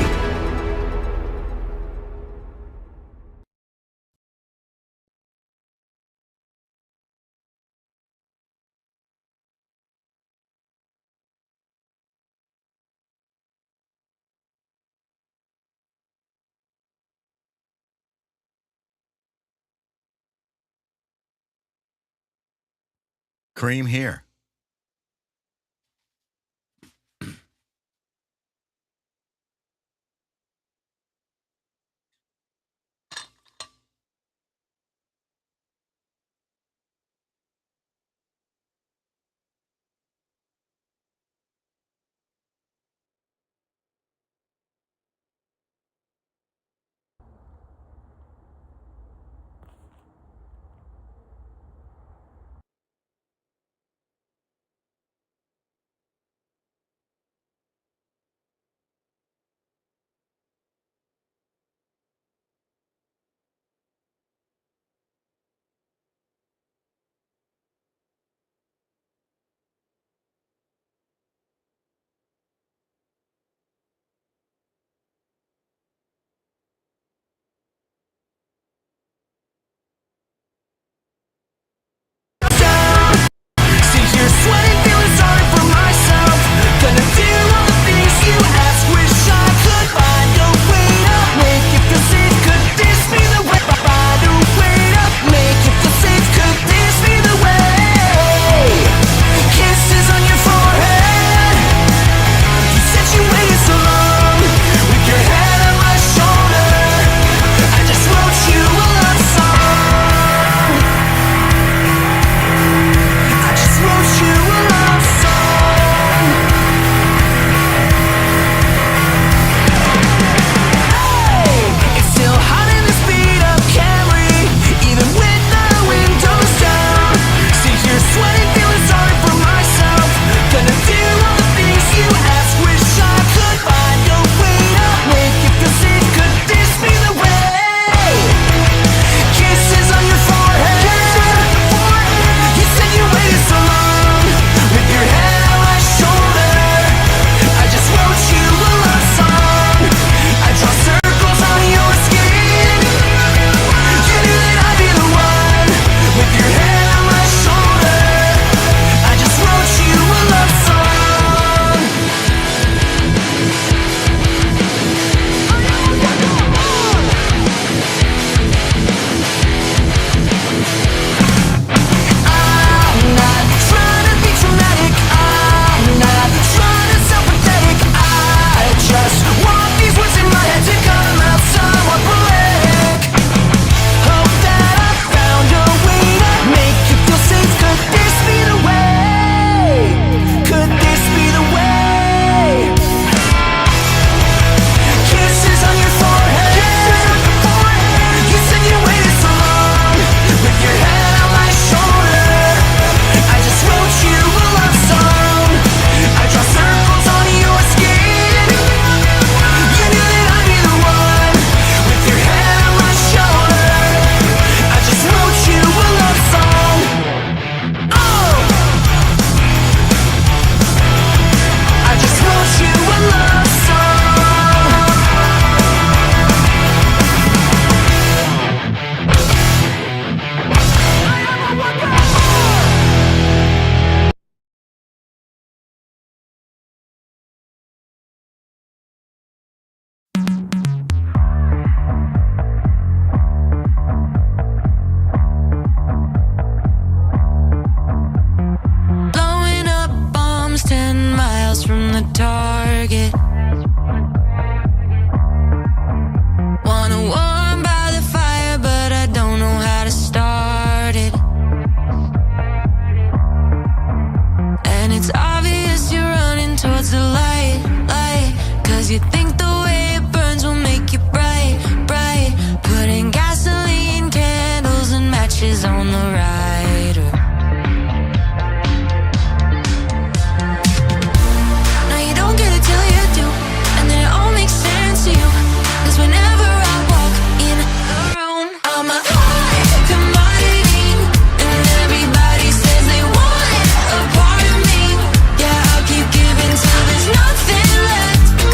Speaker 4: Cream here.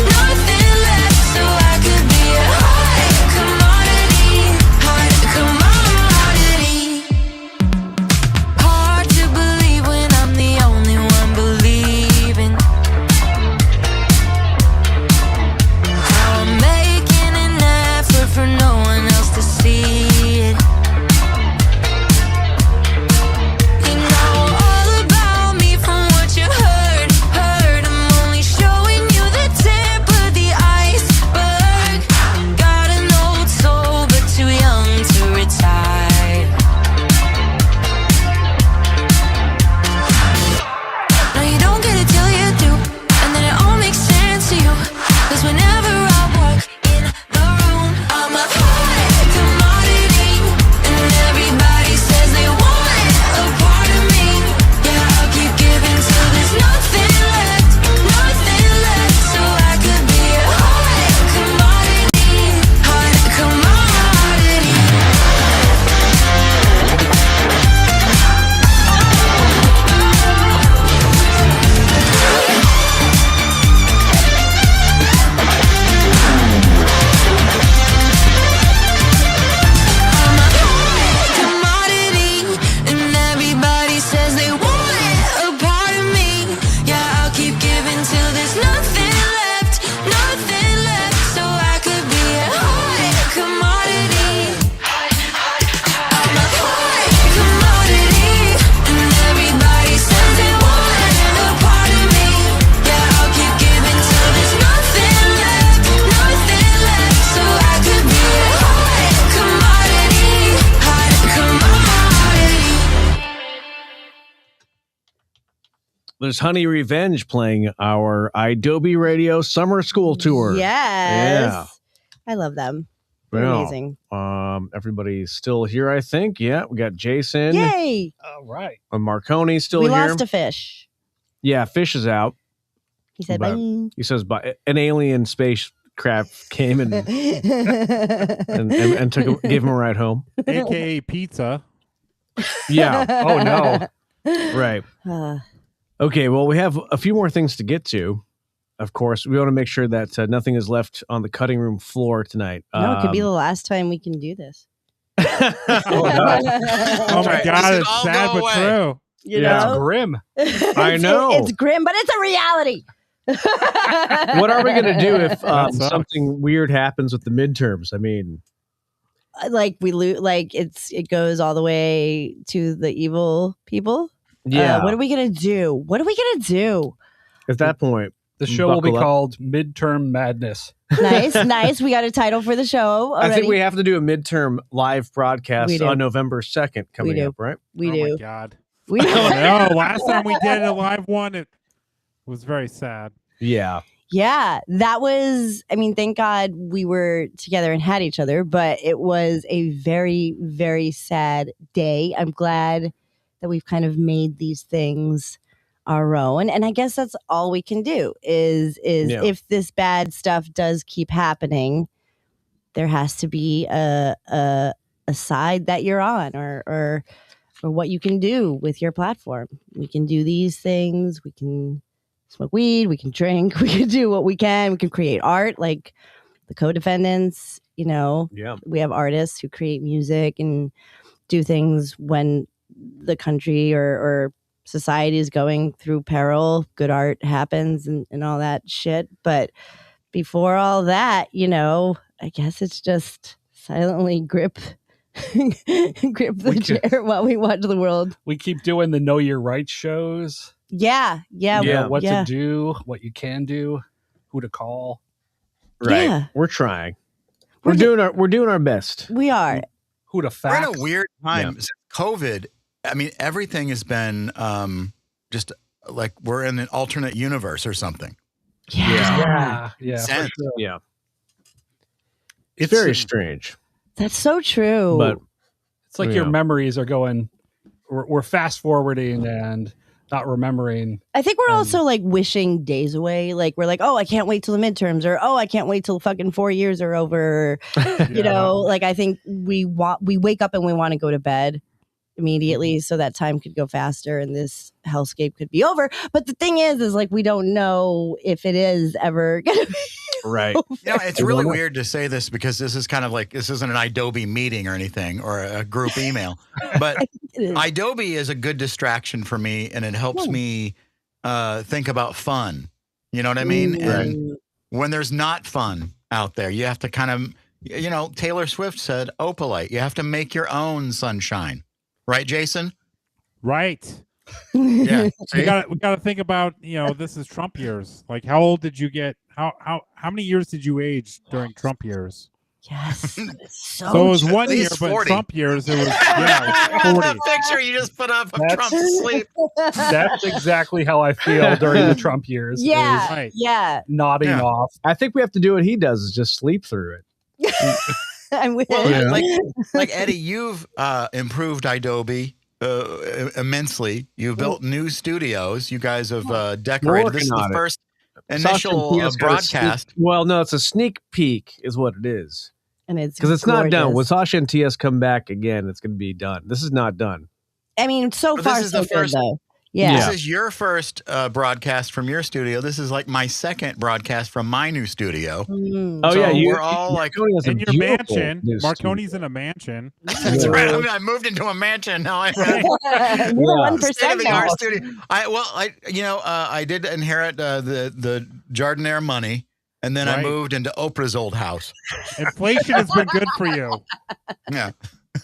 Speaker 18: Nothing
Speaker 3: There's Honey Revenge playing our Adobe Radio Summer School Tour.
Speaker 6: Yes.
Speaker 3: Yeah.
Speaker 6: I love them. They're
Speaker 3: Well,
Speaker 6: amazing.
Speaker 3: Everybody's still here, I think. Yeah, we got Jason.
Speaker 6: Yay.
Speaker 8: All right.
Speaker 3: And Marconi's still
Speaker 6: We
Speaker 3: here.
Speaker 6: lost a fish.
Speaker 3: Yeah, Fish is out.
Speaker 6: He said,
Speaker 3: But
Speaker 6: bye.
Speaker 3: He says, "But an alien spacecraft came and and gave him a ride home."
Speaker 5: AKA pizza.
Speaker 3: Yeah.
Speaker 8: Oh no.
Speaker 3: Right.
Speaker 6: Uh,
Speaker 3: Okay. Well, we have a few more things to get to. Of course, we want to make sure that nothing is left on the cutting room floor tonight.
Speaker 6: no, it could be the last time we can do this.
Speaker 5: Oh my God, it's sad but true.
Speaker 6: You
Speaker 3: Yeah.
Speaker 6: know?
Speaker 8: It's grim.
Speaker 3: I know.
Speaker 6: It's grim, but it's a reality.
Speaker 3: What are we going to do if
Speaker 5: That sucks.
Speaker 3: something weird happens with the midterms? I mean,
Speaker 6: Like we lose, like it goes all the way to the evil people.
Speaker 3: yeah.
Speaker 6: What are we gonna do? What are we gonna do?
Speaker 3: At that point,
Speaker 8: The show will be
Speaker 3: buckle up.
Speaker 8: called Midterm Madness.
Speaker 6: Nice. We got a title for the show already.
Speaker 3: I think we have to do a midterm live broadcast
Speaker 6: We do.
Speaker 3: on November 2nd coming
Speaker 6: do.
Speaker 3: up, right?
Speaker 6: We
Speaker 5: Oh
Speaker 6: do.
Speaker 5: my God.
Speaker 6: We do.
Speaker 5: No, last time we did a live one, it was very sad.
Speaker 3: Yeah.
Speaker 6: Yeah, that was, I mean, thank God we were together and had each other, but it was a very, very sad day. I'm glad that we've kind of made these things our own. And I guess that's all we can do is
Speaker 3: Yeah.
Speaker 6: if this bad stuff does keep happening, there has to be a side that you're on or what you can do with your platform. We can do these things. We can smoke weed, we can drink, we can do what we can create art like the co-defendants, you know.
Speaker 3: Yeah.
Speaker 6: We have artists who create music and do things when the country or society is going through peril. Good art happens and all that shit. But before all that, you know, I guess it's just silently grip the chair while we watch the world.
Speaker 8: We keep doing the Know Your Rights shows.
Speaker 6: Yeah.
Speaker 8: You know, what to do, what you can do, who to call.
Speaker 3: Right.
Speaker 6: Yeah.
Speaker 3: We're trying. We're doing our best.
Speaker 6: We are.
Speaker 8: Who to
Speaker 4: We're
Speaker 8: fact.
Speaker 4: in a weird time.
Speaker 3: Yeah.
Speaker 4: Since COVID, I mean, everything has been just like we're in an alternate universe or something.
Speaker 8: Yeah. Yeah. for
Speaker 4: Sense.
Speaker 8: sure.
Speaker 3: Yeah. It's very strange.
Speaker 6: That's so true.
Speaker 3: But
Speaker 8: It's like your memories are going, we're fast forwarding and not remembering.
Speaker 6: I think we're also like wishing days away. Like we're like, oh, I can't wait till the midterms, or oh, I can't wait till fucking 4 years are over. You know, like I think we wake up and we want to go to bed immediately so that time could go faster and this hellscape could be over. But the thing is like we don't know if it is ever gonna be
Speaker 3: right.
Speaker 4: You know, it's really weird to say this because this is kind of like this isn't an Adobe meeting or anything or a group email, but Adobe is a good distraction for me, and it helps me think about fun. You know what I mean? And when there's not fun out there, you have to kind of, you know, Taylor Swift said, "Opalite." You have to make your own sunshine, right, Jason?
Speaker 5: Right.
Speaker 4: Yeah.
Speaker 5: We gotta think about, you know, this is Trump years. Like, how old did you get? How many years did you age during Trump years?
Speaker 6: Yes.
Speaker 5: So it was 1 year, but
Speaker 4: 40.
Speaker 5: Trump years it was it was 40.
Speaker 4: That picture you just put up of Trump asleep.
Speaker 8: That's exactly how I feel during the Trump years.
Speaker 6: Yeah.
Speaker 5: Right.
Speaker 6: Yeah.
Speaker 8: Nodding off.
Speaker 3: I think we have to do what he does is just sleep through it.
Speaker 6: I'm with
Speaker 4: Well, like Eddie, you've improved Adobe immensely. You've built new studios. You guys have decorated. This is the first initial broadcast.
Speaker 3: Well, no, it's a sneak peek, is what it is.
Speaker 6: And it's
Speaker 3: Because it's not done. When
Speaker 6: gorgeous.
Speaker 3: Sasha and TS come back again, it's going to be done. This is not done.
Speaker 6: I mean, so
Speaker 4: But
Speaker 6: far
Speaker 4: this is
Speaker 6: so
Speaker 4: the
Speaker 6: good
Speaker 4: first-
Speaker 6: though. Yeah.
Speaker 4: This is your first broadcast from your studio. This is like my second broadcast from my new studio.
Speaker 3: Oh,
Speaker 4: So
Speaker 3: yeah.
Speaker 4: we're all like
Speaker 5: In your mansion. Marconi's in a mansion.
Speaker 4: That's right. I mean, I moved into a mansion now. I'm
Speaker 6: We're 1%
Speaker 4: state-of-the-art
Speaker 6: now.
Speaker 4: studio. I did inherit the Jardiniere money, and then I
Speaker 5: Right.
Speaker 4: moved into Oprah's old house.
Speaker 5: Inflation has been good for you.
Speaker 4: Yeah,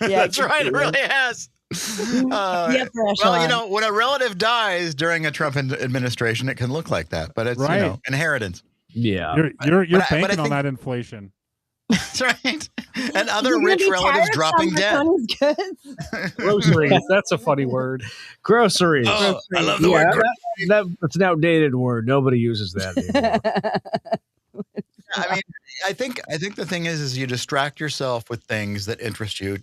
Speaker 6: Yeah,
Speaker 4: that's right. It really has.
Speaker 6: Yeah, for
Speaker 4: Well,
Speaker 6: Echelon.
Speaker 4: you know, when a relative dies during a Trump administration, it can look like that, but it's
Speaker 5: Right.
Speaker 4: you know, inheritance.
Speaker 3: Yeah.
Speaker 5: You're
Speaker 4: But I
Speaker 5: banking on
Speaker 4: think-
Speaker 5: that inflation.
Speaker 4: That's right. And other
Speaker 6: You're gonna
Speaker 4: rich
Speaker 6: be
Speaker 4: relatives
Speaker 6: tired of
Speaker 4: dropping dead.
Speaker 6: Marconi's goods?
Speaker 8: Groceries. That's a funny word.
Speaker 3: Groceries.
Speaker 4: Oh, I love the word.
Speaker 3: That's an outdated word. Nobody uses that anymore.
Speaker 4: I mean, I think the thing is you distract yourself with things that interest you.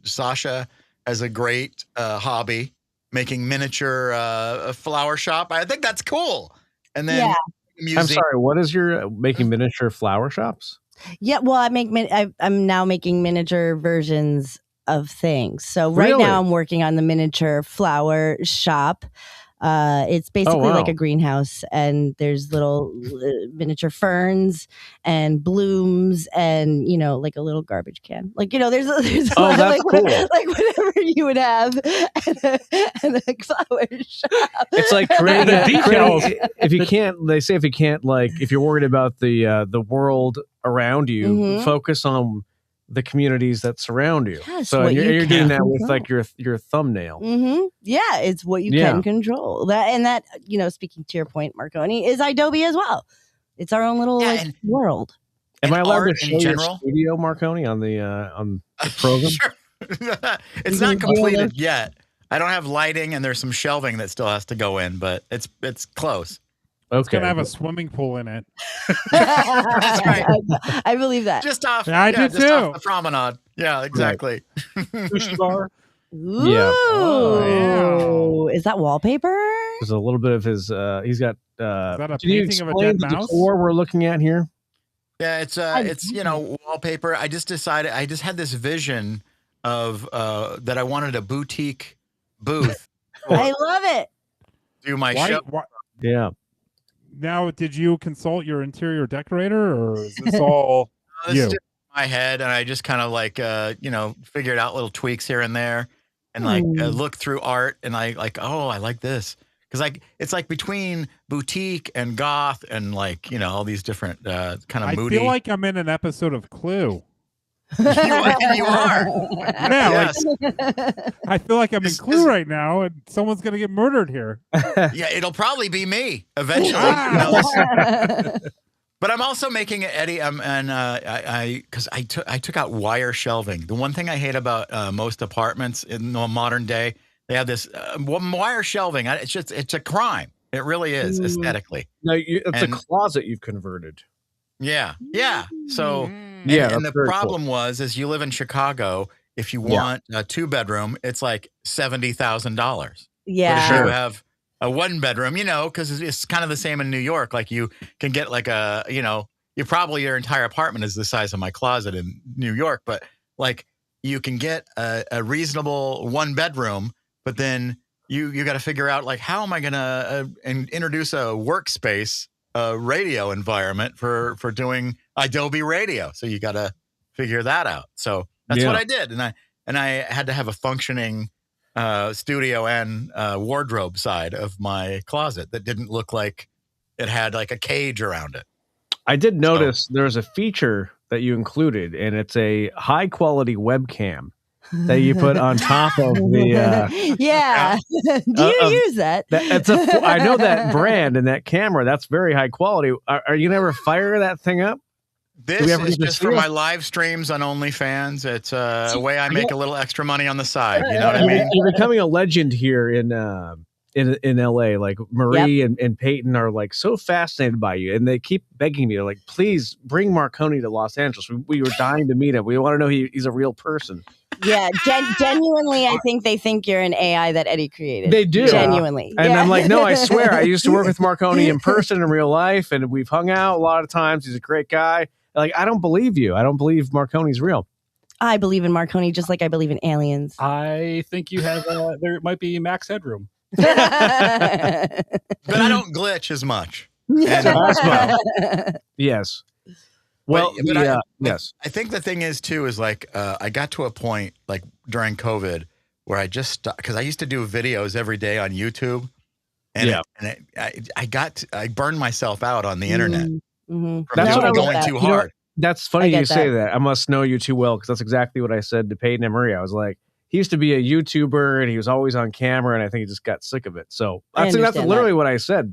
Speaker 4: Sasha has a great hobby, making miniature flower shop. I think that's cool. And then
Speaker 3: I'm sorry. What is your making miniature flower shops?
Speaker 6: Yeah, well, I'm now making miniature versions of things. So right
Speaker 3: Really?
Speaker 6: now I'm working on the miniature flower shop. It's basically like a greenhouse, and there's little miniature ferns and blooms, and like a little garbage can. Like there's a lot of,
Speaker 3: that's cool.
Speaker 6: like whatever you would have and a flower shop.
Speaker 3: It's like creating if you can't, they say if you can't, like if you're worried about the world around you,
Speaker 6: Mhm.
Speaker 3: focus on the communities that surround you.
Speaker 6: Yes,
Speaker 3: So
Speaker 6: what
Speaker 3: you're
Speaker 6: you
Speaker 3: doing
Speaker 6: can
Speaker 3: that with
Speaker 6: control.
Speaker 3: like your thumbnail.
Speaker 6: Yeah, it's what you
Speaker 3: Yeah.
Speaker 6: can control. That speaking to your point, Marconi, is Adobe as well. It's our own little world.
Speaker 3: Am I allowed to
Speaker 4: art
Speaker 3: show
Speaker 4: in
Speaker 3: your
Speaker 4: general?
Speaker 3: studio, Marconi, on the program?
Speaker 4: It's not completed yet. I don't have lighting, and there's some shelving that still has to go in, but it's close.
Speaker 5: It's gonna have a swimming pool in it.
Speaker 4: That's right.
Speaker 6: I believe that.
Speaker 4: Just off,
Speaker 5: Yeah, I do
Speaker 4: just off
Speaker 5: too.
Speaker 4: the promenade. Yeah, exactly.
Speaker 8: Sushi bar.
Speaker 6: Ooh,
Speaker 3: Yeah.
Speaker 6: Is that wallpaper?
Speaker 3: There's a little bit of his. He's got.
Speaker 5: that a
Speaker 3: Can you
Speaker 5: painting of a
Speaker 3: explain
Speaker 5: dead
Speaker 3: the
Speaker 5: mouse?
Speaker 3: decor we're looking at here?
Speaker 4: Yeah, it's wallpaper. I just had this vision of that I wanted a boutique booth.
Speaker 6: I love it.
Speaker 4: Do my
Speaker 5: Why-
Speaker 4: show.
Speaker 5: why-
Speaker 3: Yeah.
Speaker 5: Now, did you consult your interior decorator, or is this all
Speaker 4: This
Speaker 5: you?
Speaker 4: is just in my head, and I just kind of like figured out little tweaks here and there, and like look through art, and I like this because it's like between boutique and goth and like all these different kind of
Speaker 5: I
Speaker 4: moody.
Speaker 5: feel like I'm in an episode of Clue.
Speaker 4: you are.
Speaker 5: Yeah, I feel like I'm in Clue right now, and someone's gonna get murdered here.
Speaker 4: Yeah, it'll probably be me eventually. But I'm also making it, Eddie. Because I took out wire shelving. The one thing I hate about most apartments in the modern day, they have this wire shelving. It's a crime. It really is aesthetically.
Speaker 3: No, it's a closet you've converted.
Speaker 4: Yeah. So and the
Speaker 3: very
Speaker 4: problem is you live in Chicago. If you want a 2-bedroom, it's like $70,000.
Speaker 6: Yeah.
Speaker 4: But if you have a 1-bedroom, because it's kind of the same in New York. Like you can get like your entire apartment is the size of my closet in New York, but like you can get a reasonable 1-bedroom, but then you got to figure out like, how am I going to introduce a workspace radio environment for doing Adobe Radio? So you got to figure that out. So that's what I did. And I had to have a functioning studio and wardrobe side of my closet that didn't look like it had like a cage around it.
Speaker 3: I did notice there's a feature that you included, and it's a high quality webcam that you put on top of the.
Speaker 6: Yeah. Do you use that?
Speaker 3: I know that brand and that camera. That's very high quality. Are you gonna ever fire that thing up?
Speaker 4: This is just for my live streams on OnlyFans. It's a way I make a little extra money on the side. You know what I mean?
Speaker 3: You're becoming a legend here in LA. Like Marie and Peyton are like so fascinated by you, and they keep begging me to like, please bring Marconi to Los Angeles. We were dying to meet him. We want to know he's a real person.
Speaker 6: Yeah, genuinely, I think they think you're an AI that Eddie created.
Speaker 3: They do.
Speaker 6: Genuinely.
Speaker 3: And
Speaker 6: Yeah.
Speaker 3: I'm like, no, I swear. I used to work with Marconi in person in real life, and we've hung out a lot of times. He's a great guy. Like, I don't believe you. I don't believe Marconi's real.
Speaker 6: I believe in Marconi just like I believe in aliens.
Speaker 8: I think you have, there might be max headroom.
Speaker 4: But I don't glitch as much.
Speaker 3: Yes. Well, yes.
Speaker 4: I think the thing is too is like I got to a point like during COVID where I just because I used to do videos every day on YouTube, and I burned myself out on the internet from going too hard.
Speaker 3: That's funny you say that. I must know you too well, because that's exactly what I said to Peyton and Maria. I was like, he used to be a YouTuber and he was always on camera, and I think he just got sick of it. So I think that's literally what I said.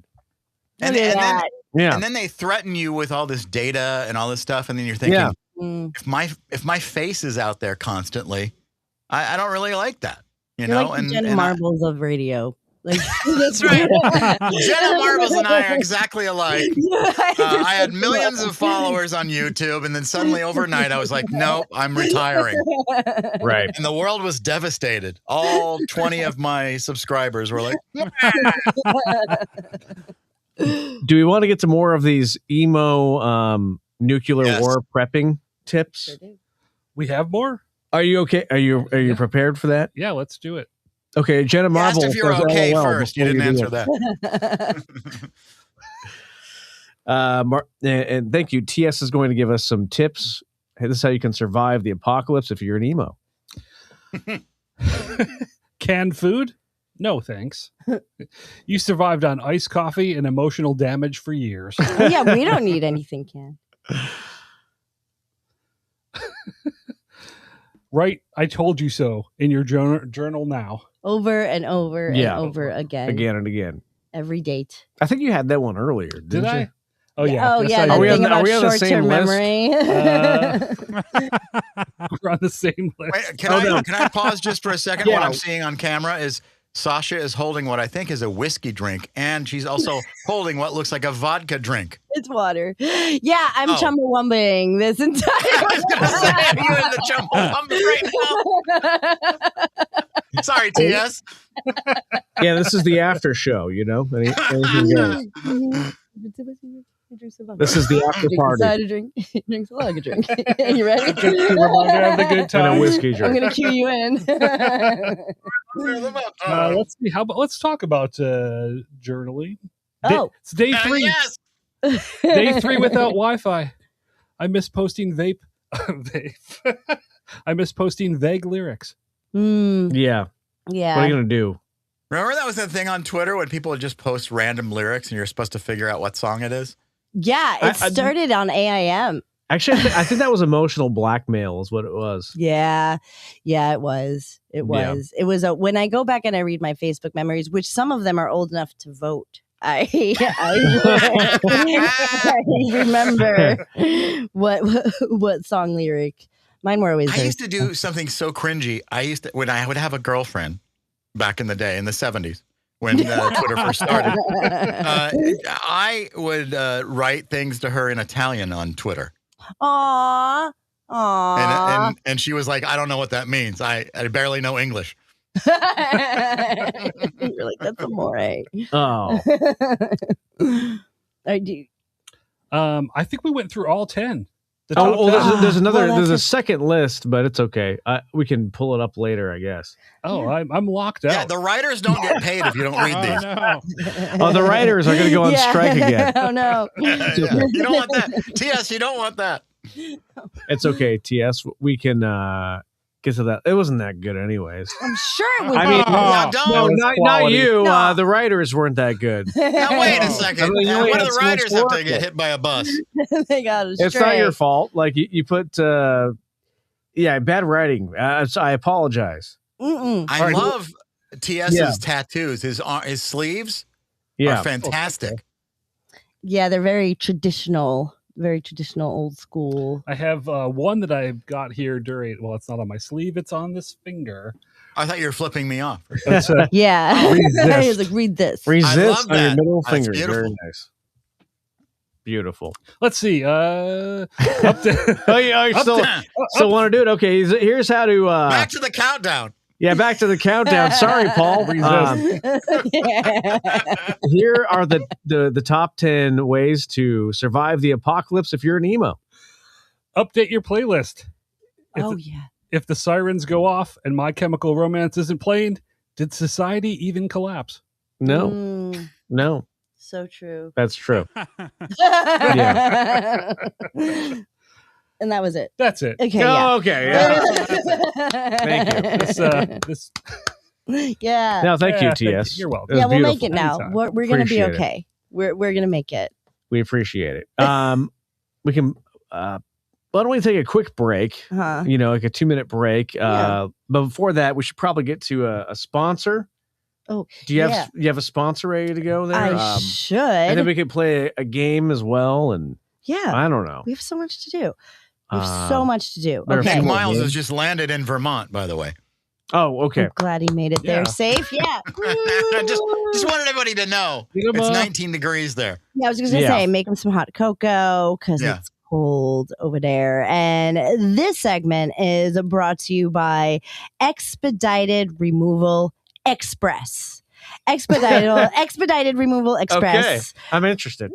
Speaker 4: And then they threaten you with all this data and all this stuff, and then you're thinking, if my face is out there constantly, I don't really like that. You
Speaker 6: You're
Speaker 4: know,
Speaker 6: like the Jen Marbles of radio. Like
Speaker 4: That's right. Jenna Marbles and I are exactly alike. I had millions of followers on YouTube, and then suddenly overnight I was like, nope, I'm retiring.
Speaker 3: Right.
Speaker 4: And the world was devastated. All 20 of my subscribers were like,
Speaker 3: Do we want to get to more of these emo nuclear war prepping tips?
Speaker 8: We have more?
Speaker 3: Are you okay? Are you prepared for that?
Speaker 8: Yeah, let's do it.
Speaker 3: Okay, Jenna Marble.
Speaker 4: asked if you were okay first. You didn't answer
Speaker 3: that.
Speaker 4: that.
Speaker 3: And thank you. TS is going to give us some tips. Hey, this is how you can survive the apocalypse if you're an emo.
Speaker 8: Canned food? No, thanks. You survived on iced coffee and emotional damage for years.
Speaker 6: Yeah, we don't need anything canned.
Speaker 8: Right, I told you so in your journal now.
Speaker 6: Over and over and over again.
Speaker 3: Again and again.
Speaker 6: Every date.
Speaker 3: I think you had that one earlier. Did
Speaker 8: I?
Speaker 3: You?
Speaker 8: Oh, yeah.
Speaker 6: Oh, yeah.
Speaker 3: Are we on
Speaker 6: about
Speaker 3: the same
Speaker 6: short-term
Speaker 3: list?
Speaker 6: memory.
Speaker 8: We're on the same list.
Speaker 4: Wait, can I pause just for a second? What I'm seeing on camera is Sasha is holding what I think is a whiskey drink, and she's also holding what looks like a vodka drink.
Speaker 6: It's water. Yeah, I'm chumbawambaing this entire.
Speaker 4: I was going to say, are you in the chumbawamba right now? Sorry, TS.
Speaker 3: Yeah, this is the after show, anything goes. This is the after party.
Speaker 6: Decide to drinks a lager drink. You ready?
Speaker 8: Reminder of the good time.
Speaker 3: And a whiskey drink.
Speaker 6: I'm going to cue you in.
Speaker 8: Let's see. Let's talk about journaling.
Speaker 6: Oh,
Speaker 8: it's day 3.
Speaker 4: Yes.
Speaker 8: Day 3 without Wi-Fi. I miss posting vape. I miss posting vague lyrics.
Speaker 3: Yeah.
Speaker 6: Yeah.
Speaker 3: What are you going to do?
Speaker 4: Remember that was the thing on Twitter when people would just post random lyrics and you're supposed to figure out what song it is?
Speaker 6: Yeah, it started on AIM.
Speaker 3: Actually, I think that was emotional blackmail is what it was.
Speaker 6: Yeah, it was. It was. It was when I go back and I read my Facebook memories, which some of them are old enough to vote. I remember what song lyric. Mine were always.
Speaker 4: I used to do something so cringy. When I would have a girlfriend back in the day in the 70s when Twitter first started. I would write things to her in Italian on Twitter.
Speaker 6: Aww.
Speaker 4: And she was like, I don't know what that means. I barely know English.
Speaker 6: You're like, that's amore.
Speaker 3: Oh.
Speaker 6: I do.
Speaker 8: I think we went through all 10.
Speaker 3: There's a second list, but it's okay. We can pull it up later, I guess.
Speaker 8: Oh, I'm locked out.
Speaker 4: Yeah, the writers don't get paid if you don't read these.
Speaker 8: No.
Speaker 3: The writers are going to go on strike again.
Speaker 6: Oh no!
Speaker 4: You don't want that, TS. You don't want that.
Speaker 3: It's okay, TS. We can get to that. It wasn't that good, anyways.
Speaker 6: I'm sure it was.
Speaker 3: I mean, not you.
Speaker 6: No.
Speaker 3: The writers weren't that good.
Speaker 4: Now wait a second. What do the writers have to get hit by a bus?
Speaker 6: They got a
Speaker 3: It's not your fault. Like you put, bad writing. So I apologize.
Speaker 6: Mm-mm.
Speaker 4: Love TS's tattoos. His sleeves are fantastic.
Speaker 6: Yeah, they're very traditional old school.
Speaker 8: I have one that I've got here during. Well, it's not on my sleeve; it's on this finger.
Speaker 4: I thought you were flipping me off.
Speaker 6: Yeah,
Speaker 3: Resist.
Speaker 6: he was like, "Read this."
Speaker 3: Resist on your middle
Speaker 4: That's
Speaker 3: finger.
Speaker 4: beautiful.
Speaker 3: Very nice. Beautiful.
Speaker 8: Let's see. Up to,
Speaker 3: Oh, yeah, you still want to do it? Okay, here's how to.
Speaker 4: Back to the countdown.
Speaker 3: Yeah, back to the countdown. Sorry, Paul. Here are the top 10 ways to survive the apocalypse if you're an emo.
Speaker 8: Update your playlist.
Speaker 6: Yeah.
Speaker 8: If the sirens go off and My Chemical Romance isn't playing, did society even collapse?
Speaker 3: No. No.
Speaker 6: So true.
Speaker 3: That's true.
Speaker 6: And that was it.
Speaker 8: That's it.
Speaker 6: Okay.
Speaker 3: Oh, okay. Yeah. Thank you.
Speaker 8: This
Speaker 6: Yeah.
Speaker 3: No, thank you, TS.
Speaker 8: You're welcome.
Speaker 6: Yeah, we'll make it now.
Speaker 8: Anytime.
Speaker 6: We're gonna be
Speaker 3: Appreciate it.
Speaker 6: okay. We're gonna make it.
Speaker 3: We appreciate it. We can. Why don't we take a quick break?
Speaker 6: Huh.
Speaker 3: Like a 2-minute break.
Speaker 6: Yeah.
Speaker 3: But before that, we should probably get to a sponsor.
Speaker 6: Oh,
Speaker 3: Do you have a sponsor ready to go there?
Speaker 6: I should.
Speaker 3: And then we could play a game as well. And
Speaker 6: Yeah.
Speaker 3: I don't know.
Speaker 6: We have so much to do. We have so much to do.
Speaker 3: There are
Speaker 6: Okay.
Speaker 4: Nick
Speaker 3: Cool,
Speaker 4: Miles
Speaker 3: man.
Speaker 4: has just landed in Vermont, by the way.
Speaker 3: Oh, okay.
Speaker 6: I'm glad he made it there safe. Yeah.
Speaker 4: just wanted everybody to know it's 19 degrees there.
Speaker 6: Yeah, I was just going to say, make him some hot cocoa because it's cold over there. And this segment is brought to you by Expedited Removal Express. Expedited Removal Express.
Speaker 3: Okay, I'm interested.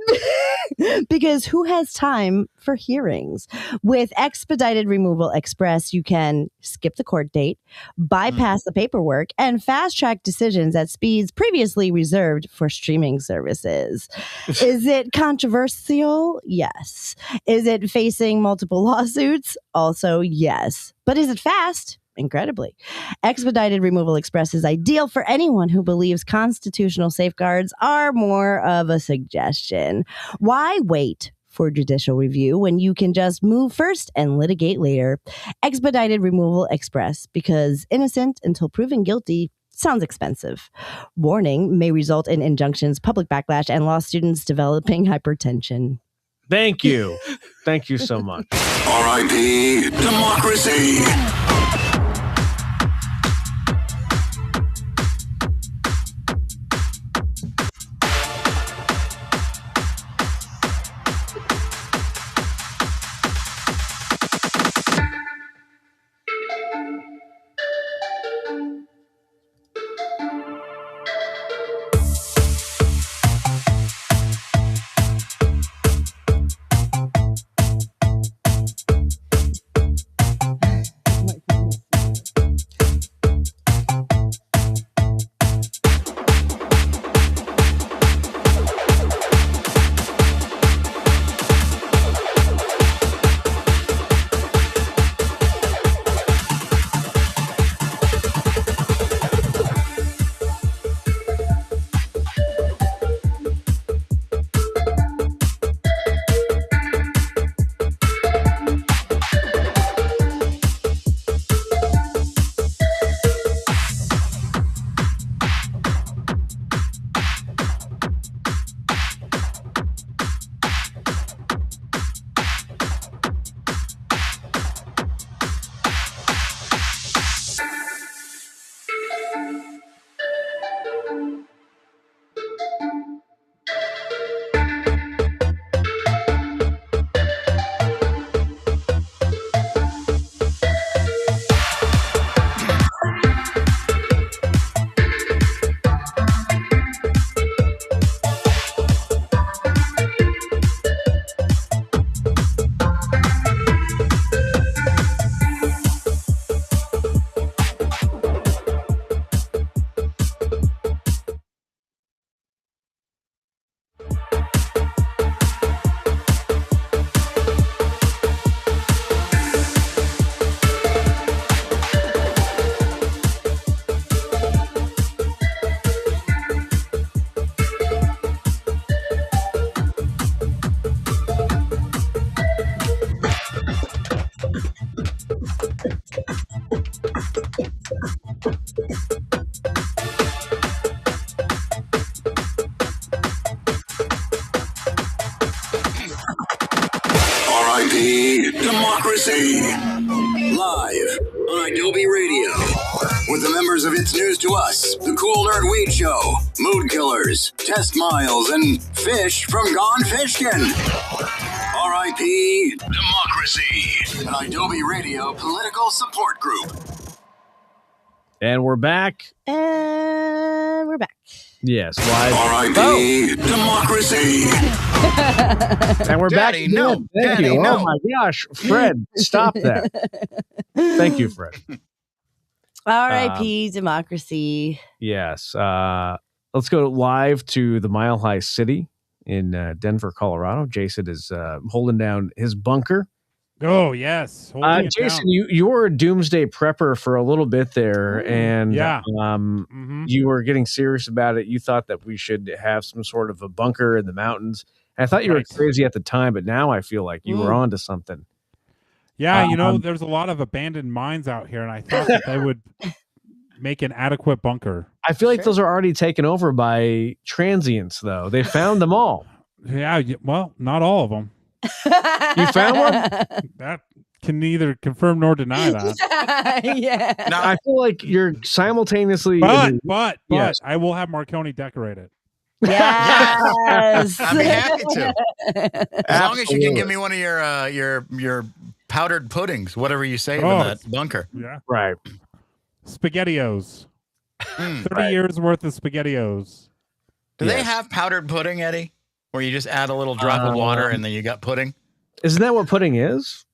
Speaker 6: Because who has time for hearings? With Expedited Removal Express, you can skip the court date, bypass the paperwork, and fast track decisions at speeds previously reserved for streaming services. Is it controversial? Yes. Is it facing multiple lawsuits? Also, yes. But is it fast? Incredibly. Expedited Removal Express is ideal for anyone who believes constitutional safeguards are more of a suggestion. Why wait for judicial review when you can just move first and litigate later? Expedited Removal Express, because innocent until proven guilty sounds expensive. Warning, may result in injunctions, public backlash, and law students developing hypertension.
Speaker 3: Thank you. Thank you so much.
Speaker 2: R.I.P. Democracy. R.I.P. Democracy. Live on Adobe Radio. With the members of It's News to Us, The Cool Nerd Weed Show, Mood Killers, Test Miles, and Fish from Gone Fishkin. R.I.P. Democracy. An Adobe Radio political support group.
Speaker 3: And we're back.
Speaker 6: And we're back.
Speaker 3: Yes, live.
Speaker 2: R.I.P. Democracy.
Speaker 3: And we're
Speaker 4: Daddy,
Speaker 3: back.
Speaker 4: no.
Speaker 3: Thank
Speaker 4: Daddy,
Speaker 3: you.
Speaker 4: no.
Speaker 3: Oh my gosh, Fred, stop that. Thank you, Fred.
Speaker 6: R.I.P. Democracy.
Speaker 3: Yes. Let's go live to the Mile High City in Denver, Colorado. Jason is holding down his bunker.
Speaker 5: Oh, yes. Holding it
Speaker 3: Jason,
Speaker 5: down.
Speaker 3: you were a doomsday prepper for a little bit there, and you were getting serious about it. You thought that we should have some sort of a bunker in the mountains. And I thought you were crazy at the time, but now I feel like you were onto something.
Speaker 5: Yeah, there's a lot of abandoned mines out here, and I thought that they would make an adequate bunker.
Speaker 3: I feel like those are already taken over by transients, though. They found them all.
Speaker 5: Yeah, well, not all of them.
Speaker 3: You found one?
Speaker 5: That can neither confirm nor deny that.
Speaker 6: Yeah.
Speaker 3: Now I feel like you're simultaneously.
Speaker 5: But
Speaker 3: Yes.
Speaker 5: I will have Marconi decorate it.
Speaker 6: Yes.
Speaker 4: I'd be happy to. As long as you can give me one of your powdered puddings, whatever you save in that bunker.
Speaker 5: Yeah.
Speaker 3: Right.
Speaker 5: SpaghettiOs. 30
Speaker 3: Right.
Speaker 5: years worth of SpaghettiOs.
Speaker 4: Do they have powdered pudding, Eddie? Where you just add a little drop of water and then you got pudding?
Speaker 3: Isn't that what pudding is?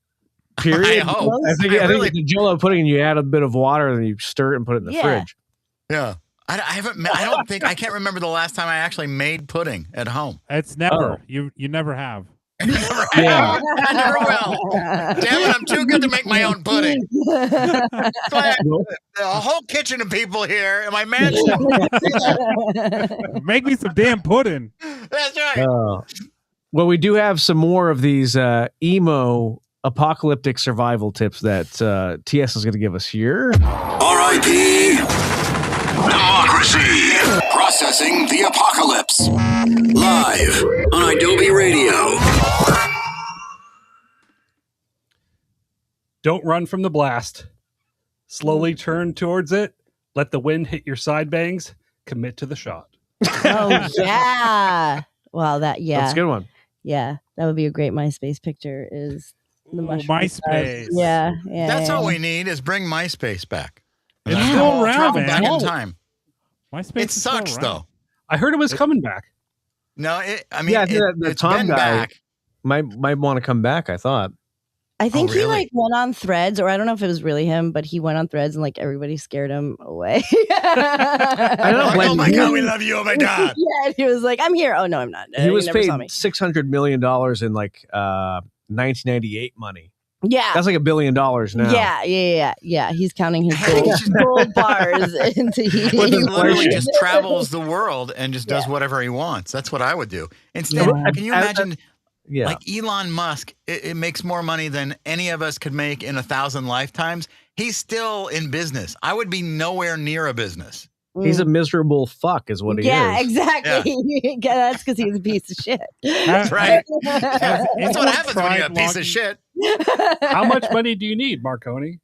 Speaker 3: Period.
Speaker 4: I hope.
Speaker 3: I think
Speaker 4: really-
Speaker 3: it's a Jell-O pudding, and you add a bit of water, and you stir it and put it in the fridge.
Speaker 4: Yeah. I don't think I can't remember the last time I actually made pudding at home.
Speaker 5: It's never. You never have.
Speaker 3: Yeah.
Speaker 4: I never will. Damn it, I'm too good to make my own pudding. So I have a whole kitchen of people here in my mansion.
Speaker 5: Make me some damn pudding.
Speaker 4: That's right.
Speaker 3: Well, we do have some more of these emo apocalyptic survival tips that TS is going to give us here.
Speaker 2: R.I.P. Democracy. Processing the apocalypse. Live on Adobe Radio.
Speaker 8: Don't run from the blast. Slowly turn towards it. Let the wind hit your side bangs. Commit to the shot.
Speaker 6: Oh yeah. Well,
Speaker 3: That's a good one.
Speaker 6: Yeah, that would be a great MySpace picture. Is the mushroom
Speaker 5: MySpace.
Speaker 6: Yeah.
Speaker 4: That's all we need is bring MySpace back.
Speaker 5: It's still around,
Speaker 4: Travel
Speaker 5: man.
Speaker 4: back in time.
Speaker 5: MySpace
Speaker 4: It
Speaker 5: is still
Speaker 4: sucks
Speaker 5: around.
Speaker 4: though.
Speaker 8: I heard it was coming back.
Speaker 4: No, I think
Speaker 3: the
Speaker 4: it's
Speaker 3: Tom
Speaker 4: been
Speaker 3: guy
Speaker 4: back.
Speaker 3: might want to come back. I thought.
Speaker 6: I think he
Speaker 4: really?
Speaker 6: like went on Threads, or I don't know if it was really him, but he went on Threads and like everybody scared him away.
Speaker 3: I don't
Speaker 4: Like,
Speaker 3: blame
Speaker 4: oh my
Speaker 3: him.
Speaker 4: God, we love you. Oh my God.
Speaker 6: Yeah, and he was like, "I'm here." Oh no, I'm not.
Speaker 3: He
Speaker 6: You
Speaker 3: was
Speaker 6: never
Speaker 3: paid
Speaker 6: saw me.
Speaker 3: $600 million in like 1998 money.
Speaker 6: Yeah.
Speaker 3: That's like $1 billion now.
Speaker 6: Yeah. He's counting his gold bars into
Speaker 4: He
Speaker 3: With
Speaker 4: literally
Speaker 3: inflation.
Speaker 4: just travels the world and just does whatever he wants. That's what I would do. Instead,
Speaker 3: Yeah.
Speaker 4: can you imagine?
Speaker 3: Yeah.
Speaker 4: Like Elon Musk, it makes more money than any of us could make in 1,000 lifetimes. He's still in business. I would be nowhere near a business.
Speaker 3: He's a miserable fuck, is what he
Speaker 6: Yeah,
Speaker 3: is.
Speaker 6: exactly. Yeah, that's because he's a piece of shit.
Speaker 4: That's right. That's
Speaker 5: Anyone
Speaker 4: what happens when you're a
Speaker 5: tried
Speaker 4: piece of
Speaker 5: logging-
Speaker 4: shit.
Speaker 8: How much money do you need, Marconi?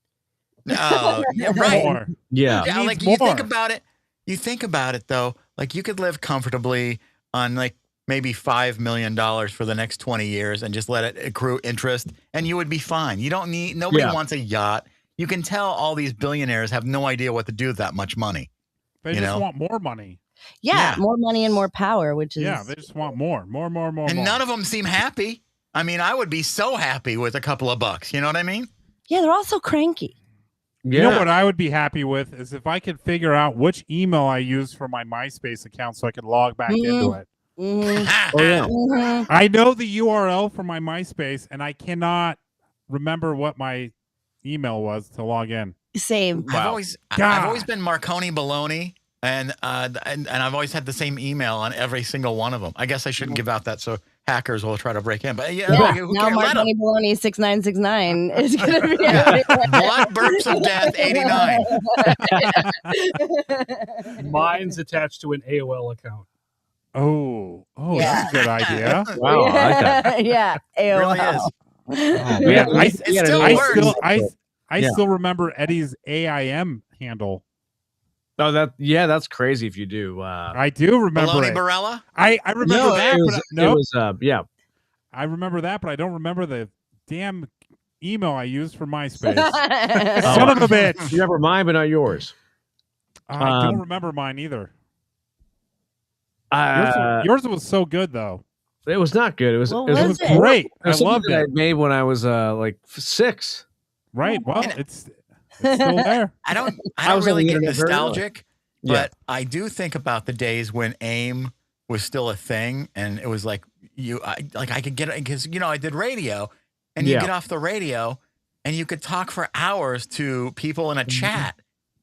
Speaker 4: Yeah, right.
Speaker 5: More.
Speaker 3: Yeah.
Speaker 4: Yeah,
Speaker 5: Needs
Speaker 4: like you think
Speaker 5: more.
Speaker 4: about it. You think about it though. Like you could live comfortably on like maybe $5 million for the next 20 years and just let it accrue interest, and you would be fine. You don't need. Nobody
Speaker 3: Yeah.
Speaker 4: wants a yacht. You can tell all these billionaires have no idea what to do with that much money.
Speaker 5: They
Speaker 4: You
Speaker 5: just
Speaker 4: know?
Speaker 5: want more money.
Speaker 6: Yeah, more money and more power, which is
Speaker 5: Yeah, they just want more.
Speaker 4: And none of them seem happy. I mean, I would be so happy with a couple of bucks. You know what I mean?
Speaker 6: yeah, they're all so cranky.
Speaker 5: You know what I would be happy with is if I could figure out which email I use for my MySpace account so I could log back into it.
Speaker 6: Mhm.
Speaker 3: Oh, yeah.
Speaker 6: Mhm.
Speaker 5: I know the URL for my MySpace, and I cannot remember what my email was to log in.
Speaker 6: Same.
Speaker 4: I've always been Marconi Baloney, and I've always had the same email on every single one of them. I guess I shouldn't give out that so hackers will try to break in. But yeah, who
Speaker 6: Now
Speaker 4: cares? Let 'em.
Speaker 6: Marconi Baloney 6969 is gonna be
Speaker 4: Blood burps of death 89.
Speaker 8: Mine's attached to an AOL account.
Speaker 5: Oh, that's a good idea.
Speaker 3: Wow, I like that.
Speaker 6: Yeah, AOL.
Speaker 4: Really is.
Speaker 5: Yeah, I
Speaker 3: Yeah.
Speaker 5: still remember Eddie's AIM handle.
Speaker 3: Oh, that's crazy if you do.
Speaker 5: I do remember
Speaker 4: Baloney
Speaker 5: it.
Speaker 4: Barella?
Speaker 5: I remember that,
Speaker 3: it
Speaker 5: but
Speaker 3: was,
Speaker 5: no,
Speaker 3: it was yeah.
Speaker 5: I remember that, but I don't remember the damn email I used for MySpace.
Speaker 3: Oh.
Speaker 5: Son of a bitch.
Speaker 3: You remember mine, but not yours.
Speaker 5: I don't remember mine either.
Speaker 3: Uh,
Speaker 5: Yours was so good though.
Speaker 3: It was not good. It was.
Speaker 6: What
Speaker 3: it was,
Speaker 6: was it?
Speaker 5: Great.
Speaker 3: It was
Speaker 5: I loved
Speaker 3: something that
Speaker 5: it.
Speaker 3: I made when I was like 6.
Speaker 5: Right. Well, it's still there.
Speaker 4: I don't
Speaker 3: I was on
Speaker 4: really
Speaker 3: the
Speaker 4: get
Speaker 3: internet very early.
Speaker 4: nostalgic,
Speaker 3: Yeah.
Speaker 4: but I do think about the days when AIM was still a thing, and it was like I could get it because I did radio, and you
Speaker 3: Yeah.
Speaker 4: get off the radio, and you could talk for hours to people in a chat.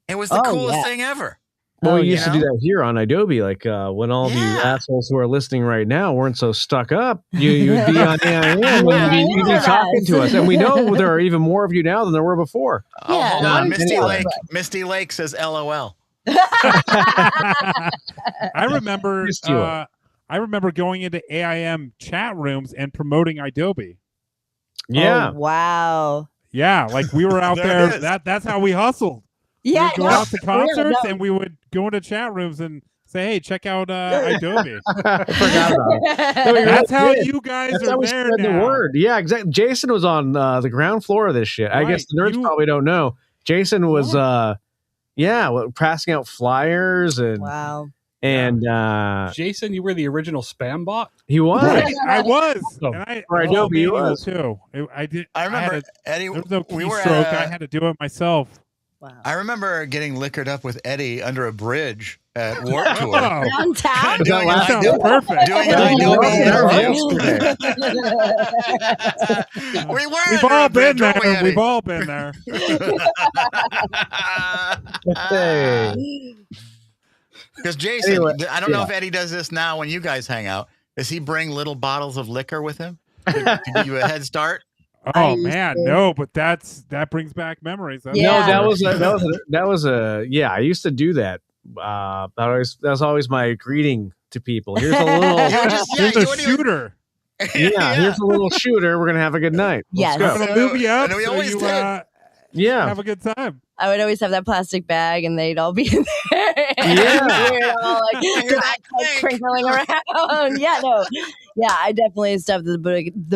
Speaker 4: It was the
Speaker 6: Oh,
Speaker 4: coolest
Speaker 6: yeah.
Speaker 4: thing ever.
Speaker 3: Well, we
Speaker 6: Oh,
Speaker 3: used to do
Speaker 4: yeah.
Speaker 3: that here on Adobe. Like when all of you
Speaker 4: Yeah.
Speaker 3: assholes who are listening right now weren't so stuck up, you would be on AIM and you'd be talking to us. And we know there are even more of you now than there were before.
Speaker 4: Oh,
Speaker 6: Yeah,
Speaker 4: hold
Speaker 3: no,
Speaker 4: on, Misty
Speaker 3: anyway.
Speaker 4: Lake. Misty Lake says LOL.
Speaker 5: I remember
Speaker 3: Just do it.
Speaker 5: I remember going into AIM chat rooms and promoting Adobe.
Speaker 3: Yeah.
Speaker 6: Oh, wow.
Speaker 5: Yeah, like we were out
Speaker 4: There it
Speaker 5: there.
Speaker 4: is.
Speaker 5: That's how we hustled.
Speaker 6: Yeah,
Speaker 5: we would go
Speaker 6: no,
Speaker 5: out to
Speaker 6: for real,
Speaker 5: concerts
Speaker 6: no.
Speaker 5: and we would go into chat rooms and say, "Hey, check out Adobe."
Speaker 3: I forgot about it. No, we
Speaker 5: That's
Speaker 3: really
Speaker 5: how
Speaker 3: did.
Speaker 5: you guys
Speaker 3: That's
Speaker 5: are
Speaker 3: how we
Speaker 5: there
Speaker 3: spread the
Speaker 5: now.
Speaker 3: word. Yeah, exactly. Jason was on the ground floor of this shit. I guess the nerds probably don't know. Jason was passing out flyers and
Speaker 6: wow.
Speaker 3: And
Speaker 8: Jason, you were the original spam bot.
Speaker 3: He was.
Speaker 5: Right, I was.
Speaker 8: Oh.
Speaker 5: And I
Speaker 3: Right,
Speaker 5: all
Speaker 3: no, he
Speaker 5: manual,
Speaker 3: was.
Speaker 5: too. I did.
Speaker 4: I remember
Speaker 5: had
Speaker 4: Eddie.
Speaker 5: there was no
Speaker 4: we were
Speaker 5: keystroke.
Speaker 4: at,
Speaker 5: I had to do it myself.
Speaker 4: I remember getting liquored up with Eddie under a bridge at Warped Tour.
Speaker 6: Downtown?
Speaker 4: Doing
Speaker 5: That sounds
Speaker 4: Adobe-
Speaker 5: perfect.
Speaker 4: Doing
Speaker 5: Yeah,
Speaker 4: Adobe. We were
Speaker 5: We've
Speaker 4: under
Speaker 5: all
Speaker 4: a
Speaker 5: been
Speaker 4: bridge, weren't we,
Speaker 5: there.
Speaker 4: Eddie?
Speaker 5: We've all been there.
Speaker 4: Because Jason,
Speaker 3: Anyway,
Speaker 4: I don't know
Speaker 3: yeah.
Speaker 4: if Eddie does this now when you guys hang out. Does he bring little bottles of liquor with him to give you a head start?
Speaker 5: Oh man, no, but that brings back memories. That's
Speaker 3: No, that
Speaker 5: for
Speaker 3: was a yeah. I used to do that. That was always my greeting to people. Here's a little.
Speaker 5: Here's a shooter.
Speaker 3: Yeah, here's a little shooter. We're gonna have a good night. Let's
Speaker 6: Yes.
Speaker 3: go.
Speaker 5: I'm gonna lube you up
Speaker 4: And we
Speaker 5: so
Speaker 4: always
Speaker 5: you
Speaker 4: did.
Speaker 3: Yeah.
Speaker 5: have a good time.
Speaker 6: I would always have that plastic bag, and they'd all be in there.
Speaker 3: Yeah.
Speaker 6: We're all like, crinkling around. Yeah, no. Yeah, I definitely stuffed the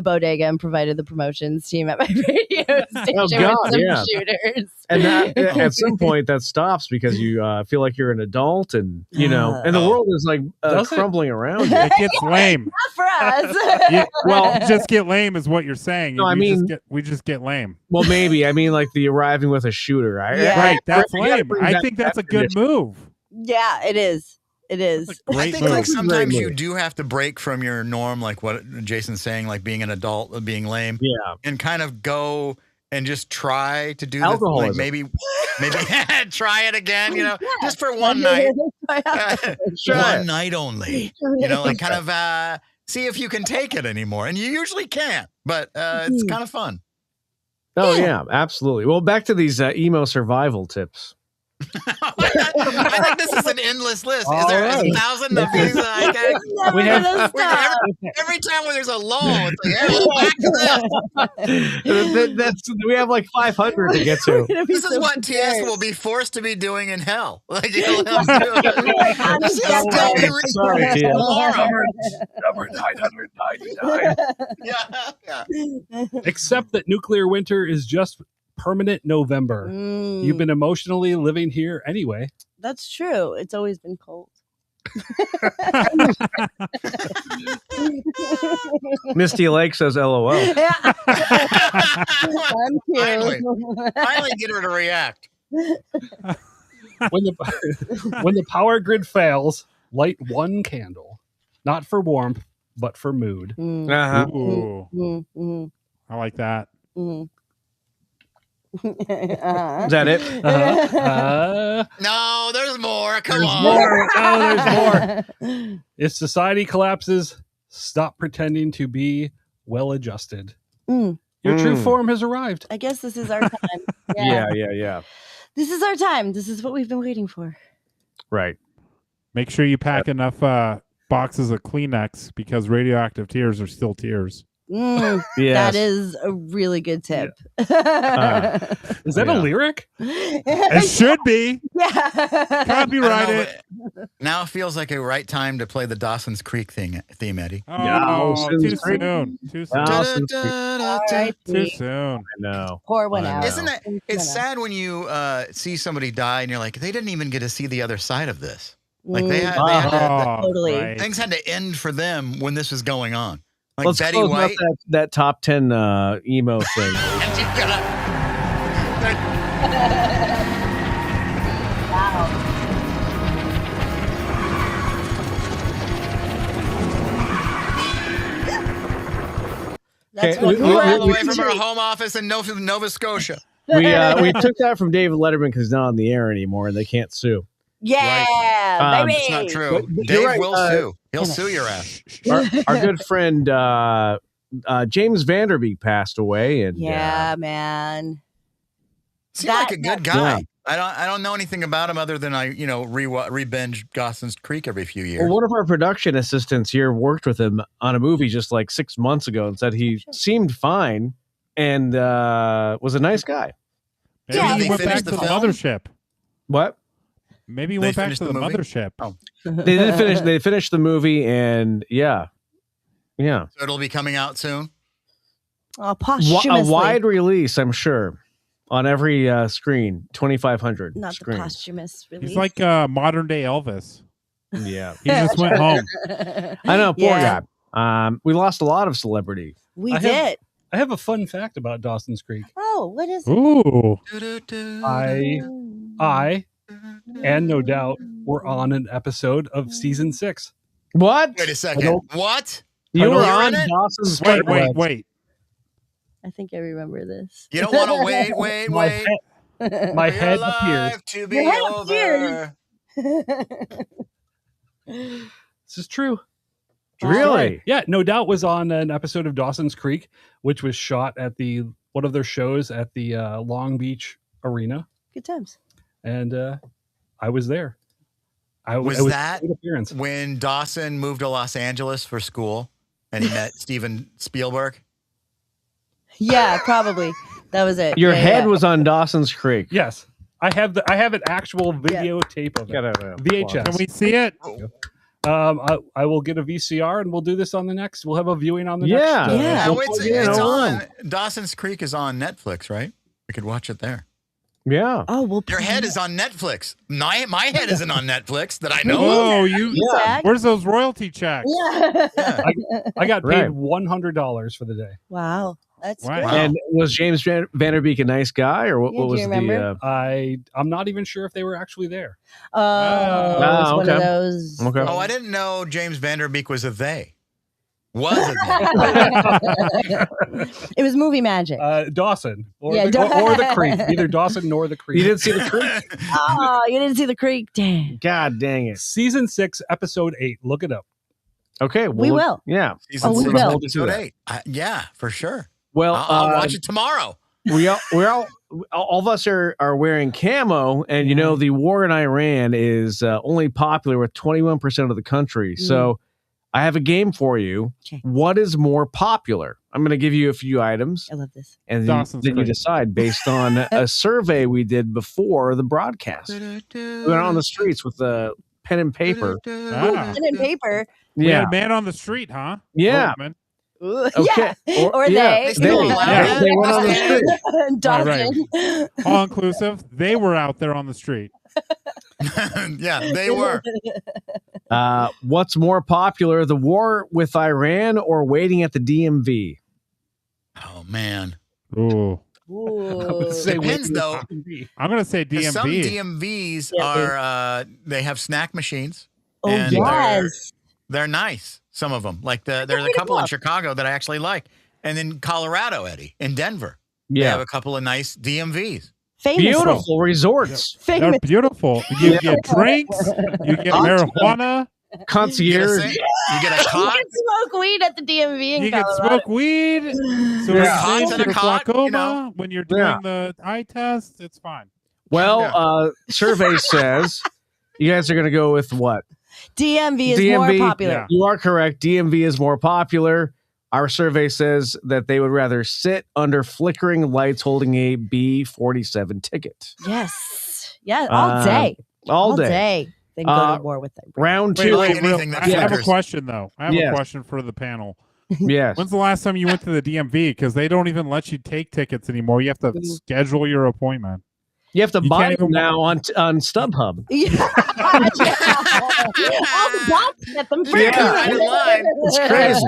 Speaker 6: bodega and provided the promotions team at my radio station
Speaker 3: Oh, God,
Speaker 6: with some
Speaker 3: yeah.
Speaker 6: shooters.
Speaker 3: And that, at some point that stops because you feel like you're an adult, and and the world is like
Speaker 8: Does it?
Speaker 3: crumbling around you.
Speaker 5: It gets lame.
Speaker 6: Not for us.
Speaker 5: Yeah, well, just get lame is what you're saying.
Speaker 3: No, I mean-
Speaker 5: we just get lame.
Speaker 3: Well, maybe. I mean, like the arriving with a shooter.
Speaker 6: Yeah.
Speaker 5: Right, that's
Speaker 3: You gotta
Speaker 5: lame.
Speaker 3: bring
Speaker 5: I
Speaker 3: back
Speaker 5: think that's a
Speaker 3: that
Speaker 5: good
Speaker 3: tradition.
Speaker 5: move.
Speaker 6: Yeah, it is. It is.
Speaker 4: I
Speaker 5: Great
Speaker 4: think
Speaker 5: move.
Speaker 4: like sometimes
Speaker 3: Great
Speaker 4: you
Speaker 3: move.
Speaker 4: do have to break from your norm, like what Jason's saying, like being an adult, being lame,
Speaker 3: Yeah.
Speaker 4: and kind of go and just try to do like
Speaker 3: Alcoholism.
Speaker 4: maybe try it again, just for one night. One night only. Like kind of see if you can take it anymore. And you usually can't, but it's kind of fun.
Speaker 3: Oh yeah, absolutely. Well, back to these emo survival tips.
Speaker 4: I think this is an endless list. Is there
Speaker 3: All right.
Speaker 4: 1,000 of these?
Speaker 3: We have
Speaker 4: Every time when there's a lull, it's like, hey, back to this.
Speaker 3: We have like 500 to get to.
Speaker 4: This is what TS will be forced to be doing in hell. Like, he'll have to
Speaker 3: Oh, sorry, TS.
Speaker 8: Number 999.
Speaker 4: Yeah.
Speaker 8: Except that nuclear winter is just permanent November. You've been emotionally living here anyway.
Speaker 6: That's true. It's always been cold.
Speaker 3: Misty Lake says LOL.
Speaker 6: I'm
Speaker 4: Finally.
Speaker 6: cute.
Speaker 4: Finally get her to react.
Speaker 8: When the power grid fails, light one candle, not for warmth, but for mood.
Speaker 3: Uh-huh.
Speaker 5: Ooh, I like that.
Speaker 6: Uh-huh.
Speaker 3: Is that it?
Speaker 4: No, there's more. Come
Speaker 8: There's
Speaker 4: on.
Speaker 8: more. Oh, there's more. If society collapses, stop pretending to be well adjusted.
Speaker 6: Mm.
Speaker 8: Your true form has arrived.
Speaker 6: I guess this is our time.
Speaker 3: Yeah.
Speaker 6: This is our time. This is what we've been waiting for.
Speaker 3: Right.
Speaker 5: Make sure you pack enough boxes of Kleenex because radioactive tears are still tears.
Speaker 6: Yes. That is a really good tip.
Speaker 8: Is that a lyric?
Speaker 5: It should be.
Speaker 6: Yeah.
Speaker 5: Copyrighted.
Speaker 4: Now it feels like a right time to play the Dawson's Creek theme, Eddie.
Speaker 5: Oh, too
Speaker 3: Creek.
Speaker 5: soon. Too soon.
Speaker 3: Dawson's Creek.
Speaker 5: Too soon.
Speaker 3: I know.
Speaker 6: Pour one
Speaker 3: I
Speaker 6: out.
Speaker 3: know.
Speaker 4: Isn't it? It's sad when you see somebody die and you're like, they didn't even get to see the other side of this. Like they had to,
Speaker 6: Totally.
Speaker 5: right.
Speaker 4: things had to end for them when this was going on. Like
Speaker 3: Let's
Speaker 4: Betty
Speaker 3: close out
Speaker 4: White.
Speaker 3: that top 10 emo thing.
Speaker 6: That's
Speaker 3: Okay,
Speaker 6: what
Speaker 3: we-
Speaker 6: we're
Speaker 4: all the way
Speaker 6: at.
Speaker 4: from our home office in Nova Scotia.
Speaker 3: We took that from David Letterman because he's not on the air anymore and they can't sue.
Speaker 6: Yeah, baby.
Speaker 4: It's not true.
Speaker 3: But
Speaker 4: Dave
Speaker 3: you're right,
Speaker 4: will sue. He'll sue your ass.
Speaker 3: Our good friend James Vanderbeek passed away, and
Speaker 6: Yeah, man.
Speaker 4: Seems like a good guy.
Speaker 3: Yeah.
Speaker 4: I don't know anything about him other than I re-binge Dawson's Creek every few years.
Speaker 3: well, one of our production assistants here worked with him on a movie just like 6 months ago and said he seemed fine. and was a nice guy.
Speaker 5: Maybe he went back to the mothership.
Speaker 3: What?
Speaker 5: Maybe he went back to the mothership.
Speaker 4: Oh.
Speaker 3: They did finish. They finished the movie, and yeah.
Speaker 4: So it'll be coming out soon.
Speaker 6: Posthumously.
Speaker 3: A wide release, I'm sure, on every screen, 2,500
Speaker 6: Not
Speaker 3: screens.
Speaker 6: the posthumous release.
Speaker 5: He's like modern day Elvis.
Speaker 3: Yeah,
Speaker 5: he just went home.
Speaker 3: I know, poor guy. We lost a lot of celebrity.
Speaker 6: We did.
Speaker 8: I have a fun fact about Dawson's Creek.
Speaker 6: Oh, what is it?
Speaker 5: Ooh.
Speaker 8: I and No Doubt were on an episode of season 6.
Speaker 3: What?
Speaker 4: Wait a second. What?
Speaker 3: You were on
Speaker 4: in it?
Speaker 3: Dawson's Creek.
Speaker 5: Wait.
Speaker 6: I think I remember this.
Speaker 4: You don't want to wait.
Speaker 8: My head appears.
Speaker 4: To be over.
Speaker 8: This is true.
Speaker 3: Really?
Speaker 8: Yeah, No Doubt was on an episode of Dawson's Creek, which was shot at one of their shows at the Long Beach Arena,
Speaker 6: Good times.
Speaker 8: and I was there.
Speaker 4: Was
Speaker 8: it was
Speaker 4: that
Speaker 8: a great appearance.
Speaker 4: when Dawson moved to Los Angeles for school and he met Steven Spielberg?
Speaker 6: Yeah, probably. That was it.
Speaker 3: Your
Speaker 6: Yeah,
Speaker 3: head
Speaker 6: yeah.
Speaker 3: was on Dawson's Creek.
Speaker 8: Yes, I have an actual videotape of it. VHS.
Speaker 5: Can we see it?
Speaker 8: I will get a VCR and we'll do this on the next. We'll have a viewing on the next.
Speaker 4: Now, it's on. Dawson's Creek is on Netflix, right? We could watch it there.
Speaker 3: Yeah.
Speaker 6: Oh, well,
Speaker 4: Your head is on Netflix. My head isn't on Netflix that I know
Speaker 5: Oh,
Speaker 4: of.
Speaker 5: Where's those royalty checks?
Speaker 8: I got paid
Speaker 3: Right.
Speaker 8: $100 for the day.
Speaker 6: Wow, that's
Speaker 5: Wow.
Speaker 6: good.
Speaker 3: And was James Vanderbeek a nice guy, or what,
Speaker 6: Yeah,
Speaker 3: what
Speaker 6: do
Speaker 3: was
Speaker 6: you
Speaker 3: the?
Speaker 6: remember?
Speaker 8: I'm not even sure if they were actually there.
Speaker 6: Oh, it's one of those.
Speaker 3: Okay.
Speaker 4: Oh, I didn't know James Vanderbeek was a they. Was a they.
Speaker 6: It was movie magic.
Speaker 8: Dawson or,
Speaker 6: Yeah,
Speaker 8: or the Creek. Neither Dawson nor the Creek.
Speaker 3: You didn't see the Creek?
Speaker 6: Oh, you didn't see the creek? Damn.
Speaker 3: God dang it!
Speaker 8: Season 6, episode 8. Look it up.
Speaker 3: Okay,
Speaker 6: We will.
Speaker 3: Yeah.
Speaker 4: Season
Speaker 6: we
Speaker 4: 6,
Speaker 6: will.
Speaker 4: episode 8. Yeah, for sure.
Speaker 3: Well,
Speaker 4: I'll watch it tomorrow.
Speaker 3: we're all of us are wearing camo, and you know the war in Iran is only popular with 21% of the country. So I have a game for you.
Speaker 6: Okay.
Speaker 3: What is more popular? I'm going to give you a few items,
Speaker 6: I love this.
Speaker 3: and
Speaker 5: Dawson's
Speaker 3: then you
Speaker 5: Creek.
Speaker 3: decide based on a survey we did before the broadcast. We went on the streets with a pen and paper.
Speaker 5: Ah.
Speaker 6: Pen and paper.
Speaker 5: We had
Speaker 3: Yeah,
Speaker 5: a man on the street, huh?
Speaker 3: Yeah.
Speaker 5: Woman.
Speaker 3: Okay.
Speaker 6: Yeah. Or
Speaker 3: yeah,
Speaker 6: they.
Speaker 4: still allow that?
Speaker 3: they went on the street.
Speaker 6: Dawson.
Speaker 5: All inclusive. They were out there on the street.
Speaker 4: Yeah, they were.
Speaker 3: What's more popular, the war with Iran or waiting at the DMV?
Speaker 4: Oh, man.
Speaker 5: Ooh.
Speaker 6: Ooh.
Speaker 4: Depends, though.
Speaker 5: I'm gonna say
Speaker 4: 'Cause some
Speaker 5: DMV.
Speaker 4: DMVs
Speaker 6: Yeah,
Speaker 4: are, they have snack machines.
Speaker 6: Oh,
Speaker 4: and
Speaker 6: yes.
Speaker 4: They're nice, some of them. Like there's a couple in Chicago that I actually like. And in Colorado, Eddie, in Denver, they have a couple of nice DMVs.
Speaker 6: Famous.
Speaker 3: Beautiful resorts.
Speaker 5: They're
Speaker 6: Famous.
Speaker 5: beautiful. You get drinks. You get marijuana.
Speaker 3: Concierge.
Speaker 4: You get a
Speaker 6: You
Speaker 4: cot.
Speaker 6: can smoke weed at the DMV in
Speaker 5: You can
Speaker 6: Colorado.
Speaker 5: smoke weed. So
Speaker 4: Yeah.
Speaker 5: it's
Speaker 4: Cots and a
Speaker 5: for
Speaker 4: cot,
Speaker 5: glaucoma
Speaker 4: you know.
Speaker 5: when you're doing
Speaker 3: Yeah.
Speaker 5: the eye test. It's fine.
Speaker 3: Well, survey says you guys are going to go with what?
Speaker 6: DMV is more popular.
Speaker 5: Yeah.
Speaker 3: You are correct. DMV is more popular. Our survey says that they would rather sit under flickering lights holding a B-47 ticket.
Speaker 6: Yes. Yeah. All day.
Speaker 3: All day.
Speaker 6: Then go to war with them.
Speaker 3: Round
Speaker 5: Wait,
Speaker 3: two.
Speaker 4: like anything that
Speaker 5: I have a
Speaker 4: flickers.
Speaker 5: question though. I have
Speaker 3: Yes.
Speaker 5: a question for the panel.
Speaker 3: Yes.
Speaker 5: When's the last time you went to the DMV? Because they don't even let you take tickets anymore. You have to schedule your appointment.
Speaker 3: You have to
Speaker 5: You
Speaker 3: buy
Speaker 5: can't
Speaker 3: them
Speaker 5: even-
Speaker 3: now on StubHub.
Speaker 6: Yeah. All the bots get them free.
Speaker 3: Yeah.
Speaker 4: Right in line.
Speaker 3: It's crazy.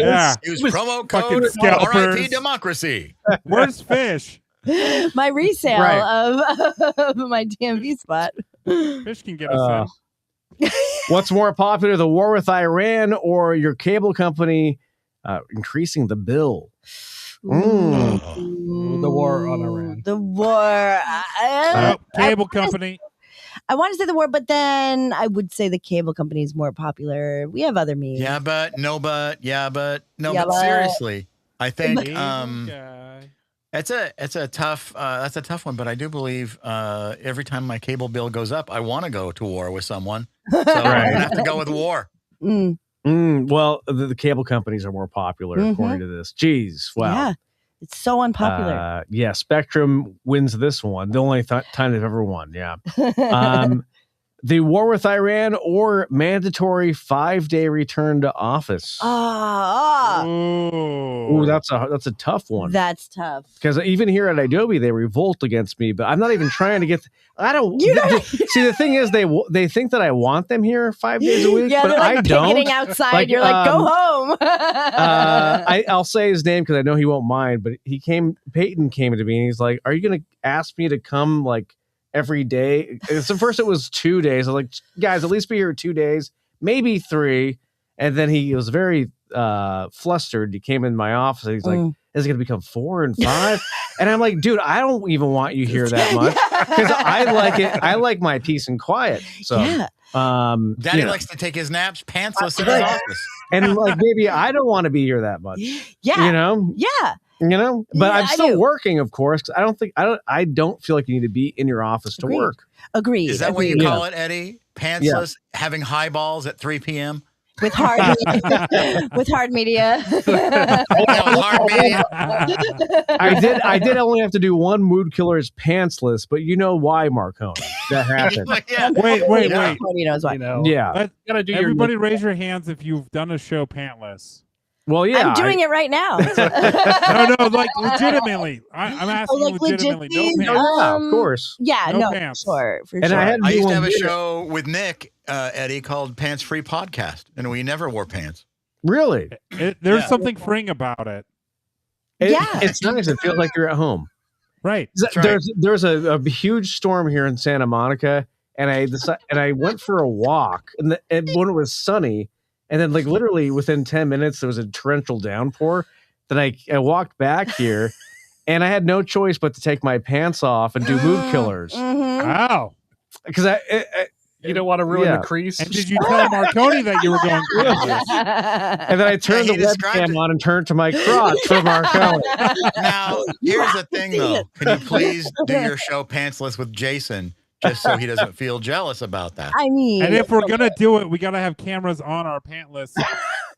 Speaker 5: Yeah.
Speaker 4: Use
Speaker 5: It was
Speaker 4: promo
Speaker 5: fucking
Speaker 4: code
Speaker 5: scalpers.
Speaker 4: RIP Democracy.
Speaker 5: Where's Fish?
Speaker 6: My resale of my DMV spot.
Speaker 5: Fish can get us in.
Speaker 3: What's more popular, the war with Iran or your cable company increasing the bill?
Speaker 8: The war on Iran.
Speaker 6: The war.
Speaker 5: Cable company.
Speaker 6: I want to say the war, but then I would say the cable company is more popular. We have other means.
Speaker 4: Yeah, but no, but yeah, but no,
Speaker 6: Yeah,
Speaker 4: but
Speaker 6: but-
Speaker 4: seriously, I think
Speaker 5: Guy.
Speaker 4: it's a tough that's a tough one. But I do believe every time my cable bill goes up, I want to go to war with someone. So I'm gonna have to go with war.
Speaker 6: Mm.
Speaker 3: Well, the cable companies are more popular according to this. Jeez, wow.
Speaker 6: Yeah. It's so unpopular.
Speaker 3: Yeah, Spectrum wins this one. The only time they've ever won. Yeah. The war with Iran or mandatory 5-day return to office. Ooh, that's a tough one.
Speaker 6: That's tough.
Speaker 3: Because even here at Adobe, they revolt against me, but I'm not even trying to get. I don't. See, the thing is, they think that I want them here 5 days a week,
Speaker 6: Yeah,
Speaker 3: but
Speaker 6: they're like
Speaker 3: I don't.
Speaker 6: picketing outside. You're like, go home.
Speaker 3: I'll say his name because I know he won't mind. But Peyton came to me and he's like, "Are you going to ask me to come like every day?" So first it was 2 days. I was like, "Guys, at least be here 2 days, maybe 3." And then he was very flustered. He came in my office and he's like, "Is it going to become 4 and 5?" And I'm like, "Dude, I don't even want you here that much because I like it. I like my peace and quiet." So,
Speaker 4: Daddy likes to take his naps pantsless in his office,
Speaker 3: and like maybe I don't want to be here that much.
Speaker 6: Yeah,
Speaker 3: you know.
Speaker 6: Yeah.
Speaker 3: You know, but
Speaker 6: Yeah,
Speaker 3: I'm
Speaker 6: I
Speaker 3: still
Speaker 6: do.
Speaker 3: working, of course. 'Cause I don't feel like you need to be in your office to work.
Speaker 6: Agreed.
Speaker 4: Is that what you call it, Eddie? Pantsless, having highballs at 3 p.m.
Speaker 6: With hard with hard media.
Speaker 3: I did only have to do one mood killer is pantsless, but you know why, Marconi? That happened.
Speaker 5: Wait.
Speaker 6: Nobody knows why.
Speaker 3: Yeah.
Speaker 8: Gotta do
Speaker 5: Everybody raise your hands if you've done a show pantless.
Speaker 3: Well, yeah.
Speaker 6: I'm doing it right now.
Speaker 5: No, like legitimately. I'm asking
Speaker 6: like
Speaker 5: legitimately. No
Speaker 6: legit-
Speaker 5: pants.
Speaker 3: of course.
Speaker 6: Yeah,
Speaker 5: No
Speaker 6: no,
Speaker 5: pants.
Speaker 6: for sure.
Speaker 4: I used to have a show with Nick, Eddie, called Pants Free Podcast, and we never wore pants.
Speaker 3: Really?
Speaker 5: There's something freeing about it.
Speaker 3: It's nice. It feels like you're at home.
Speaker 5: Right.
Speaker 3: There's a huge storm here in Santa Monica, and I went for a walk, and when it was sunny, and then like literally within 10 minutes there was a torrential downpour. Then I walked back here, and I had no choice but to take my pants off and do mood killers.
Speaker 5: Wow.
Speaker 3: Because
Speaker 8: you don't want to ruin the crease.
Speaker 5: And did you tell Marconi that you were going pantless?
Speaker 3: And then I turned the webcam on and turned to my crotch for Marconi.
Speaker 4: Now, here's the thing, though. Can you please do your show pantsless with Jason, just so he doesn't feel jealous about that?
Speaker 6: I mean,
Speaker 5: And if we're gonna do it, we gotta have cameras on our pantless.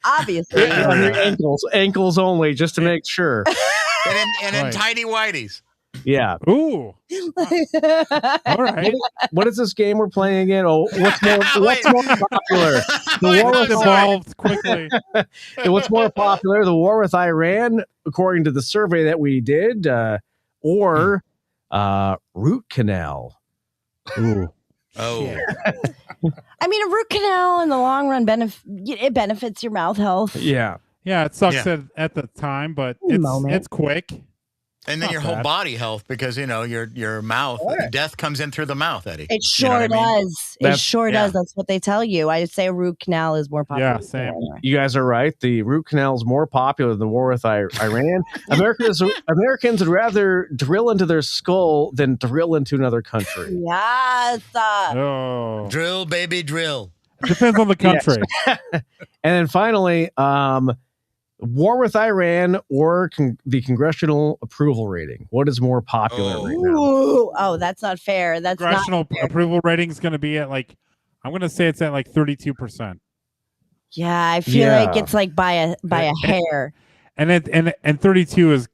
Speaker 6: Obviously.
Speaker 3: On your ankles only, just to make sure.
Speaker 4: And in tidy whities.
Speaker 3: Yeah.
Speaker 5: Ooh. All right.
Speaker 3: What is this game we're playing again? Oh, what's more popular? The war with
Speaker 5: evolved quickly.
Speaker 3: What's more popular? The war with Iran, according to the survey that we did, or root canal? Ooh.
Speaker 4: Oh.
Speaker 6: I mean, a root canal in the long run benefits your mouth health.
Speaker 3: Yeah.
Speaker 5: Yeah, it sucks at the time, but it's quick.
Speaker 4: And then
Speaker 5: Not
Speaker 4: your whole
Speaker 5: bad.
Speaker 4: body health, because your mouth, death comes in through the mouth, Eddie.
Speaker 6: It sure does. It sure does. That's what they tell you. I say a root canal is more popular.
Speaker 5: Yeah, same.
Speaker 3: You guys are right. The root canal is more popular than the war with Iran. Americans would rather drill into their skull than drill into another country.
Speaker 6: Yes.
Speaker 5: Oh.
Speaker 4: Drill, baby, drill.
Speaker 5: Depends on the country.
Speaker 3: Yes. And then finally, war with Iran or the congressional approval rating. What is more popular right now?
Speaker 6: Ooh, oh, that's not fair. That's
Speaker 5: Congressional
Speaker 6: not fair.
Speaker 5: approval rating is going to be at I'm going to say it's at 32%.
Speaker 6: Yeah, I feel like it's like by a hair.
Speaker 5: And 32 is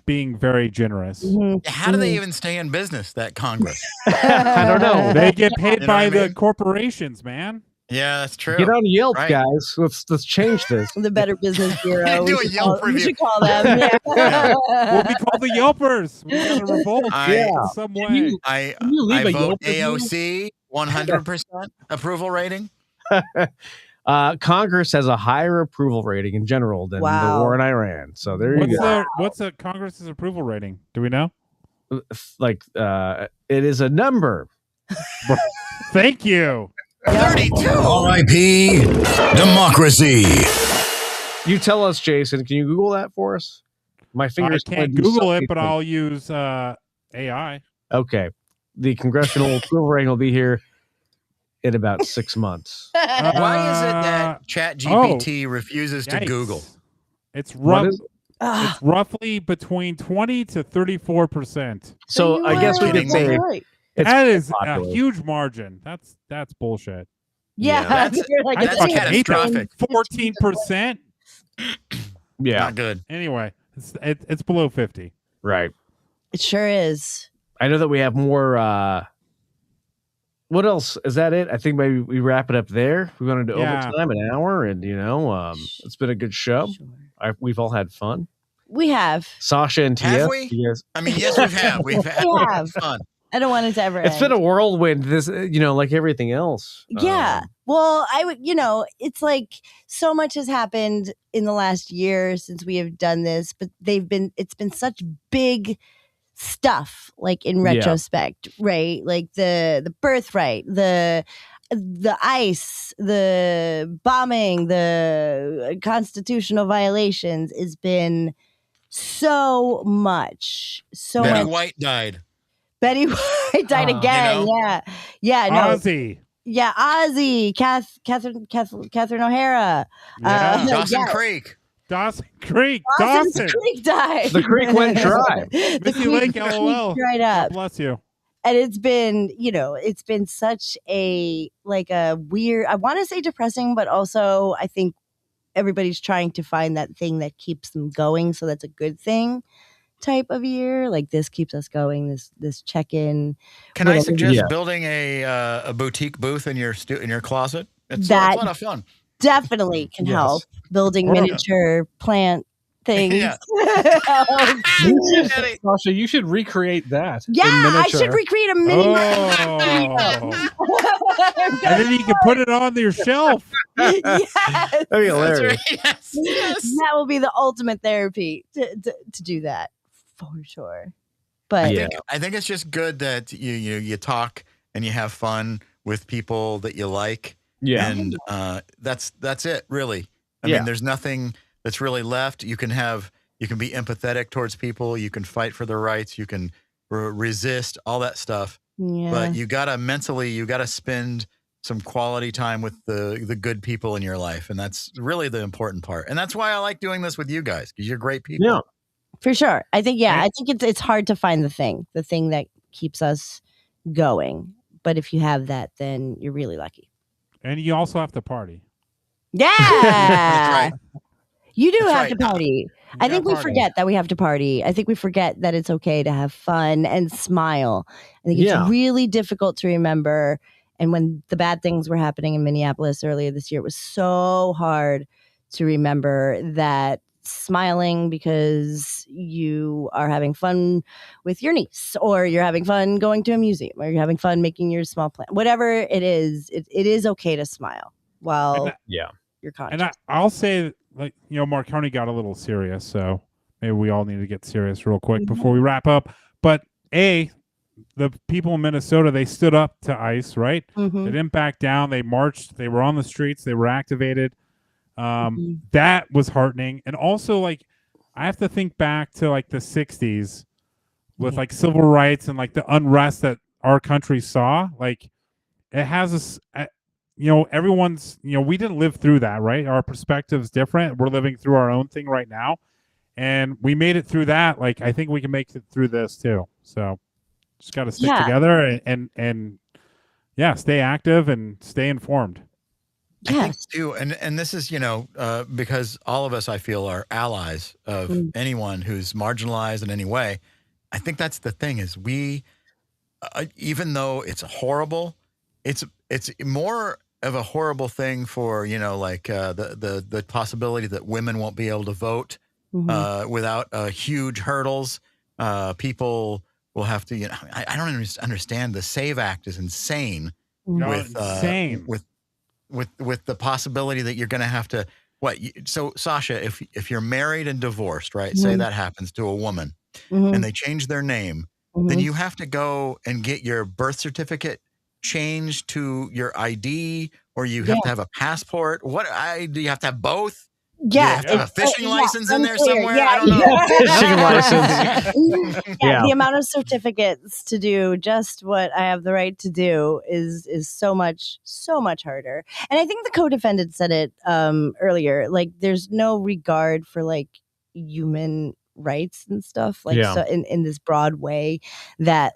Speaker 5: being very generous.
Speaker 4: How do they even stay in business, that Congress?
Speaker 3: I don't know.
Speaker 5: They get paid
Speaker 4: You know
Speaker 5: by
Speaker 4: what I
Speaker 5: the
Speaker 4: mean?
Speaker 5: corporations, man.
Speaker 4: Yeah, that's true.
Speaker 3: Get on Yelp,
Speaker 4: Right.
Speaker 3: guys. Let's change this.
Speaker 6: The Better Business Bureau.
Speaker 4: Do
Speaker 6: we
Speaker 4: a
Speaker 6: should
Speaker 4: Yelp
Speaker 6: call- we
Speaker 4: review.
Speaker 6: should call them. Yeah.
Speaker 5: We'll be called the Yelpers. We're going to revolt in some way.
Speaker 4: I
Speaker 3: leave a
Speaker 4: vote
Speaker 3: Yelp review?
Speaker 4: AOC 100% approval rating.
Speaker 3: Congress has a higher approval rating in general than the war in Iran. So there you go.
Speaker 5: What's the Congress's approval rating? Do we know?
Speaker 3: Like it is a number.
Speaker 5: Thank you.
Speaker 2: 32. R.I.P. Democracy.
Speaker 3: You tell us, Jason. Can you Google that for us? My
Speaker 5: I
Speaker 3: fingers
Speaker 5: can't
Speaker 3: do
Speaker 5: Google it,
Speaker 3: something.
Speaker 5: but I'll use AI.
Speaker 3: Okay. The congressional approval rating will be here in about 6 months.
Speaker 4: Why is it that ChatGPT refuses to
Speaker 5: yikes.
Speaker 4: Google?
Speaker 5: It's
Speaker 3: What
Speaker 5: rough.
Speaker 3: is-
Speaker 5: It's roughly between 20 to 34%.
Speaker 3: So I guess we could say it's
Speaker 5: That is
Speaker 3: popular.
Speaker 5: a huge margin. That's bullshit.
Speaker 6: Yeah,
Speaker 4: that's-
Speaker 6: you're like,
Speaker 4: that's
Speaker 6: it's
Speaker 4: catastrophic.
Speaker 5: 14%.
Speaker 3: Yeah.
Speaker 4: Not good.
Speaker 5: Anyway, It's below 50.
Speaker 3: Right.
Speaker 6: It sure is.
Speaker 3: I know that we have more. What else? Is that it? I think maybe we wrap it up there. We went into overtime, an hour, and it's been a good show. Sure. We've all had fun.
Speaker 6: We have.
Speaker 3: Sasha and
Speaker 4: Have
Speaker 3: TS.
Speaker 4: we?
Speaker 3: Yes.
Speaker 4: I mean, yes, we've had. We've had fun.
Speaker 6: I don't want it to ever
Speaker 3: It's
Speaker 6: end.
Speaker 3: been a whirlwind. This, like everything else.
Speaker 6: Yeah. Well, I would, it's like so much has happened in the last year since we have done this, but it's been such big stuff, like in retrospect, right? Like the birthright, the ICE, the bombing, the constitutional violations has been so much. So
Speaker 4: Betty
Speaker 6: much.
Speaker 4: White died.
Speaker 6: Betty White died again. Yeah. No.
Speaker 5: Ozzy.
Speaker 6: Yeah, Ozzy, Catherine O'Hara.
Speaker 4: Dawson Creek.
Speaker 5: Dawson Creek.
Speaker 6: Dawson Creek died.
Speaker 3: The creek went dry.
Speaker 5: Mickey Lake, LOL.
Speaker 6: Dried up.
Speaker 5: God bless you.
Speaker 6: And it's been such a weird, I want to say depressing, but also I think everybody's trying to find that thing that keeps them going. So that's a good thing type of year. Like this keeps us going, this check-in.
Speaker 4: Can I suggest building a boutique booth in your closet? It's a lot of fun.
Speaker 6: Definitely can help building miniature plant things.
Speaker 8: Yeah. Sasha, you should recreate that.
Speaker 6: Yeah, I should recreate a mini.
Speaker 5: And then you can put it on your shelf.
Speaker 6: Yes.
Speaker 3: That'd be hilarious.
Speaker 6: Yes. That will be the ultimate therapy to do that for sure. But
Speaker 4: I think it's just good that you talk and you have fun with people that you like.
Speaker 3: Yeah.
Speaker 4: And that's it, really. I mean, there's nothing that's really left. You can be empathetic towards people. You can fight for their rights. You can resist all that stuff.
Speaker 6: Yeah.
Speaker 4: But you gotta spend some quality time with the good people in your life. And that's really the important part. And that's why I like doing this with you guys, because you're great people.
Speaker 3: Yeah.
Speaker 6: For sure. I think it's hard to find the thing that keeps us going. But if you have that, then you're really lucky.
Speaker 5: And you also have to party.
Speaker 6: Yeah.
Speaker 4: That's right.
Speaker 6: You do have to party. I think we forget that we have to party. I think we forget that it's okay to have fun and smile. I think it's really difficult to remember. And when the bad things were happening in Minneapolis earlier this year, it was so hard to remember that smiling because you are having fun with your niece, or you're having fun going to a museum, or you're having fun making your small plan, whatever it is okay to smile while you're conscious.
Speaker 5: And I'll say, Marconi got a little serious, so maybe we all need to get serious real quick before we wrap up. But the people in Minnesota, they stood up to ICE, right?
Speaker 6: Mm-hmm.
Speaker 5: They didn't back down. They marched. They were on the streets. They were activated. That was heartening. And also, I have to think back to the 60s with civil rights and the unrest that our country saw. It has us, everyone's, we didn't live through that, right? Our perspective's different. We're living through our own thing right now. And we made it through that. I think we can make it through this too. So just got to stick together and stay active and stay informed.
Speaker 4: I think too, and this is, because all of us, I feel, are allies of anyone who's marginalized in any way. I think that's the thing is we, even though it's horrible, it's more of a horrible thing for, the possibility that women won't be able to vote without huge hurdles. People will have to, I don't understand. The SAVE Act is insane. With the possibility that you're going to have to so Sasha, if you're married and divorced, right? Say that happens to a woman and they change their name, then you have to go and get your birth certificate changed to your ID, or you have to have a passport. Do you have to have both?
Speaker 6: Yeah.
Speaker 4: You have to have a fishing license in there
Speaker 6: unclear.
Speaker 4: somewhere?
Speaker 6: Yeah.
Speaker 4: I don't know.
Speaker 3: Fishing license.
Speaker 6: The amount of certificates to do just what I have the right to do is so much harder. And I think the co-defendant said it earlier. There's no regard for human rights and stuff. So in this broad way that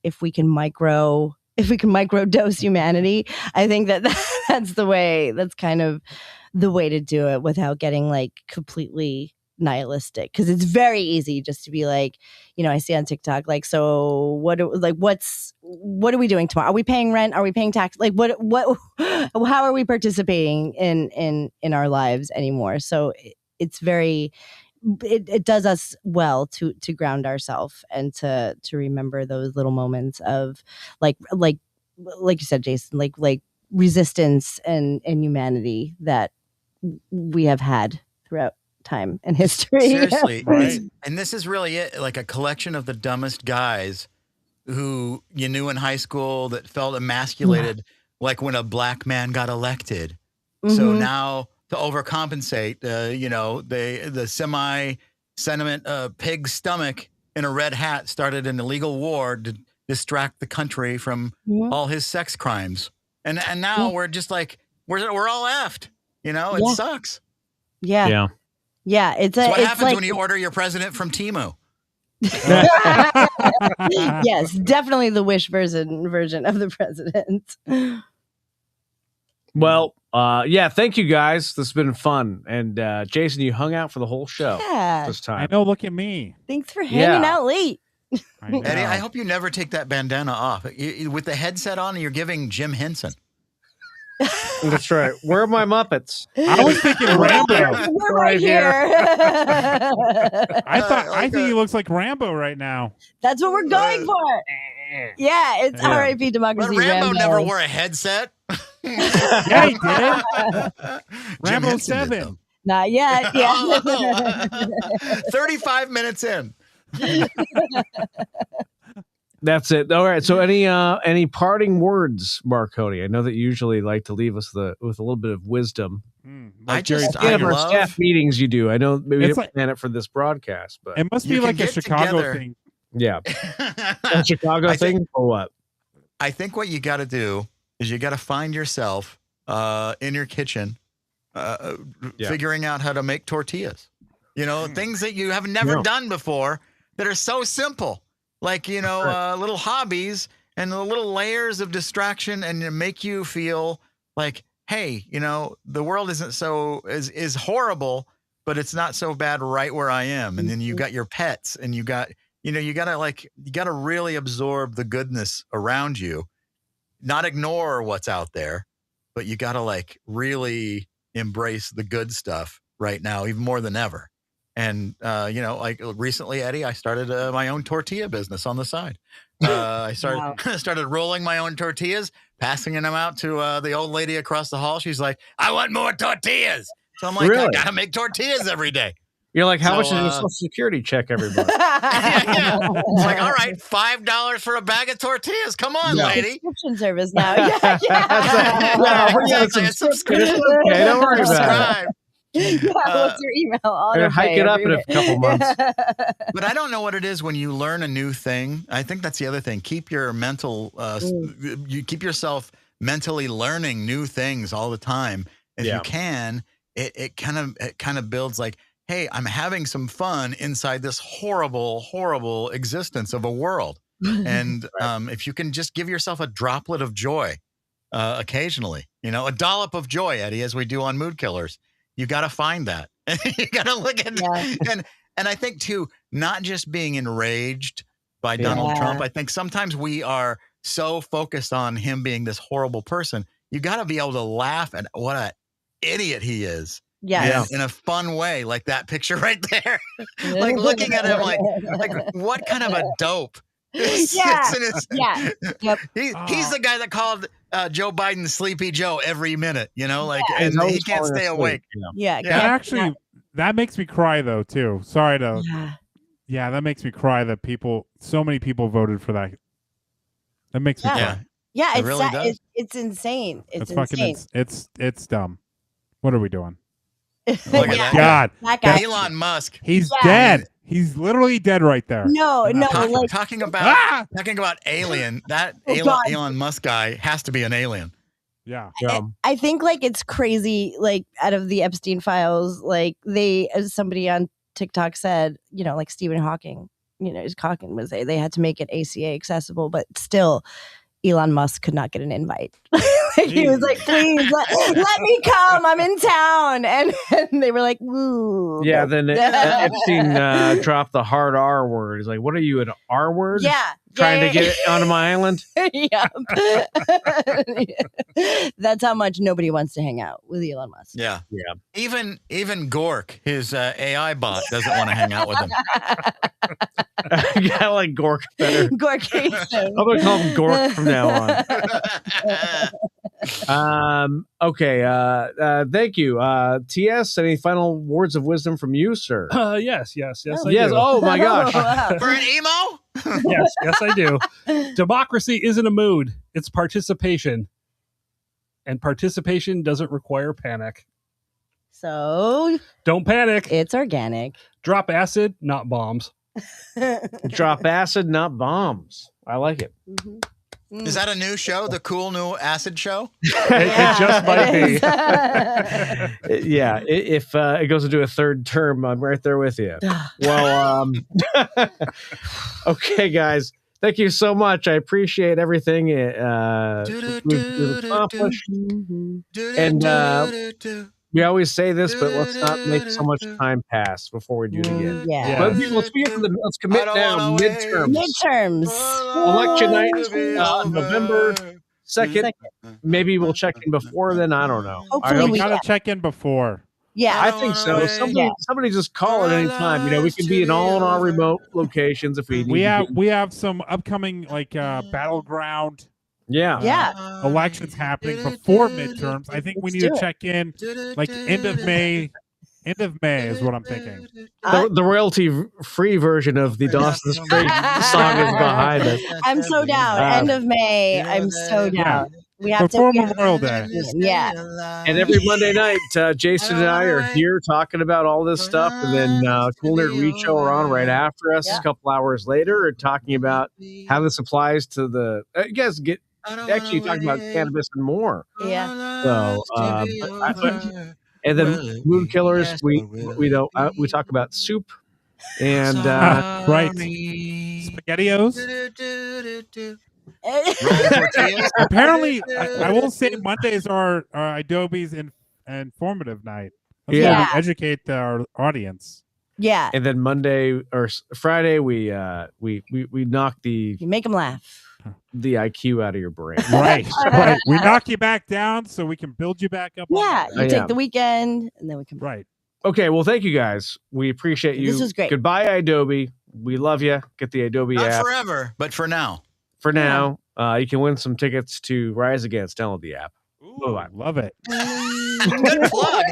Speaker 6: if we can micro dose humanity, I think that's kind of the way to do it without getting completely nihilistic, because it's very easy just to be like, I see on TikTok, like, so what are we doing tomorrow? Are we paying rent? Are we paying tax? Like what how are we participating in our lives anymore? So it's very, it does us well to ground ourselves and to remember those little moments of like you said, Jason, like resistance and humanity that we have had throughout time and history.
Speaker 4: Seriously. And this is really it, like a collection of the dumbest guys who you knew in high school that felt emasculated, like when a black man got elected. So now to overcompensate, the semi-sentiment pig stomach in a red hat started an illegal war to distract the country from all his sex crimes. And now we're just like, we're all effed. It sucks.
Speaker 6: Yeah. It's
Speaker 4: what happens
Speaker 6: like,
Speaker 4: when you order your president from Temu.
Speaker 6: Yes, definitely the Wish version of the president.
Speaker 3: Well, thank you guys. This has been fun. And Jason, you hung out for the whole show this time.
Speaker 5: I know. Look at me.
Speaker 6: Thanks for hanging out late.
Speaker 4: Eddie, I hope you never take that bandana off. With the headset on, you're giving Jim Henson.
Speaker 3: That's right. Where are my Muppets?
Speaker 5: I was thinking Rambo.
Speaker 6: We're right here.
Speaker 5: I think he looks like Rambo right now.
Speaker 6: That's what we're going for. Yeah, it's R.I.P. Democracy.
Speaker 4: But Rambo never wore a headset.
Speaker 5: Yeah, he did. Rambo 7.
Speaker 6: Not yet. Yeah.
Speaker 4: 35 minutes in.
Speaker 3: That's it. All right. So any parting words, Marconi? I know that you usually like to leave us with a little bit of wisdom.
Speaker 4: I
Speaker 3: love staff meetings you do. I know maybe you
Speaker 5: It's
Speaker 3: didn't plan it for this broadcast, but
Speaker 5: It must be like a Chicago thing.
Speaker 3: Yeah. A Chicago thing or what?
Speaker 4: I think what you got to do is you got to find yourself in your kitchen figuring out how to make tortillas. Things that you have never done before that are so simple. Like, little hobbies and the little layers of distraction and make you feel like, hey, the world isn't is horrible, but it's not so bad right where I am. And then you got your pets and you got to really absorb the goodness around you, not ignore what's out there, but you got to really embrace the good stuff right now, even more than ever. And, recently, Eddie, I started my own tortilla business on the side. I started rolling my own tortillas, passing them out to the old lady across the hall. She's like, I want more tortillas. So I'm like, I got to make tortillas every day.
Speaker 3: You're like, how much is your Social Security check every month?
Speaker 4: Yeah. It's like, all right, $5 for a bag of tortillas. Come on, lady.
Speaker 6: Subscription service now.
Speaker 4: Exactly. Subscription.
Speaker 3: Okay, don't worry about it.
Speaker 6: What's your email?
Speaker 3: Hike it up in a couple months.
Speaker 4: But I don't know what it is when you learn a new thing. I think that's the other thing. Keep your mental, you keep yourself mentally learning new things all the time. If you can, it kind of builds like, hey, I'm having some fun inside this horrible, horrible existence of a world. And if you can just give yourself a droplet of joy occasionally, a dollop of joy, Eddie, as we do on Mood Killers. You got to find that. You got to look at and I think too, not just being enraged by Donald Trump. I think sometimes we are so focused on him being this horrible person. You got to be able to laugh at what an idiot he is. In a fun way, like that picture right there. Like looking at him like what kind of a dope. He's the guy that called Joe Biden Sleepy Joe every minute, and he can't stay awake.
Speaker 5: Actually, that makes me cry though too. Sorry to. Yeah, that makes me cry that so many people voted for that. That makes me cry.
Speaker 6: Yeah,
Speaker 4: it really does.
Speaker 6: It's insane. It's
Speaker 5: insane. It's dumb. What are we doing?
Speaker 4: Look at
Speaker 5: God.
Speaker 6: That guy.
Speaker 4: Elon Musk.
Speaker 5: He's dead. He's literally dead right there.
Speaker 6: No.
Speaker 4: Talking about alien. That Elon Musk guy has to be an alien.
Speaker 5: Yeah.
Speaker 6: I think it's crazy. Out of the Epstein files, as somebody on TikTok said, Stephen Hawking, Hawking was they had to make it ACA accessible, but still, Elon Musk could not get an invite. He was like, please let me come. I'm in town. And they were like, ooh.
Speaker 3: Yeah, then Epstein dropped the hard R word. He's like, what are you, an R word?
Speaker 6: Yeah.
Speaker 3: Trying to get it onto my island?
Speaker 6: Yeah. That's how much nobody wants to hang out with Elon Musk.
Speaker 4: Yeah. Even Gork, his AI bot, doesn't want to hang out with him.
Speaker 3: I like Gork better.
Speaker 6: Gorkation.
Speaker 3: I'm gonna call him Gork from now on. Okay. Thank you. TS, any final words of wisdom from you, sir?
Speaker 8: Yes. I
Speaker 3: yes.
Speaker 8: do.
Speaker 3: Oh my gosh.
Speaker 4: For an emo?
Speaker 8: yes, I do. Democracy isn't a mood; it's participation, and participation doesn't require panic.
Speaker 6: So
Speaker 8: don't panic.
Speaker 6: It's organic.
Speaker 8: Drop acid, not bombs.
Speaker 3: Drop acid, not bombs. I like it.
Speaker 4: Is that a new show? The cool new acid show?
Speaker 8: It just might be.
Speaker 3: Yeah, if it goes into a third term, I'm right there with you. Well, okay, guys, thank you so much. I appreciate everything we've accomplished. And we always say this, but let's not make so much time pass before we do it again.
Speaker 6: Yeah.
Speaker 3: But let's commit now. Midterms. Election night, November 2nd. Maybe we'll check in before then. I don't know.
Speaker 5: Hopefully we gotta check in before.
Speaker 6: Yeah,
Speaker 3: I think so. Somebody just call at any time. You know, we can be in all in our remote locations if we need.
Speaker 5: We have some upcoming battleground.
Speaker 3: Yeah.
Speaker 5: Elections happening before midterms. I think we need to check in end of May. End of May is what I'm thinking.
Speaker 3: The royalty-free version of the Dawson's Creek song is behind us.
Speaker 6: I'm so down. End of May. I'm so down. We have
Speaker 5: before
Speaker 6: to
Speaker 5: Memorial Day.
Speaker 6: Yeah.
Speaker 3: And every Monday night, Jason and I are here talking about all this stuff, and then Cool Nerd Read Show are on right after us a couple hours later, and talking about how this applies to the. You guys get actually talking about cannabis and more.
Speaker 6: Yeah.
Speaker 3: So, and then Moon Killers, we don't we talk about soup and
Speaker 5: right SpaghettiOs. Apparently, I will say Mondays are Adobe's informative night. Let's educate our audience.
Speaker 6: Yeah.
Speaker 3: And then Monday or Friday, we knock
Speaker 6: you make them laugh.
Speaker 3: The IQ out of your brain.
Speaker 5: Right. We knock you back down so we can build you back up.
Speaker 6: Yeah. You take the weekend and then we can.
Speaker 5: Right.
Speaker 3: Okay. Well, thank you guys. We appreciate you.
Speaker 6: This was great.
Speaker 3: Goodbye, Adobe. We love you. Get the Adobe
Speaker 4: Not
Speaker 3: app.
Speaker 4: forever, but for now.
Speaker 3: For now, you can win some tickets to Rise Against. Download the app.
Speaker 5: Ooh, love it.
Speaker 4: Good plug.